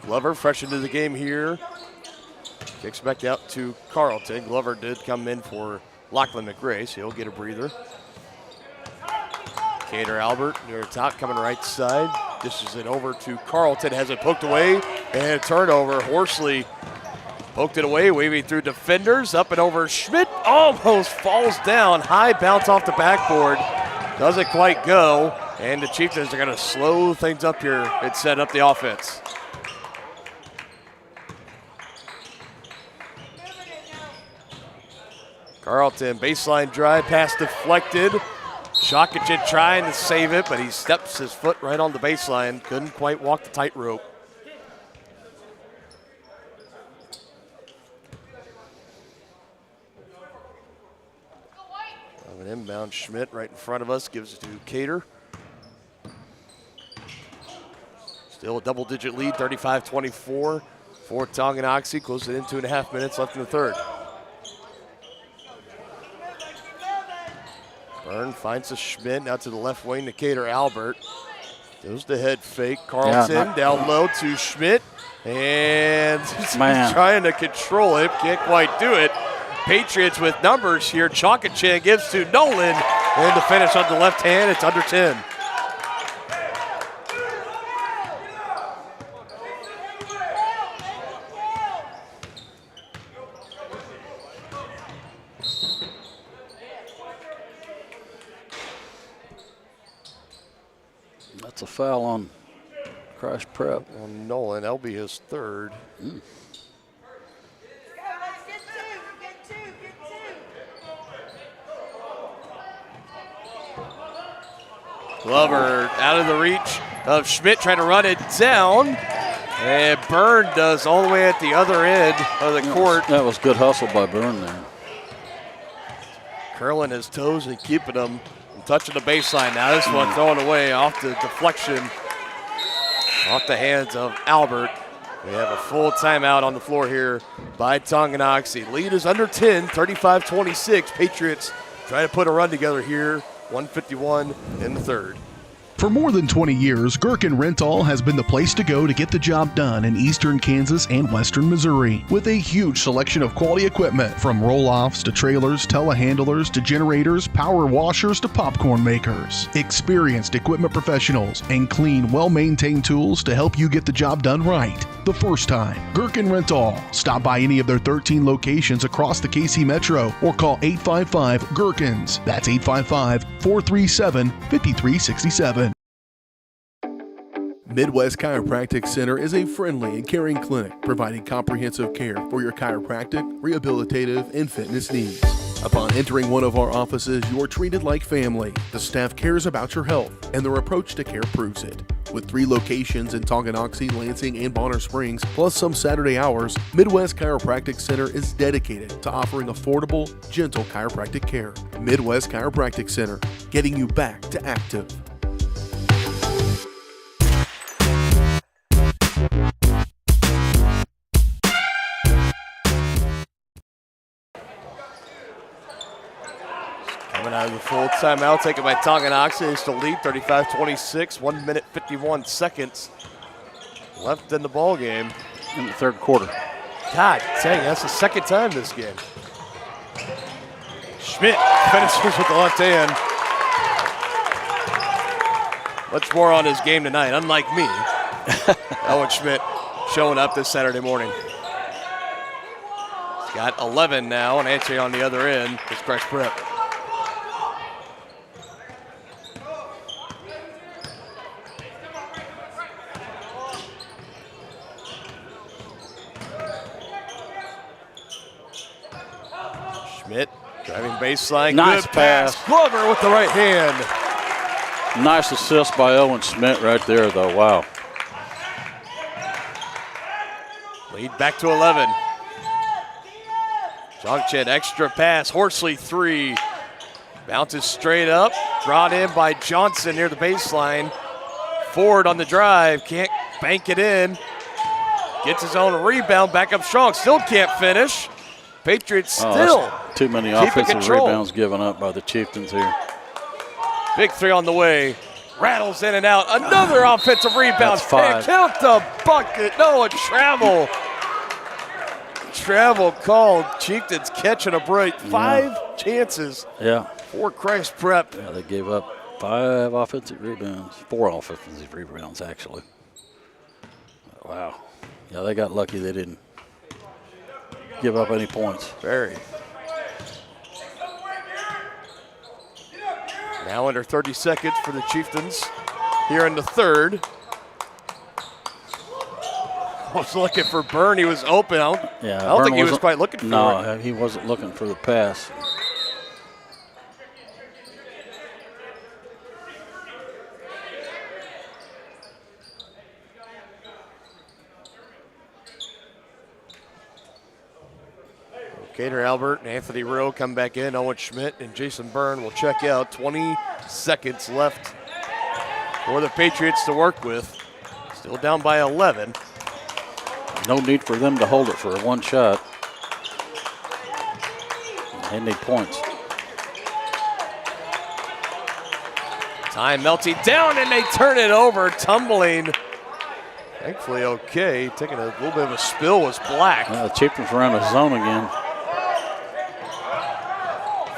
Glover, fresh into the game here. Kicks back out to Carlton. Glover did come in for Lachlan McRae, so he'll get a breather. Cater Albert near the top, coming right side. Dishes it over to Carlton, has it poked away, and a turnover. Horsley poked it away, waving through defenders, up and over. Schmidt almost falls down. High bounce off the backboard. Doesn't quite go, and the Chieftains are going to slow things up here and set up the offense. Carlton, baseline drive, pass deflected. Shakichin trying to save it, but he steps his foot right on the baseline. Couldn't quite walk the tightrope. An inbound, Schmidt right in front of us, gives it to Cater. Still a double-digit lead, 35-24 for Tonganoxie. Close it in 2.5 minutes left in the third. Byrne finds a Schmidt out to the left wing to Cater Albert. Goes the head fake. Carlton down low to Schmidt. And he's trying to control it. Can't quite do it. Patriots with numbers here. Chakachan gives to Nolan. And the finish on the left hand, it's under 10. That's a foul on Crash Prep. On Nolan, that'll be his third. Glover out of the reach of Schmidt, trying to run it down. And Byrne does all the way at the other end of the court. That was good hustle by Byrne there. Curling his toes and keeping them. Touching the baseline now. This one thrown away off the deflection, off the hands of Albert. We have a full timeout on the floor here by Tonganoxie. Lead is under 10, 35-26. Patriots try to put a run together here. 1:51 in the third. For more than 20 years, Gherkin Rental has been the place to go to get the job done in eastern Kansas and western Missouri. With a huge selection of quality equipment, from roll-offs to trailers, telehandlers to generators, power washers to popcorn makers. Experienced equipment professionals and clean, well-maintained tools to help you get the job done right the first time. Gherkin Rental. Stop by any of their 13 locations across the KC Metro or call 855-GHERKINS. That's 855-437-5367. Midwest Chiropractic Center is a friendly and caring clinic providing comprehensive care for your chiropractic, rehabilitative, and fitness needs. Upon entering one of our offices, you are treated like family. The staff cares about your health, and their approach to care proves it. With 3 locations in Tonganoxie, Lansing, and Bonner Springs, plus some Saturday hours, Midwest Chiropractic Center is dedicated to offering affordable, gentle chiropractic care. Midwest Chiropractic Center, getting you back to active. Coming out of the full timeout, taken by Tonganoxie. They still lead 35-26, 1 minute 51 seconds left in the ball game. In the third quarter. God dang, that's the second time this game. Schmidt finishes with the left hand. Much more on his game tonight, unlike me. Owen Schmidt showing up this Saturday morning. He's got 11 now, and answering on the other end is Christ Prep. Schmidt driving baseline. Nice Good pass. Glover with the right hand. Nice assist by Owen Schmidt right there, though. Wow. Lead back to 11. Jongchen, extra pass. Horsley, 3. Bounces straight up. Brought in by Johnson near the baseline. Ford on the drive. Can't bank it in. Gets his own rebound. Back up strong. Still can't finish. Patriots still too many keeping offensive control. rebounds given up by the Chieftains here. Big 3 on the way. Rattles in and out. Another offensive rebound. That's 5. Count the bucket. No, a travel. Travel called. Chieftains catching a break. 5 chances for Christ Prep. Yeah, they gave up 5 offensive rebounds. 4 offensive rebounds, actually. Wow. Yeah, they got lucky they didn't give up any points. Very. Now under 30 seconds for the Chieftains here in the third. Was looking for Byrne. He was open. I don't think he was quite looking for it. No, he wasn't looking for the pass. Cater Albert and Anthony Rowe come back in. Owen Schmidt and Jason Byrne will check out. 20 seconds left for the Patriots to work with. Still down by 11. No need for them to hold it for one shot. They need points. Time melting down, and they turn it over, tumbling. Thankfully okay. Taking a little bit of a spill was Black. The Chieftains are in a zone again.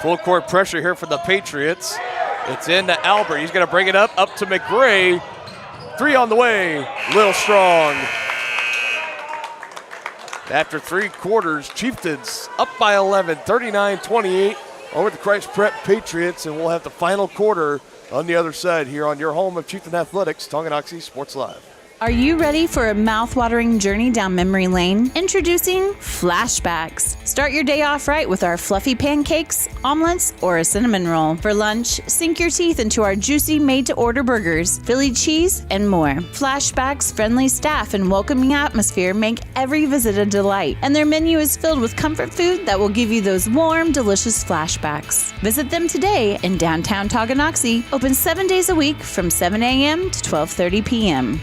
Full court pressure here for the Patriots. It's into Albert. He's going to bring it up to McGray. 3 on the way. Little strong. After 3 quarters, Chieftains up by 11, 39-28 over the Christ Prep Patriots, and we'll have the final quarter on the other side here on your home of Chieftain Athletics, Tonganoxie Sports Live. Are you ready for a mouth-watering journey down memory lane? Introducing Flashbacks. Start your day off right with our fluffy pancakes, omelets, or a cinnamon roll. For lunch, sink your teeth into our juicy made-to-order burgers, Philly cheese, and more. Flashbacks' friendly staff and welcoming atmosphere make every visit a delight, and their menu is filled with comfort food that will give you those warm, delicious flashbacks. Visit them today in downtown Tonganoxie, open 7 days a week from 7 a.m. to 12:30 p.m.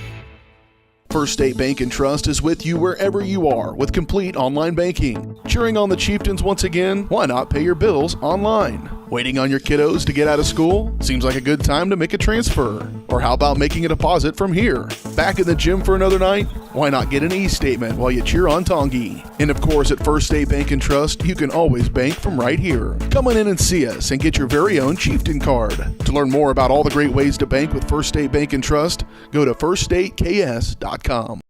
First State Bank and Trust is with you wherever you are with complete online banking. Cheering on the Chieftains once again? Why not pay your bills online? Waiting on your kiddos to get out of school? Seems like a good time to make a transfer. Or how about making a deposit from here? Back in the gym for another night? Why not get an e-statement while you cheer on Tongie? And of course, at First State Bank and Trust, you can always bank from right here. Come on in and see us and get your very own Chieftain card. To learn more about all the great ways to bank with First State Bank and Trust, go to firststateks.com.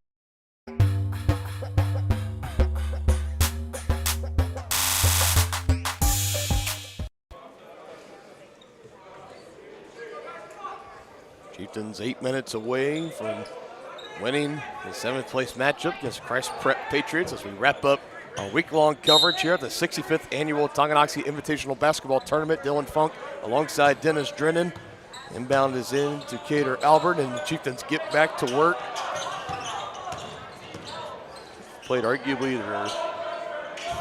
Chieftains 8 minutes away from winning the 7th place matchup against Christ Prep Patriots as we wrap up our week-long coverage here at the 65th Annual Tonganoxie Invitational Basketball Tournament. Dylan Funk alongside Dennis Drennan. Inbound is in to Cater Albert, and the Chieftains get back to work. Played arguably their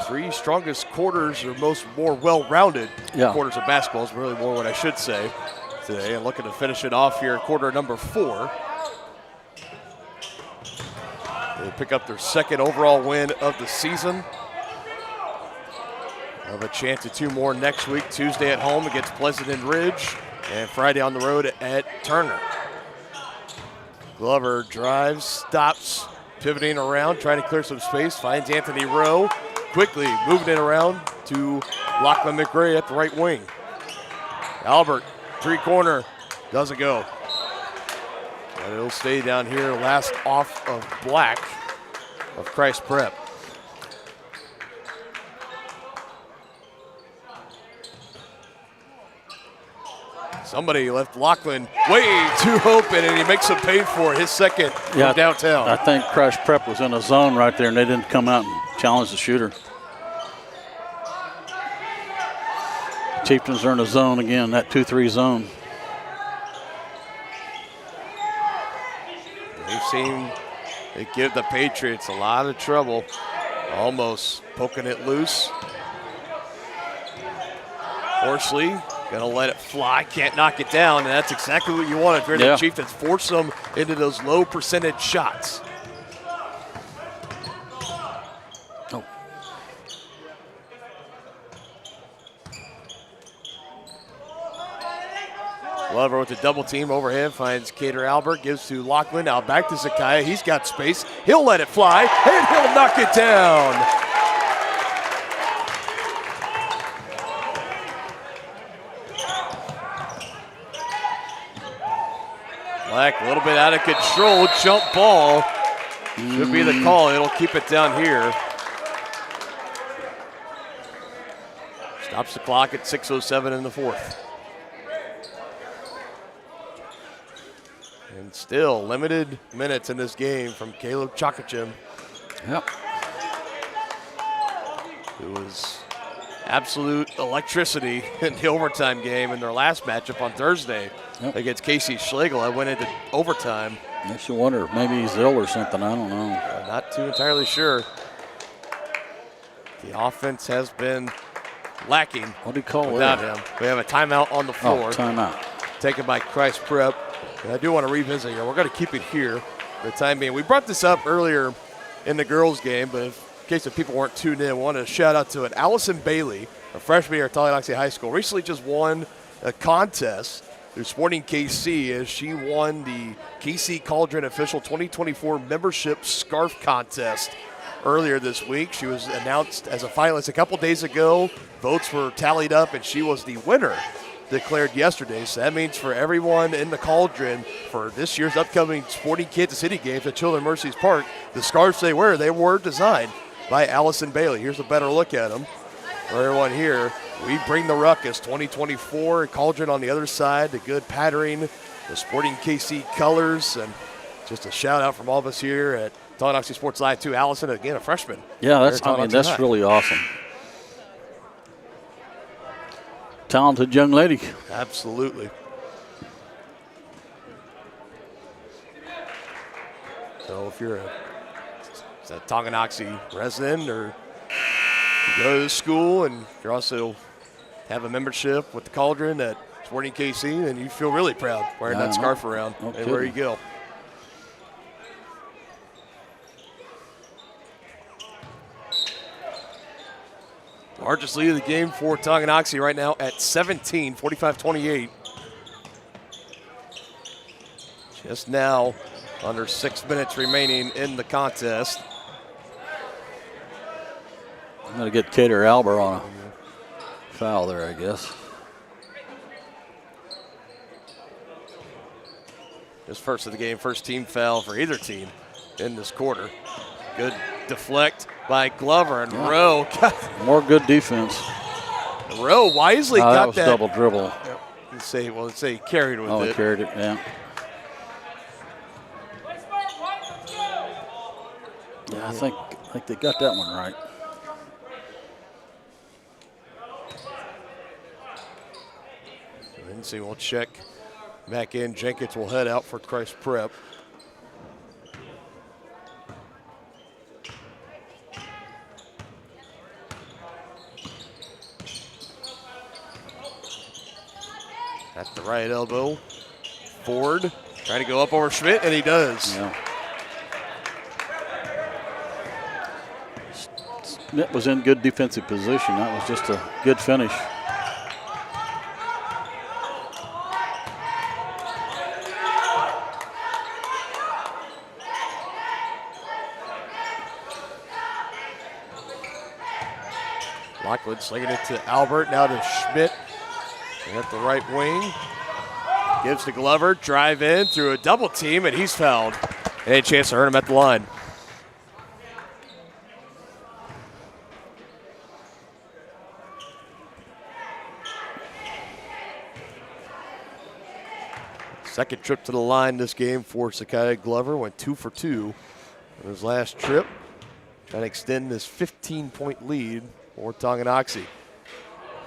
3 strongest quarters, or more well-rounded quarters of basketball is really more what I should say today, and looking to finish it off here, quarter number 4. They pick up their 2nd overall win of the season. Have a chance at 2 more next week, Tuesday at home against Pleasant Ridge, and Friday on the road at Turner. Glover drives, stops, pivoting around, trying to clear some space, finds Anthony Rowe, quickly moving it around to Lachlan McRae at the right wing. Albert, three-corner, doesn't go. And it'll stay down here, last off of Black of Christ Prep. Somebody left Lachlan way too open, and he makes him pay for it. His second from downtown. I think Christ Prep was in a zone right there, and they didn't come out and challenge the shooter. Chieftains are in a zone again, that 2-3 zone. They've seen it give the Patriots a lot of trouble. Almost poking it loose. Horsley gonna let it fly, can't knock it down, and that's exactly what you want if you're the Chieftains. Force them into those low percentage shots. Oh. Glover with the double team overhead finds Cater Albert, gives to Lachlan, now back to Zakaya. He's got space, he'll let it fly, and he'll knock it down. Black a little bit out of control, jump ball. Should be the call, it'll keep it down here. Stops the clock at 6:07 in the fourth. And still limited minutes in this game from Caleb Chakachim. Yep. It was absolute electricity in the overtime game in their last matchup on Thursday against Casey Schlegel. I went into overtime. Makes you wonder if maybe he's ill or something. I don't know. Not too entirely sure. The offense has been lacking. What do you call without that? him? We have a timeout on the floor. Oh, timeout. Taken by Christ Prep. And I do want to revisit here. We're going to keep it here for the time being. We brought this up earlier in the girls' game, but in case if people weren't tuned in, I want to shout out to it. Allison Bailey, a freshman here at Tonganoxie High School, recently just won a contest through Sporting KC as she won the KC Cauldron Official 2024 Membership Scarf Contest earlier this week. She was announced as a finalist a couple days ago. Votes were tallied up, and she was the winner declared yesterday. So that means for everyone in the Cauldron for this year's upcoming Sporting Kansas City games at Children's Mercy's Park, the scarves they were designed by Allison Bailey. Here's a better look at them for everyone here. We bring the ruckus 2024, Cauldron on the other side, the good patterning, the Sporting KC colors, and just a shout out from all of us here at Tonganoxie Sports Live to Allison, again, a freshman. Yeah, that's really awesome. Talented young lady. Absolutely. So if you're a Tonganoxie resident or you go to school and you also have a membership with the Cauldron at Sporting KC, then you feel really proud wearing that scarf around everywhere you go. Largest lead of the game for Tonganoxie right now at 17, 45-28. Just now under 6 minutes remaining in the contest. I'm going to get Cater Albert on a foul there, I guess. Just first of the game, first team foul for either team in this quarter. Good deflect by Glover, and Rowe got more good defense. Rowe wisely got that was that double dribble. Let's say he carried with it. Oh, he carried it, yeah. Yeah, I think they got that one right. Lindsay will check back in. Jenkins will head out for Christ Prep. At the right elbow, Ford trying to go up over Schmidt, and he does. Yeah. Schmidt was in good defensive position. That was just a good finish. Lockwood slinging it to Albert, now to Schmidt at the right wing. Gives to Glover, drive in through a double team, and he's fouled. Any chance to hurt him at the line. Second trip to the line this game for Sakai Glover. Went 2 for 2 on his last trip. Trying to extend this 15-point lead for Tonganoxie.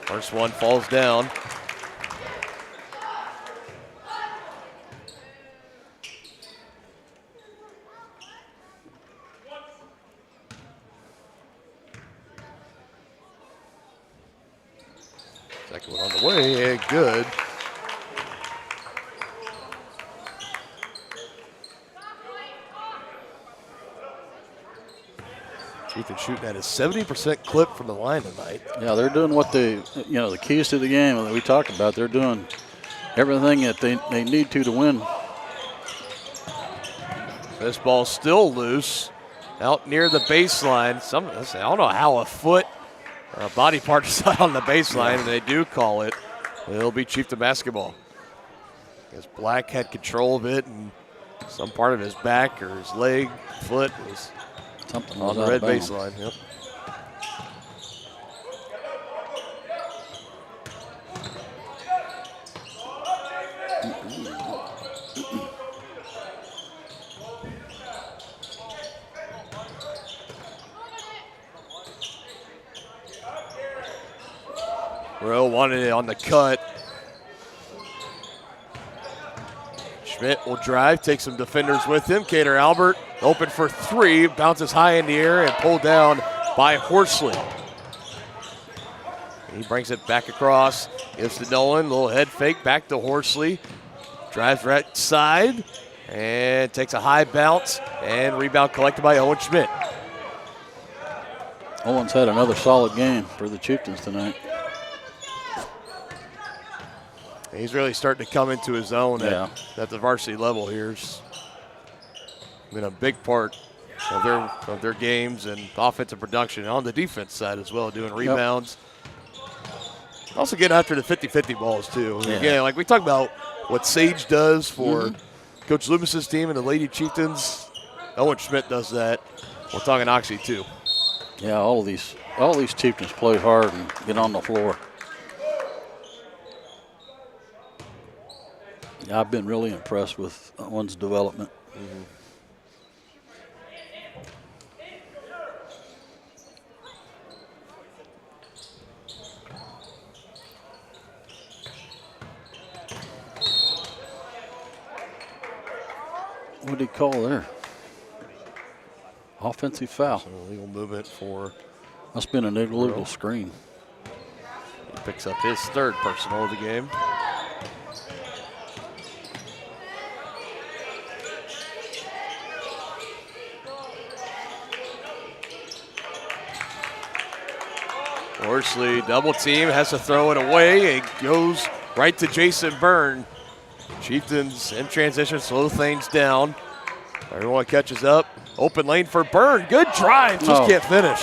First one falls down. Second one on the way, and good. Chieftains shooting at a 70% clip from the line tonight. Yeah, they're doing what the keys to the game that we talked about. They're doing everything that they need to win. This ball's still loose out near the baseline. I don't know how a foot or a body part is on the baseline, and they do call it. It'll be Chieftain basketball. Because Black had control of it, and some part of his back or his leg, foot was something on the red baseline. Yep. Rowe wanted it on the cut. Schmidt will drive, take some defenders with him. Cater Albert open for three, bounces high in the air and pulled down by Horsley. He brings it back across, gives to Nolan, little head fake back to Horsley. Drives right side and takes a high bounce and rebound collected by Owen Schmidt. Owen's had another solid game for the Chieftains tonight. He's really starting to come into his own at the varsity level here. It's been a big part of their games and offensive production on the defense side as well, doing rebounds. Also getting after the 50-50 balls too. Yeah. Again, like we talk about what Sage does for Coach Loomis's team and the Lady Chieftains, Owen Schmidt does that for Tonganoxie too. Yeah, all these Chieftains play hard and get on the floor. Yeah, I've been really impressed with Owen's development. What did he call there? Offensive foul. So illegal movement for. Must have been an illegal screen. He picks up his third personal of the game. Horsley double team, has to throw it away. It goes right to Jason Byrne. Chieftains in transition, slow things down. Everyone catches up. Open lane for Byrne. Good drive, just can't finish.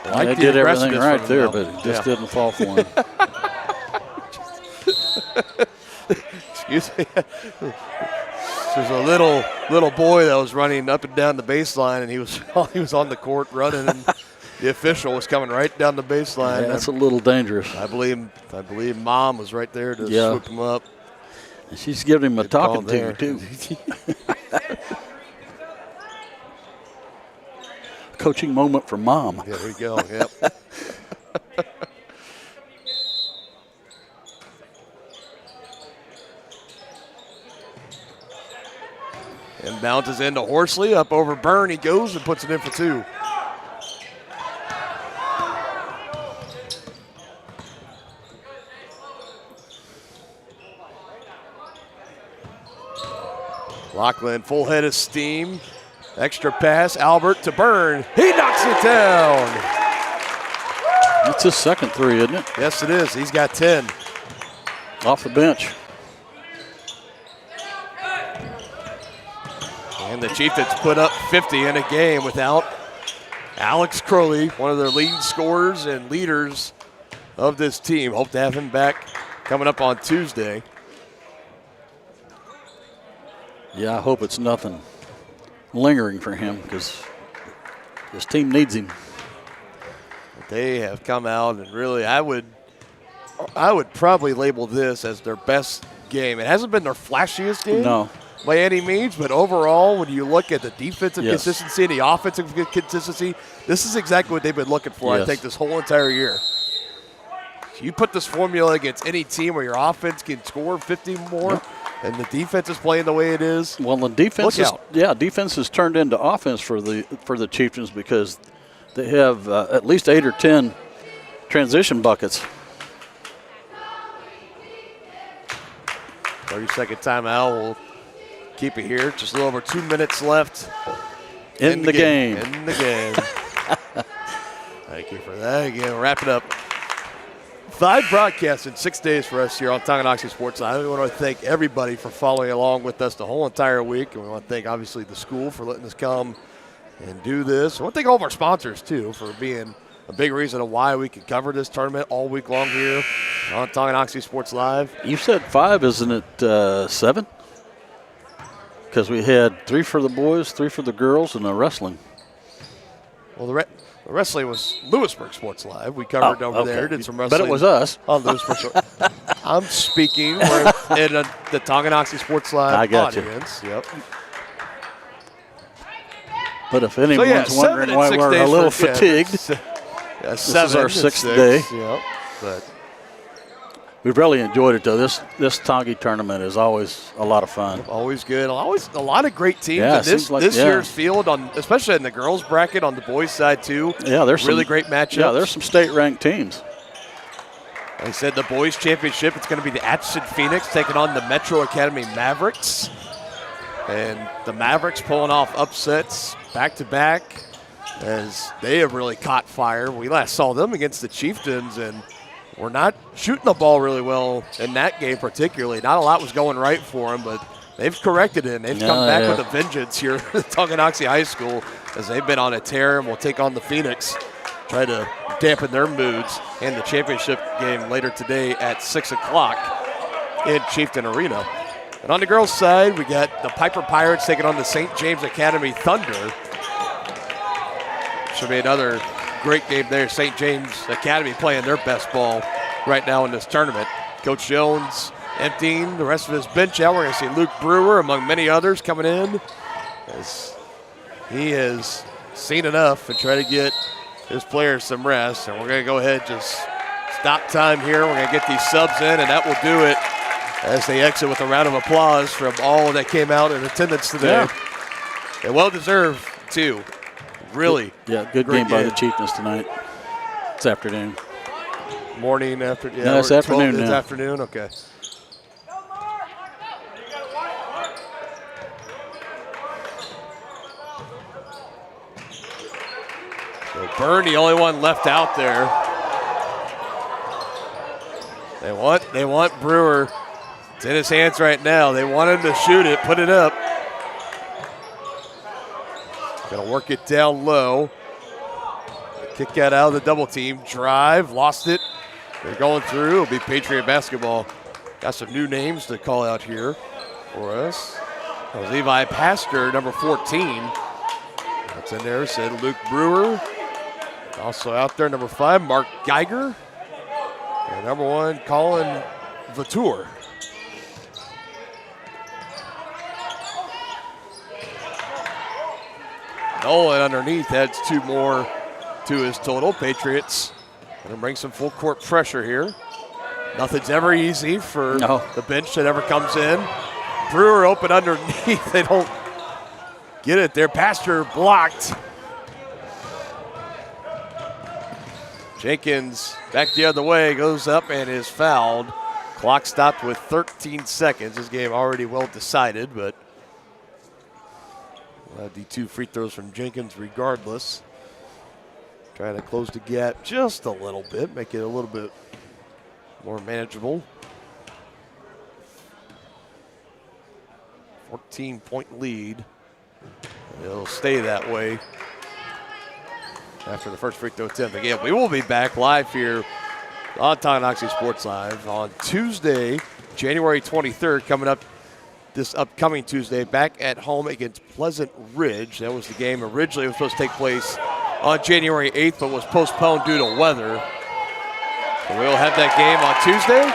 They did everything right there, but it just didn't fall for him. Excuse me. There's a little boy that was running up and down the baseline, and he was on the court running, and the official was coming right down the baseline. Yeah, that's a little dangerous. I believe Mom was right there to swoop him up. And she's giving him a talking to too. Coaching moment for Mom. Yeah, there you go. Yep. And bounces into Horsley, up over Byrne. He goes and puts it in for two. Lachlan, full head of steam. Extra pass, Albert to Byrne. He knocks it down. That's his second three, isn't it? Yes, it is. He's got 10. Off the bench. And the Chieftains put up 50 in a game without Alex Crowley, one of their leading scorers and leaders of this team. Hope to have him back coming up on Tuesday. Yeah, I hope it's nothing lingering for him because this team needs him. They have come out and really, I would probably label this as their best game. It hasn't been their flashiest game. No. By any means, but overall, when you look at the defensive Yes. consistency and the offensive consistency, this is exactly what they've been looking for, I Yes. think, this whole entire year. You put this formula against any team where your offense can score 50 more, and the defense is playing the way it is. Well, the defense Look is, out. defense has turned into offense for the Chieftains because they have at least 8 or 10 transition buckets. 30-second timeout. We'll keep it here. Just a little over 2 minutes left In the game. In the game. Thank you for that. Again, wrap it up. 5 broadcasts in 6 days for us here on Tonganoxie Sports Live. We want to thank everybody for following along with us the whole entire week. And we want to thank, obviously, the school for letting us come and do this. I want to thank all of our sponsors, too, for being a big reason of why we can cover this tournament all week long here on Tonganoxie Sports Live. You said 5, isn't it 7? Because we had 3 for the boys, 3 for the girls, and a wrestling. Well, the wrestling was Lewisburg Sports Live. We covered over there, did some wrestling. But it was us. On Lewisburg. I'm speaking. We're in the Tonganoxie Sports Live I got audience. Yep. But if anyone's wondering why we're a little fatigued, this is our 6th day. Yep. But we've really enjoyed it, though. This Tongie tournament is always a lot of fun. Always good. Always a lot of great teams Yeah, in this year's field, especially in the girls' bracket on the boys' side, too. Yeah, there's really some great matchups. Yeah, there's some state-ranked teams. Like I said, the boys' championship, it's going to be the Atchison Phoenix taking on the Metro Academy Mavericks. And the Mavericks pulling off upsets back-to-back as they have really caught fire. We last saw them against the Chieftains, and we're not shooting the ball really well in that game particularly. Not a lot was going right for them, but they've corrected it, and they've come back with a vengeance here at Tonganoxie High School as they've been on a tear and will take on the Phoenix, try to dampen their moods in the championship game later today at 6 o'clock in Chieftain Arena. And on the girls' side, we got the Piper Pirates taking on the St. James Academy Thunder. Should be another great game there. St. James Academy playing their best ball right now in this tournament. Coach Jones emptying the rest of his bench out. We're going to see Luke Brewer, among many others, coming in as he has seen enough and try to get his players some rest. And we're going to go ahead and just stop time here. We're going to get these subs in, and that will do it as they exit with a round of applause from all that came out in attendance today. Yeah. And well-deserved, too. Really. Yeah, good game by the Chieftains tonight. It's afternoon. Morning after. Yeah, no, it's afternoon It's now. afternoon, okay. So Byrne, the only one left out there. They want Brewer. It's in his hands right now. They want him to shoot it, put it up. Gonna work it down low. Kick that out of the double team. Drive, lost it. They're going through. It'll be Patriot basketball. Got some new names to call out here for us. That was Levi Pastor, number 14. That's in there, said Luke Brewer. Also out there, number 5, Mark Geiger. And number 1, Colin Vatour. Nolan underneath adds 2 more to his total. Patriots going to bring some full court pressure here. Nothing's ever easy for the bench that ever comes in. Brewer open underneath. They don't get it there. Pastor blocked. Jenkins back the other way, goes up and is fouled. Clock stopped with 13 seconds. This game already well decided, but the 2 free throws from Jenkins regardless. Trying to close the gap just a little bit, make it a little bit more manageable. 14-point lead. It'll stay that way after the first free throw attempt. Again, we will be back live here on Tonganoxie Sports Live on Tuesday, January 23rd, coming up this upcoming Tuesday, back at home against Pleasant Ridge. That was the game originally. It was supposed to take place on January 8th, but was postponed due to weather. So we'll have that game on Tuesday.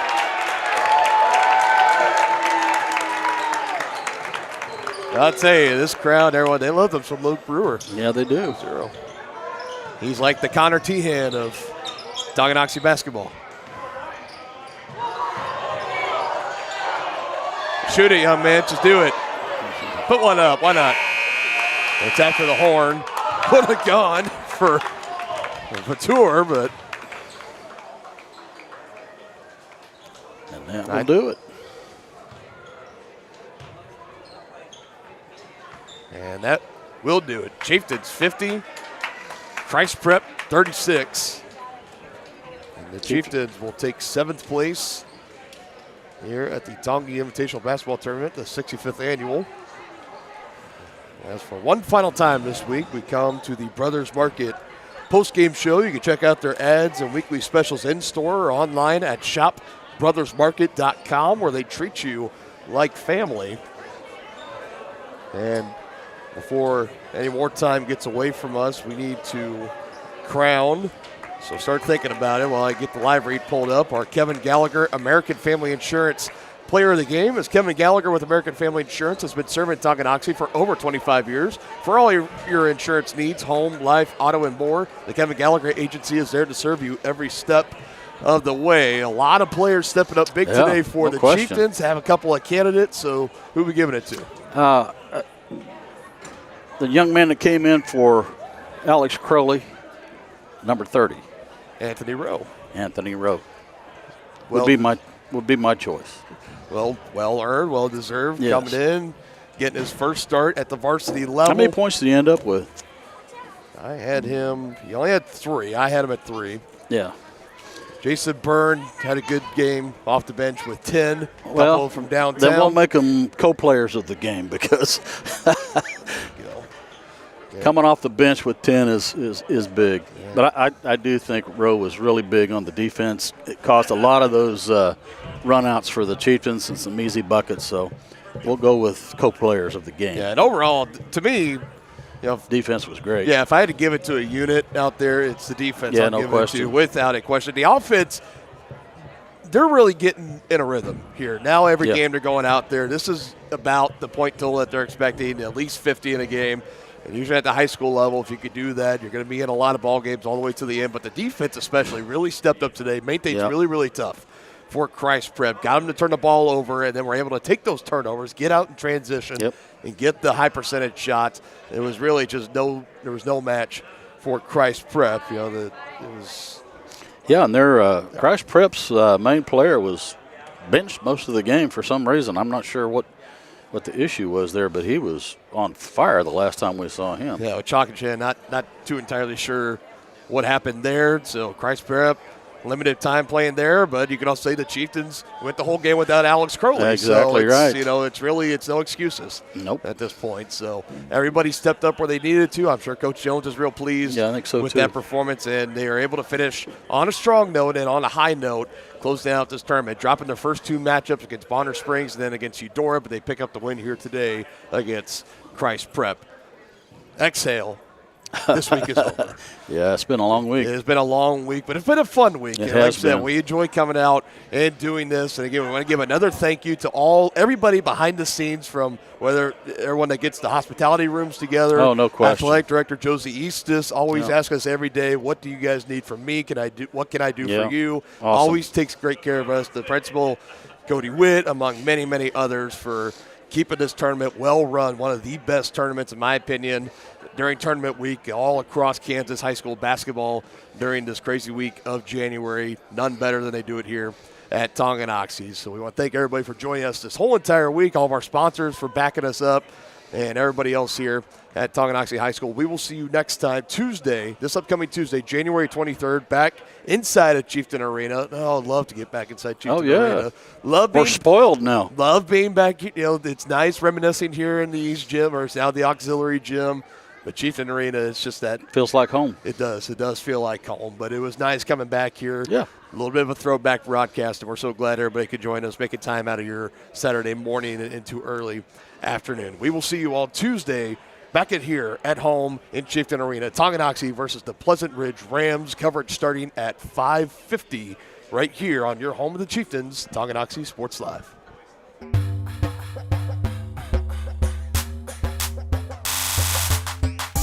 I'll tell you, this crowd, everyone, they love them some Luke Brewer. Yeah, they do. He's like the Connor Tehan of Tonganoxie basketball. Shoot it, young man. Just do it. Put one up. Why not? It's after the horn. Would have gone for Couture, but and that will do it. And that will do it. Chieftains 50, Christ Prep 36. And the Chieftains will take 7th place here at the Tongie Invitational Basketball Tournament, the 65th annual. As for one final time this week, we come to the Brothers Market post-game show. You can check out their ads and weekly specials in-store or online at shopbrothersmarket.com, where they treat you like family. And before any more time gets away from us, we need to crown. So start thinking about it while I get the live read pulled up. Our Kevin Gallagher American Family Insurance Player of the Game is Kevin Gallagher with American Family Insurance. Has been serving Tonganoxie for over 25 years. For all your insurance needs, home, life, auto, and more, the Kevin Gallagher Agency is there to serve you every step of the way. A lot of players stepping up big today for the Chieftains. Have a couple of candidates, so who are we giving it to? The young man that came in for Alex Crowley, number 30. Anthony Rowe. Would be my choice. Well earned, well deserved. Yes. Coming in, getting his first start at the varsity level. How many points did he end up with? I had him. He only had 3. I had him at 3. Yeah. Jason Byrne had a good game off the bench with 10. Couple from downtown. Then we'll make them co-players of the game because coming off the bench with 10 is big. Yeah. But I do think Rowe was really big on the defense. It caused a lot of those run-outs for the Chieftains and some easy buckets. So we'll go with co-players of the game. Yeah, and overall, to me, defense was great. Yeah, if I had to give it to a unit out there, it's the defense. Yeah, I'm no giving question. it to, without a question. The offense, they're really getting in a rhythm here. Now every game they're going out there, this is about the point total that they're expecting, at least 50 in a game. And usually at the high school level, if you could do that, you're going to be in a lot of ball games all the way to the end. But the defense especially really stepped up today, made things really, really tough for Christ Prep. Got them to turn the ball over, and then we're able to take those turnovers, get out in transition, and get the high percentage shots. It was really just there was no match for Christ Prep. And their Christ Prep's main player was benched most of the game for some reason. I'm not sure what the issue was there, but he was on fire the last time we saw him. Yeah, with Chalk and Chan, not too entirely sure what happened there. So Christ Prep, limited time playing there, but you can also say the Chieftains went the whole game without Alex Crowley. Exactly right. It's no excuses at this point. So everybody stepped up where they needed to. I'm sure Coach Jones is real pleased I think so with too. that performance, and they are able to finish on a strong note and on a high note, closing out this tournament, dropping their first 2 matchups against Bonner Springs and then against Eudora, but they pick up the win here today against Christ Prep. Exhale. This week is over. Yeah, it's been a long week. It's been a long week, but it's been a fun week. It and like has I said, been. we enjoy coming out and doing this. And again, we want to give another thank you to everybody behind the scenes, from whether everyone that gets the hospitality rooms together. Oh, no question. Athletic Director Josie Eastis always asks us every day, what do you guys need from me? What can I do for you? Awesome. Always takes great care of us. The principal, Cody Witt, among many, many others, for keeping this tournament well run. One of the best tournaments, in my opinion, during tournament week all across Kansas high school basketball during this crazy week of January. None better than they do it here at Tonganoxie. So we want to thank everybody for joining us this whole entire week, all of our sponsors for backing us up, and everybody else here at Tonganoxie High School. We will see you next time, this upcoming Tuesday, January 23rd, back inside of Chieftain Arena. Oh, I'd love to get back inside Chieftain Arena. We're spoiled now. Love being back. It's nice reminiscing here in the East Gym, or it's now the auxiliary gym. But Chieftain Arena, it's just that. Feels like home. It does. It does feel like home. But it was nice coming back here. Yeah. A little bit of a throwback broadcast, and we're so glad everybody could join us, making time out of your Saturday morning and into early afternoon. We will see you all Tuesday back here at home in Chieftain Arena. Tonganoxie versus the Pleasant Ridge Rams. Coverage starting at 5:50 right here on your home of the Chieftains, Tonganoxie Sports Live.